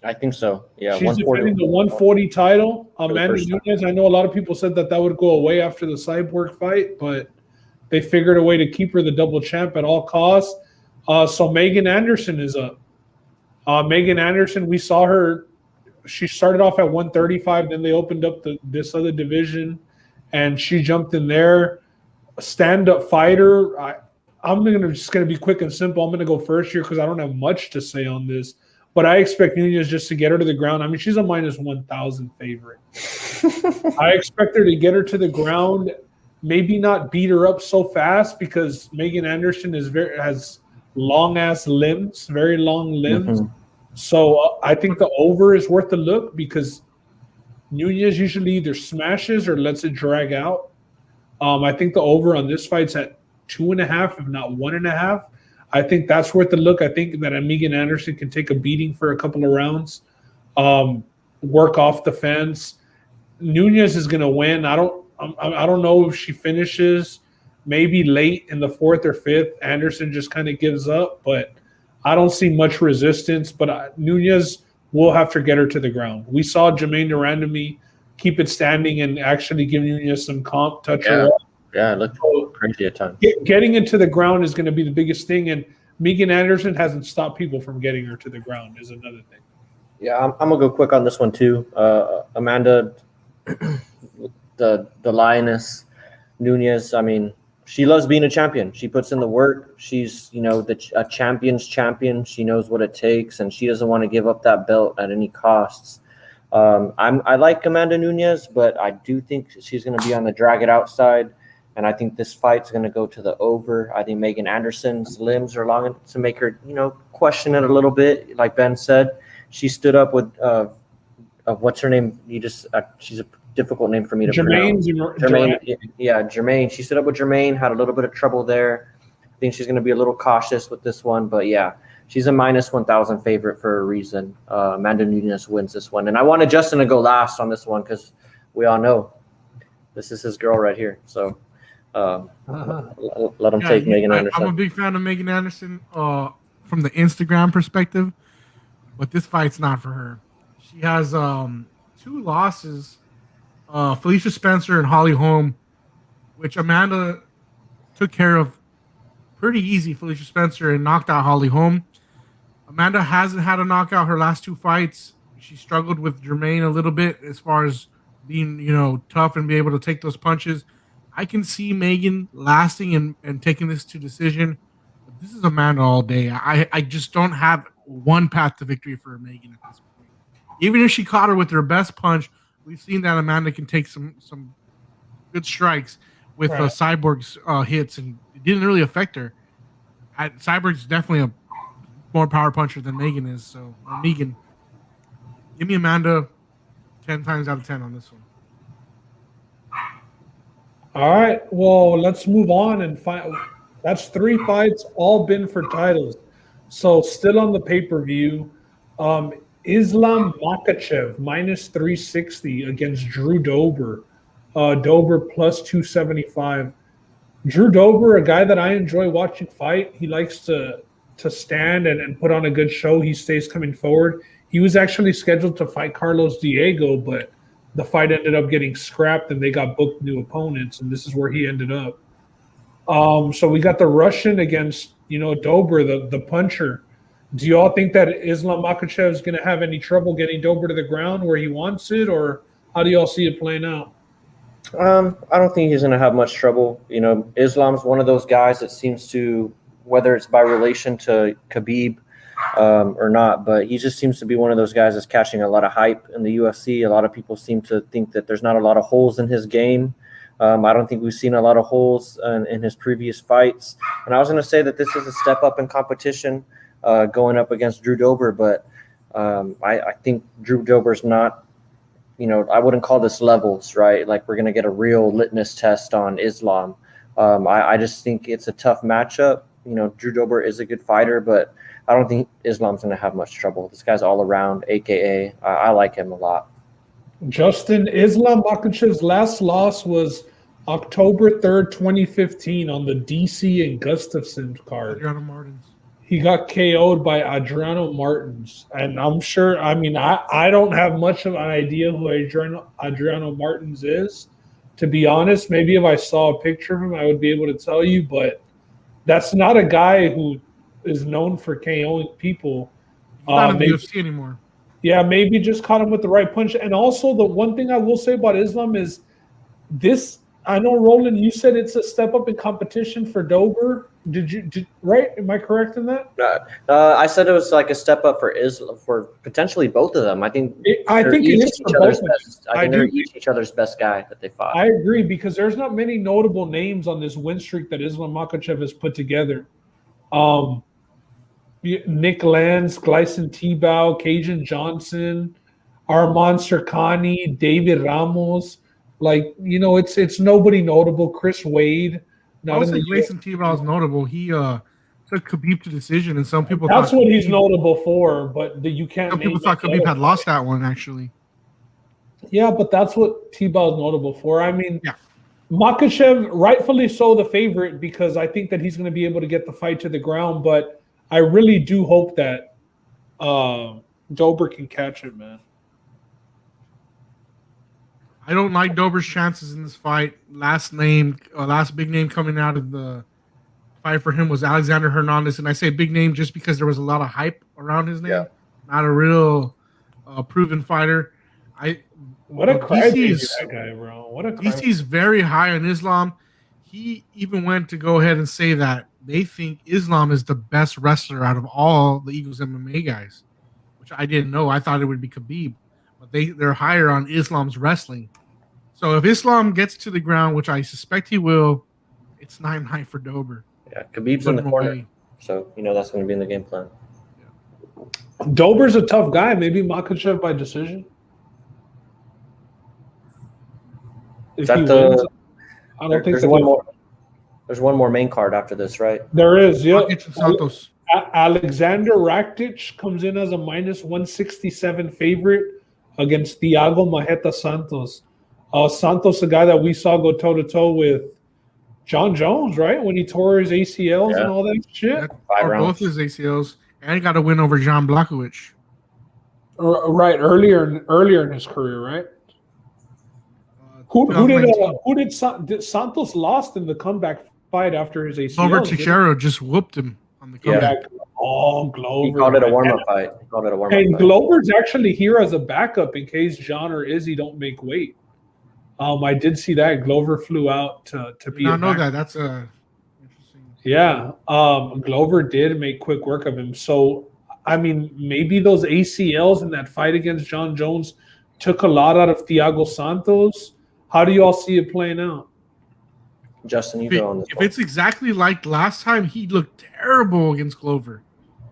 I think so. Yeah, she's defending the 140 title. Amanda Nunes. I know a lot of people said that would go away after the Cyborg fight, but they figured a way to keep her the double champ at all costs. So Megan Anderson is up. Megan Anderson, we saw her. She started off at 135, then they opened up this other division, and she jumped in there. A stand-up fighter. I'm just gonna be quick and simple. I'm gonna go first here because I don't have much to say on this. But I expect Nunes just to get her to the ground. I mean, she's a minus 1,000 favorite. I expect her to get her to the ground, maybe not beat her up so fast because Megan Anderson has long-ass limbs, very long limbs. Mm-hmm. So I think the over is worth a look because Nunes usually either smashes or lets it drag out. I think the over on this fight's at 2.5, if not 1.5. I think that's worth a look. I think that Megan Anderson can take a beating for a couple of rounds, work off the fence. Nunes is going to win. I don't know if she finishes. Maybe late in the 4th or 5th, Anderson just kind of gives up. But I don't see much resistance. But Nunes will have to get her to the ground. We saw Jermaine Durandamy keep it standing and actually give Nunes some comp, touch her up. Yeah, it looked crazy at times. Getting into the ground is going to be the biggest thing, and Megan Anderson hasn't stopped people from getting her to the ground is another thing. Yeah, I'm going to go quick on this one too. Amanda, the Lioness, Nunes, I mean, she loves being a champion. She puts in the work. She's, a champion's champion. She knows what it takes, and she doesn't want to give up that belt at any costs. I like Amanda Nunes, but I do think she's going to be on the drag it out side. And I think this fight's going to go to the over. I think Megan Anderson's limbs are long enough to make her, question it a little bit. Like Ben said, she stood up with what's her name? She's a difficult name for me to pronounce. Jermaine. Yeah, Jermaine. She stood up with Jermaine, had a little bit of trouble there. I think she's going to be a little cautious with this one. But, yeah, she's a minus 1,000 favorite for a reason. Amanda Nunes wins this one. And I wanted Justin to go last on this one because we all know this is his girl right here. So. Let him take Megan Anderson. I'm a big fan of Megan Anderson from the Instagram perspective, but this fight's not for her. She has 2 losses, Felicia Spencer and Holly Holm, which Amanda took care of pretty easy. Felicia Spencer and knocked out Holly Holm. Amanda hasn't had a knockout her last 2 fights. She struggled with Jermaine a little bit as far as being tough and be able to take those punches. I can see Megan lasting and taking this to decision. But this is Amanda all day. I just don't have one path to victory for Megan at this point. Even if she caught her with her best punch, we've seen that Amanda can take some good strikes with Cyborg's hits, and it didn't really affect her. Cyborg's definitely a more power puncher than Megan is. So, Megan, give me Amanda 10 times out of 10 on this one. All right, well, let's move on and find. That's 3 fights, all been for titles. So still on the pay-per-view, Islam Makhachev minus 360 against Drew Dober. Dober plus 275. Drew Dober, a guy that I enjoy watching fight. He likes to stand and put on a good show. He stays coming forward. He was actually scheduled to fight Carlos Diego, but the fight ended up getting scrapped and they got booked new opponents, and this is where he ended up. So we got the Russian against, Dober, the puncher. Do you all think that Islam Makhachev is going to have any trouble getting Dober to the ground where he wants it, or how do you all see it playing out? I don't think he's going to have much trouble. Islam's one of those guys that seems to, whether it's by relation to Khabib, or not, but he just seems to be one of those guys that's catching a lot of hype in the UFC. A lot of people seem to think that there's not a lot of holes in his game. I don't think we've seen a lot of holes in his previous fights. And I was going to say that this is a step up in competition going up against Drew Dober, but I think Drew Dober's not, I wouldn't call this levels, right? Like we're going to get a real litmus test on Islam. I just think it's a tough matchup. Drew Dober is a good fighter, but I don't think Islam's going to have much trouble. This guy's all around, AKA. I like him a lot. Justin, Islam Makhachev's last loss was October 3rd, 2015 on the DC and Gustafsson card. Adriano Martins. He got KO'd by Adriano Martins. And I'm sure, I don't have much of an idea who Adriano Martins is. To be honest, maybe if I saw a picture of him, I would be able to tell you. But that's not a guy who is known for KOing people. He's not in the UFC anymore. Yeah, maybe just caught him with the right punch. And also, the one thing I will say about Islam is this. I know, Roland, you said it's a step up in competition for Dober. Right? Am I correct in that? I said it was like a step up for Islam, for potentially both of them. I think it is for both of them. I think they're each other's best guy that they fought. I agree, because there's not many notable names on this win streak that Islam Makhachev has put together. Nick Lance, Gleison Tebow, Cajun Johnson, Arman Sirkani, David Ramos. It's nobody notable. Chris Wade. I would say Gleison Tebow is notable. He took Khabib to decision, and some people that's what he's notable for. But you can't. Some people thought Khabib had lost that one, actually. Yeah, but that's what Tebow is notable for. Makhachev, rightfully so, the favorite, because I think that he's going to be able to get the fight to the ground. But I really do hope that Dober can catch it, man. I don't like Dober's chances in this fight. Last big name coming out of the fight for him was Alexander Hernandez, and I say big name just because there was a lot of hype around his name. Yeah. Not a real proven fighter. What a crybaby that guy, bro! What a DC's very high on Islam. He even went to go ahead and say that they think Islam is the best wrestler out of all the Eagles MMA guys, which I didn't know. I thought it would be Khabib. They're higher on Islam's wrestling. So if Islam gets to the ground, which I suspect he will, it's 9-9 for Dober. Yeah, Khabib's in the corner. So, that's going to be in the game plan. Yeah. Dober's a tough guy. Maybe Makhachev by decision. Is that wins, I don't think there's one more. There's one more main card after this, right? There is, yeah. Santos. Alexander Rakic comes in as a -167 favorite against Thiago Marreta Santos. Santos, a guy that we saw go toe-to-toe with Jon Jones, right? When he tore his ACLs and all that shit. Or both his ACLs. And he got a win over Jan Blachowicz. Right, earlier in his career, right? Who did Santos lost in the comeback fight after his ACL? Glover Teixeira just whooped him on the comeback. Yeah. Oh, Glover. He called it a warm-up fight. And Glover's actually here as a backup in case Jon or Izzy don't make weight. I did see that. Glover flew out to be I know that. That's interesting. Yeah. Glover did make quick work of him. So, maybe those ACLs in that fight against Jon Jones took a lot out of Thiago Santos. How do you all see it playing out? Justin, you go on this. If it's exactly like last time, he looked terrible against Glover.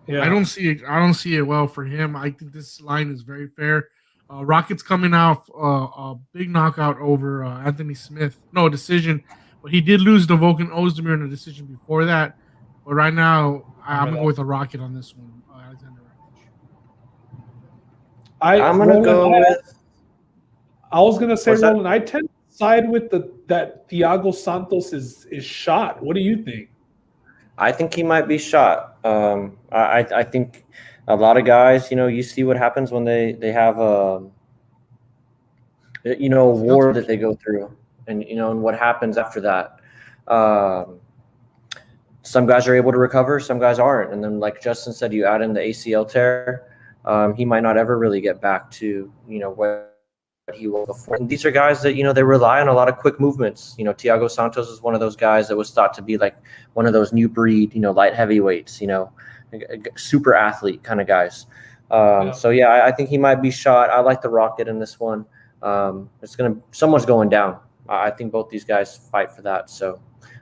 Yeah, I don't see it well for him. I think this line is very fair. Rockets coming out a big knockout over Anthony Smith. No, decision. But he did lose to Volkan Ozdemir in a decision before that. But right now, I'm going to go with a Rocket on this one. Alexander Rakic. I'm going to go with... I was going to say, Roland, I tend to side with that Thiago Santos is shot. What do you think? I think he might be shot. I think a lot of guys, you see what happens when they have a war that they go through, and and what happens after that. Some guys are able to recover, some guys aren't, and then like Justin said, you add in the ACL tear, he might not ever really get back to what he was before. And these are guys that they rely on a lot of quick movements. Thiago Santos is one of those guys that was thought to be like one of those new breed light heavyweights. super athlete kind of guys. So I think he might be shot. I like the Rocket in this one. Someone's going down. I think both these guys fight for that. So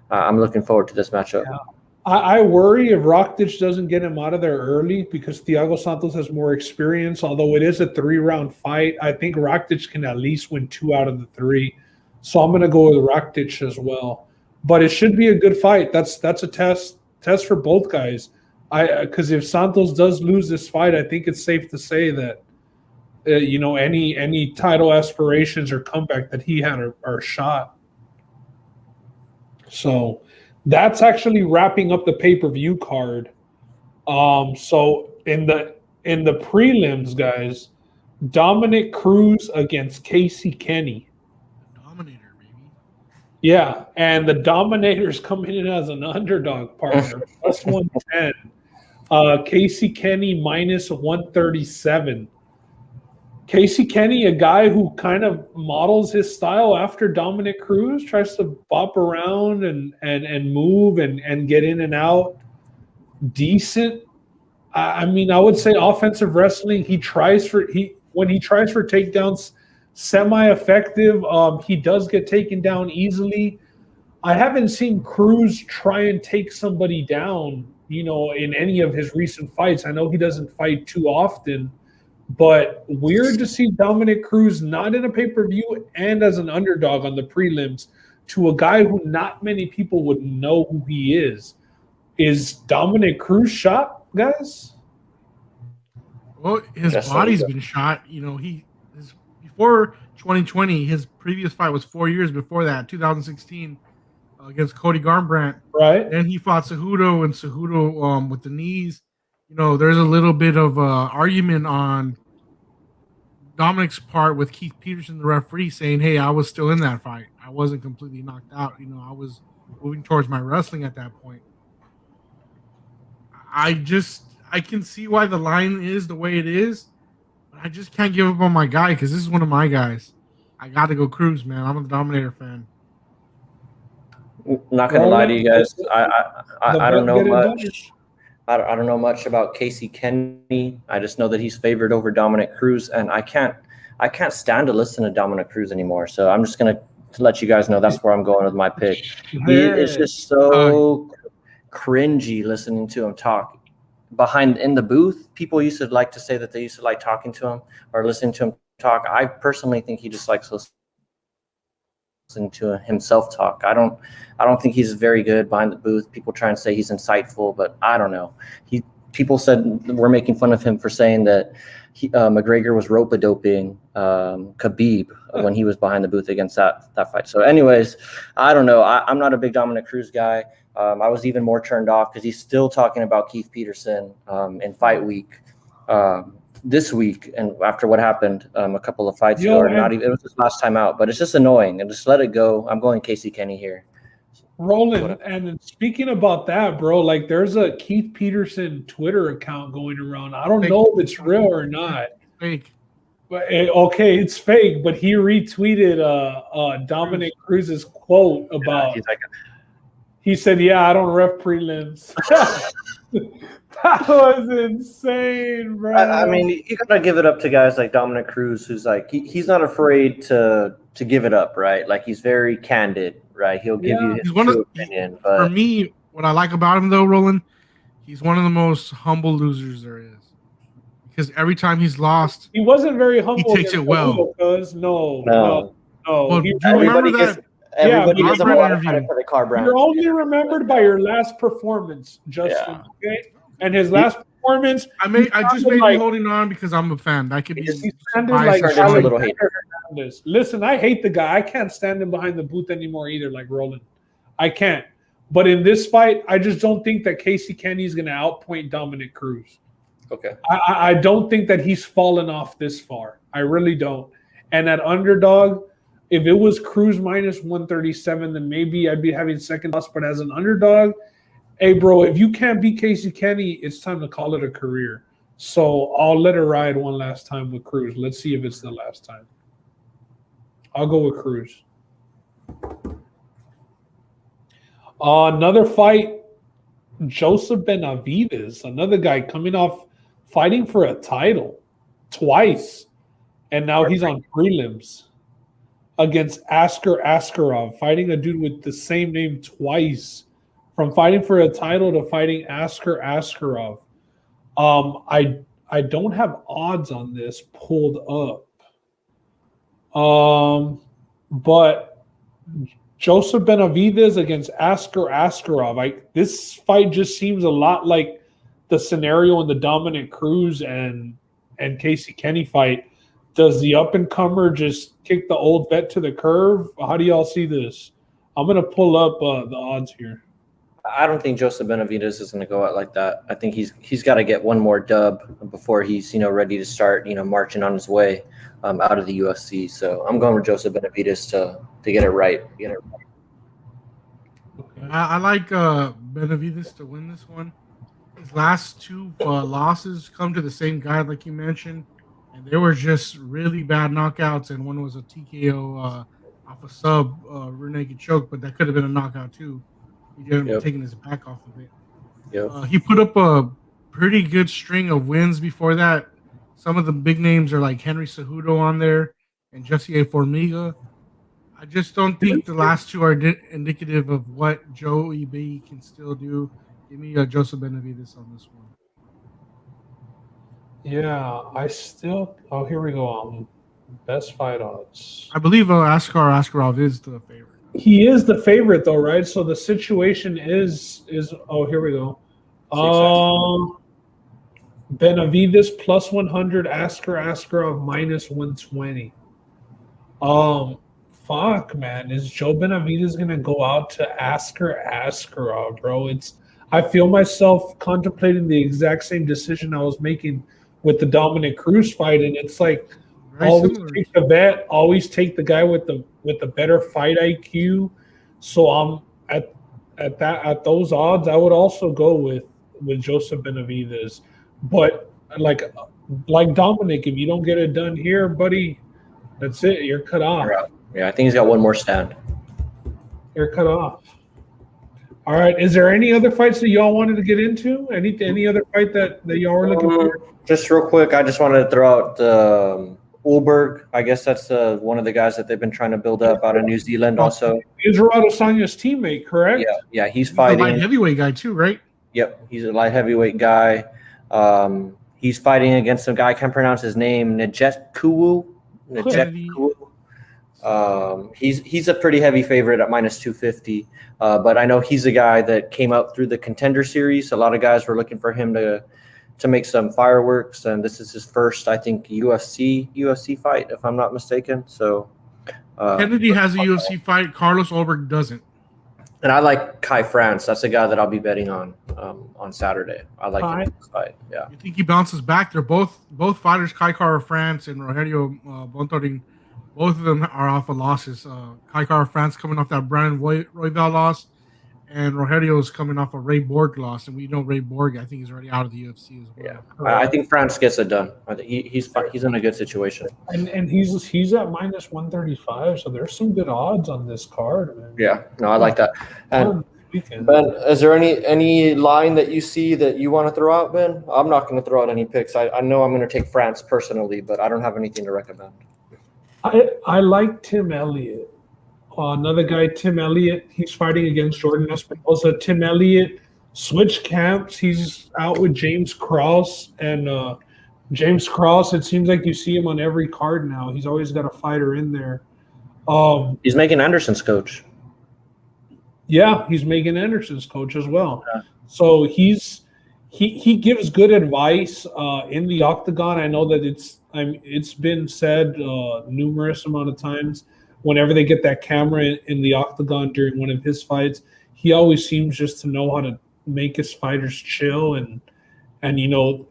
I'm looking forward to this matchup. Yeah. I worry if Rakic doesn't get him out of there early because Thiago Santos has more experience. Although it is a 3-round fight, I think Rakic can at least win 2 out of the 3. So I'm going to go with Rakic as well. But it should be a good fight. That's a test for both guys. Because if Santos does lose this fight, I think it's safe to say that any title aspirations or comeback that he had are shot. So that's actually wrapping up the pay-per-view card. So in the prelims, guys, Dominic Cruz against Casey Kenny. Dominator, baby. Yeah, and the Dominator's coming in as an underdog partner, plus 110. Casey Kenny minus 137. Casey Kenny, a guy who kind of models his style after Dominic Cruz, tries to bop around and move and get in and out. Decent. I mean, I would say offensive wrestling. When he tries for takedowns, semi-effective. He does get taken down easily. I haven't seen Cruz try and take somebody down, in any of his recent fights. I know he doesn't fight too often. But weird to see Dominic Cruz not in a pay-per-view and as an underdog on the prelims to a guy who not many people would know who he is. Is Dominic Cruz shot, guys? Well, his body's been shot. Before 2020, his previous fight was 4 years before that, 2016, against Cody Garbrandt. Right. Then he fought Cejudo, and Cejudo with the knees. There's a little bit of argument on Dominic's part with Keith Peterson, the referee, saying, hey, I was still in that fight. I wasn't completely knocked out. I was moving towards my wrestling at that point. I can see why the line is the way it is, but I just can't give up on my guy because this is one of my guys. I got to go Cruz, man. I'm a Dominator fan. Not going to lie to you guys. I don't know much. I don't know much about Casey Kenny. I just know that he's favored over Dominic Cruz, and I can't stand to listen to Dominic Cruz anymore. So I'm just gonna let you guys know that's where I'm going with my pick. It's just so cringy listening to him talk. In the booth, people used to like to say that they used to like talking to him or listening to him talk. I personally think he just likes listening to himself talk. I don't think he's very good behind the booth. People try and say he's insightful, but I don't know. People said we're making fun of him for saying that McGregor was rope-a-doping Khabib when he was behind the booth against that fight. So anyways, I don't know. I'm not a big Dominic Cruz guy. I was even more turned off because he's still talking about Keith Peterson in fight week this week, and after what happened a couple of fights ago, it was his last time out. But it's just annoying, and just let it go. I'm going Casey Kenny here. Roland, and speaking about that, bro, like there's a Keith Peterson Twitter account going around. I don't know if it's real or not. Fake. But okay, it's fake. But he retweeted Dominic Cruz's quote about. He said, "Yeah, I don't ref prelims." That was insane, bro. I mean, you gotta give it up to guys like Dominic Cruz, who's like he's not afraid to give it up, right? Like he's very candid, right? He'll give you his true opinion. But for me, what I like about him, though, Roland, he's one of the most humble losers there is. Because every time he's lost, he wasn't very humble. He takes it well. No. Well, do you remember that? Everybody gets a lot of credit for the car brand. You're only remembered by your last performance, Justin. Yeah. Okay, and his last performance. I just made me holding on because I'm a fan. That could be. He sounded like a little hater. Listen, I hate the guy. I can't stand him behind the booth anymore either. Like Roland, I can't. But in this fight, I just don't think that Casey Kenny is going to outpoint Dominic Cruz. Okay. I don't think that he's fallen off this far. I really don't. And at underdog, if it was Cruz minus 137, then maybe I'd be having second thoughts. But as an underdog, hey, bro, if you can't beat Casey Kenny, it's time to call it a career. So I'll let it ride one last time with Cruz. Let's see if it's the last time. I'll go with Cruz. Another fight, Joseph Benavidez, another guy coming off fighting for a title twice, and now he's on prelims against Askar Askarov, fighting a dude with the same name twice, from fighting for a title to fighting Askar Askarov. I don't have odds on this pulled up, but Joseph Benavidez against Askar Askarov. This fight just seems a lot like the scenario in the Dominic Cruz and Casey Kenny fight. Does the up-and-comer just kick the old vet to the curb? How do y'all see this? I'm going to pull up the odds here. I don't think Joseph Benavidez is going to go out like that. I think he's got to get one more dub before he's ready to start marching on his way out of the UFC. So I'm going with Joseph Benavidez to get it right. I like Benavidez to win this one. His last two losses come to the same guy, like you mentioned, and they were just really bad knockouts. And one was a TKO off a sub rear naked choke, but that could have been a knockout too. He didn't taking his back off of it. He put up a pretty good string of wins before that. Some of the big names are like Henry Cejudo on there and Jesse Formiga. I just don't think the last two are indicative of what Joey B can still do. Give me Joseph Benavidez on this one. Yeah, oh, here we go. Best fight odds. I believe Askar Askarov is the favorite. He is the favorite, though, right? So the situation is oh, here we go. Benavidez plus 100, Askar Askarov minus 120. Fuck, man. Is Joe Benavidez gonna go out to Askar Askarov, bro? I feel myself contemplating the exact same decision I was making with the Dominic Cruz fight, and it's like always take the vet, always take the guy with the better fight IQ. So I'm at those odds, I would also go with Joseph Benavidez. But like Dominic, if you don't get it done here, buddy, that's it. You're cut off. Yeah, I think he's got one more stand. You're cut off. All right. Is there any other fights that y'all wanted to get into? Any other fight that y'all were looking for? Just real quick, I just wanted to throw out Ulberg. I guess that's one of the guys that they've been trying to build up out of New Zealand also. Israel Adesanya's teammate, correct? Yeah, he's fighting. He's a light heavyweight guy too, right? Yep, he's a light heavyweight guy. He's fighting against some guy, I can't pronounce his name, Najet Kuwu. He's a pretty heavy favorite at minus 250. But I know he's a guy that came out through the Contender Series. A lot of guys were looking for him to make some fireworks, and this is his first, I think, UFC fight, if I'm not mistaken. So Kennedy has a UFC fight. Carlos Ulberg doesn't. And I like Kai France. That's a guy that I'll be betting on Saturday. I like him in this fight. Yeah. You think he bounces back? They're both fighters, Kai Kara France and Rogerio Bontorin. Both of them are off of losses. Kai Kara France coming off that Brandon Royval loss, and Rogerio is coming off a Ray Borg loss. And we know Ray Borg, I think, is already out of the UFC as well. Yeah, I think France gets it done. I think he's in a good situation. And he's at minus 135, so there's some good odds on this card, man. Yeah, no, I like that. And Ben, is there any line that you see that you want to throw out, Ben? I'm not going to throw out any picks. I know I'm going to take France personally, but I don't have anything to recommend. I like Tim Elliott. Another guy, Tim Elliott, he's fighting against Jordan Espinosa. Tim Elliott switched camps. He's out with James Cross. And James Cross, it seems like you see him on every card now. He's always got a fighter in there. He's making Anderson's coach. Yeah, he's Megan Anderson's coach as well. Yeah. So he gives good advice in the octagon. I know that it's been said numerous amount of times. Whenever they get that camera in the octagon during one of his fights, he always seems just to know how to make his fighters chill and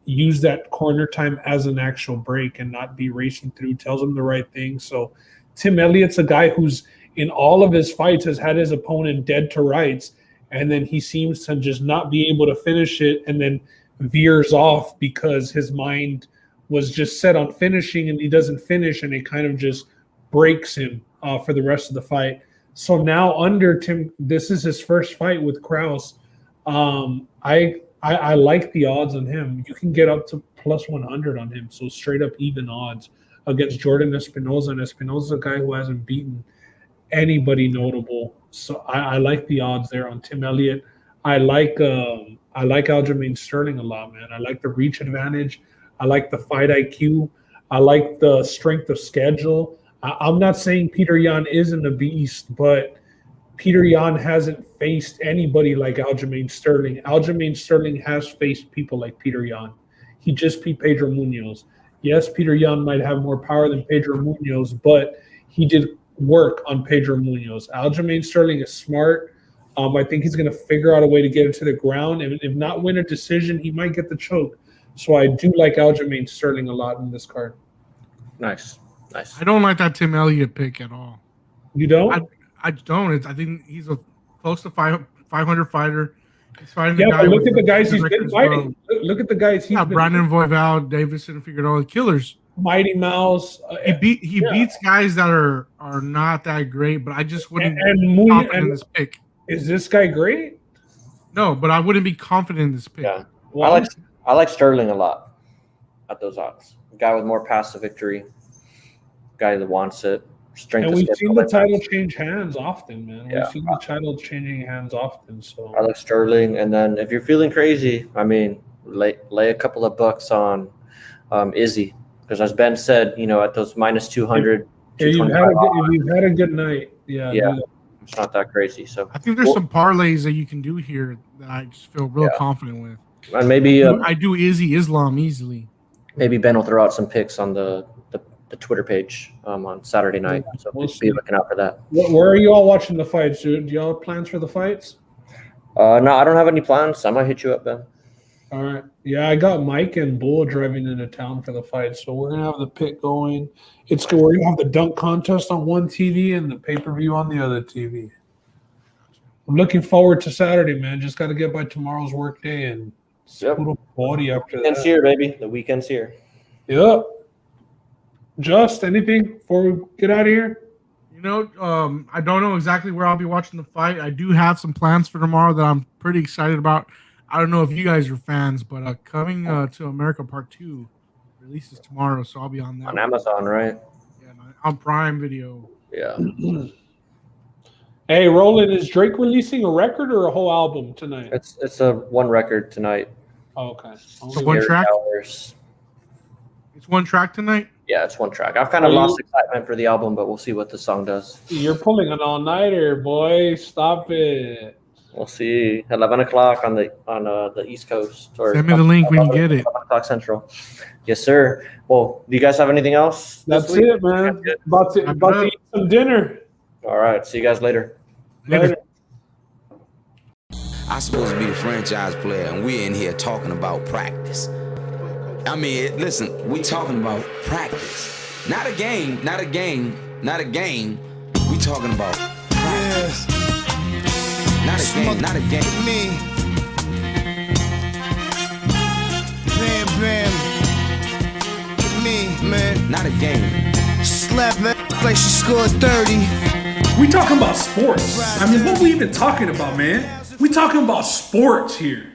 use that corner time as an actual break and not be racing through. Tells them the right thing. So Tim Elliott's a guy who's in all of his fights has had his opponent dead to rights, and then he seems to just not be able to finish it and then veers off because his mind was just set on finishing and he doesn't finish, and it kind of just breaks him for the rest of the fight. So now under Tim, this is his first fight with Krause. I like the odds on him. You can get up to plus 100 on him, so straight up even odds against Jordan Espinoza, and Espinoza's a guy who hasn't beaten anybody notable. So I like the odds there on Tim Elliott. I like Aljamain Sterling a lot, man. I like the reach advantage. I like the fight IQ. I like the strength of schedule. I'm not saying Peter Yan isn't a beast, but Peter Yan hasn't faced anybody like Aljamain Sterling. Aljamain Sterling has faced people like Peter Yan. He just beat Pedro Munoz. Yes, Peter Yan might have more power than Pedro Munoz, but he did work on Pedro Munoz. Aljamain Sterling is smart. I think he's going to figure out a way to get it to the ground. And if not win a decision, he might get the choke. So I do like Aljamain Sterling a lot in this card. Nice. I don't like that Tim Elliott pick at all. You don't? I don't. I think he's a close to 500 fighter. He's fighting but look at the guys he's been fighting. Look at the guys he's been Brandon Royval, Davison, Figueroa, killers. Mighty Mouse. He beats guys that are not that great, but I just wouldn't be confident in this pick. Is this guy great? No, but I wouldn't be confident in this pick. Yeah. Well, I like Sterling a lot at those odds. Guy with more paths to victory. Guy that wants it. Strength. And we've seen the title change hands often, man. Yeah. We've seen the title changing hands often. So I like Sterling, and then if you're feeling crazy, I mean, lay a couple of bucks on Izzy, because as Ben said, at those minus 200. If you've had a good night, yeah, it's not that crazy. So I think there's some parlays that you can do here that I just feel real confident with. And maybe I do Izzy Islam easily. Maybe Ben will throw out some picks on the Twitter page on Saturday night. So we'll be looking out for that. Where are you all watching the fights, dude? Do y'all have plans for the fights? No, I don't have any plans. I might hit you up, Ben. All right. Yeah, I got Mike and Bull driving into town for the fight, so we're gonna have the pit going. We're gonna have the dunk contest on one TV and the pay-per-view on the other TV. I'm looking forward to Saturday, man. Just got to get by tomorrow's work day and put a body after that. Weekend's here, baby. The weekend's here. Yep. Just anything before we get out of here? I don't know exactly where I'll be watching the fight. I do have some plans for tomorrow that I'm pretty excited about. I don't know if you guys are fans, but Coming to America Part 2 releases tomorrow, so I'll be on that. On Amazon, right? Yeah, on Prime Video. Yeah. Hey, Roland, is Drake releasing a record or a whole album tonight? It's a one record tonight. Oh, okay. So one track? Hours. It's one track tonight? Yeah, it's one track. I've kind of lost excitement for the album, but we'll see what the song does. You're pulling an all-nighter, boy. Stop it. We'll see. 11 o'clock on the East Coast. Or send me the link when you get it. 11 o'clock Central. Yes, sir. Well, do you guys have anything else? That's it, man. About to eat some dinner. All right. See you guys later. Later. I'm supposed to be the franchise player, and we're in here talking about practice. I mean, listen, we talking about practice. Not a game. We talking about practice. Not a game. Me. Bam, bam. Me, man. Not a game. Slap that like she scored 30. We talking about sports. I mean, what we even talking about, man? We talking about sports here.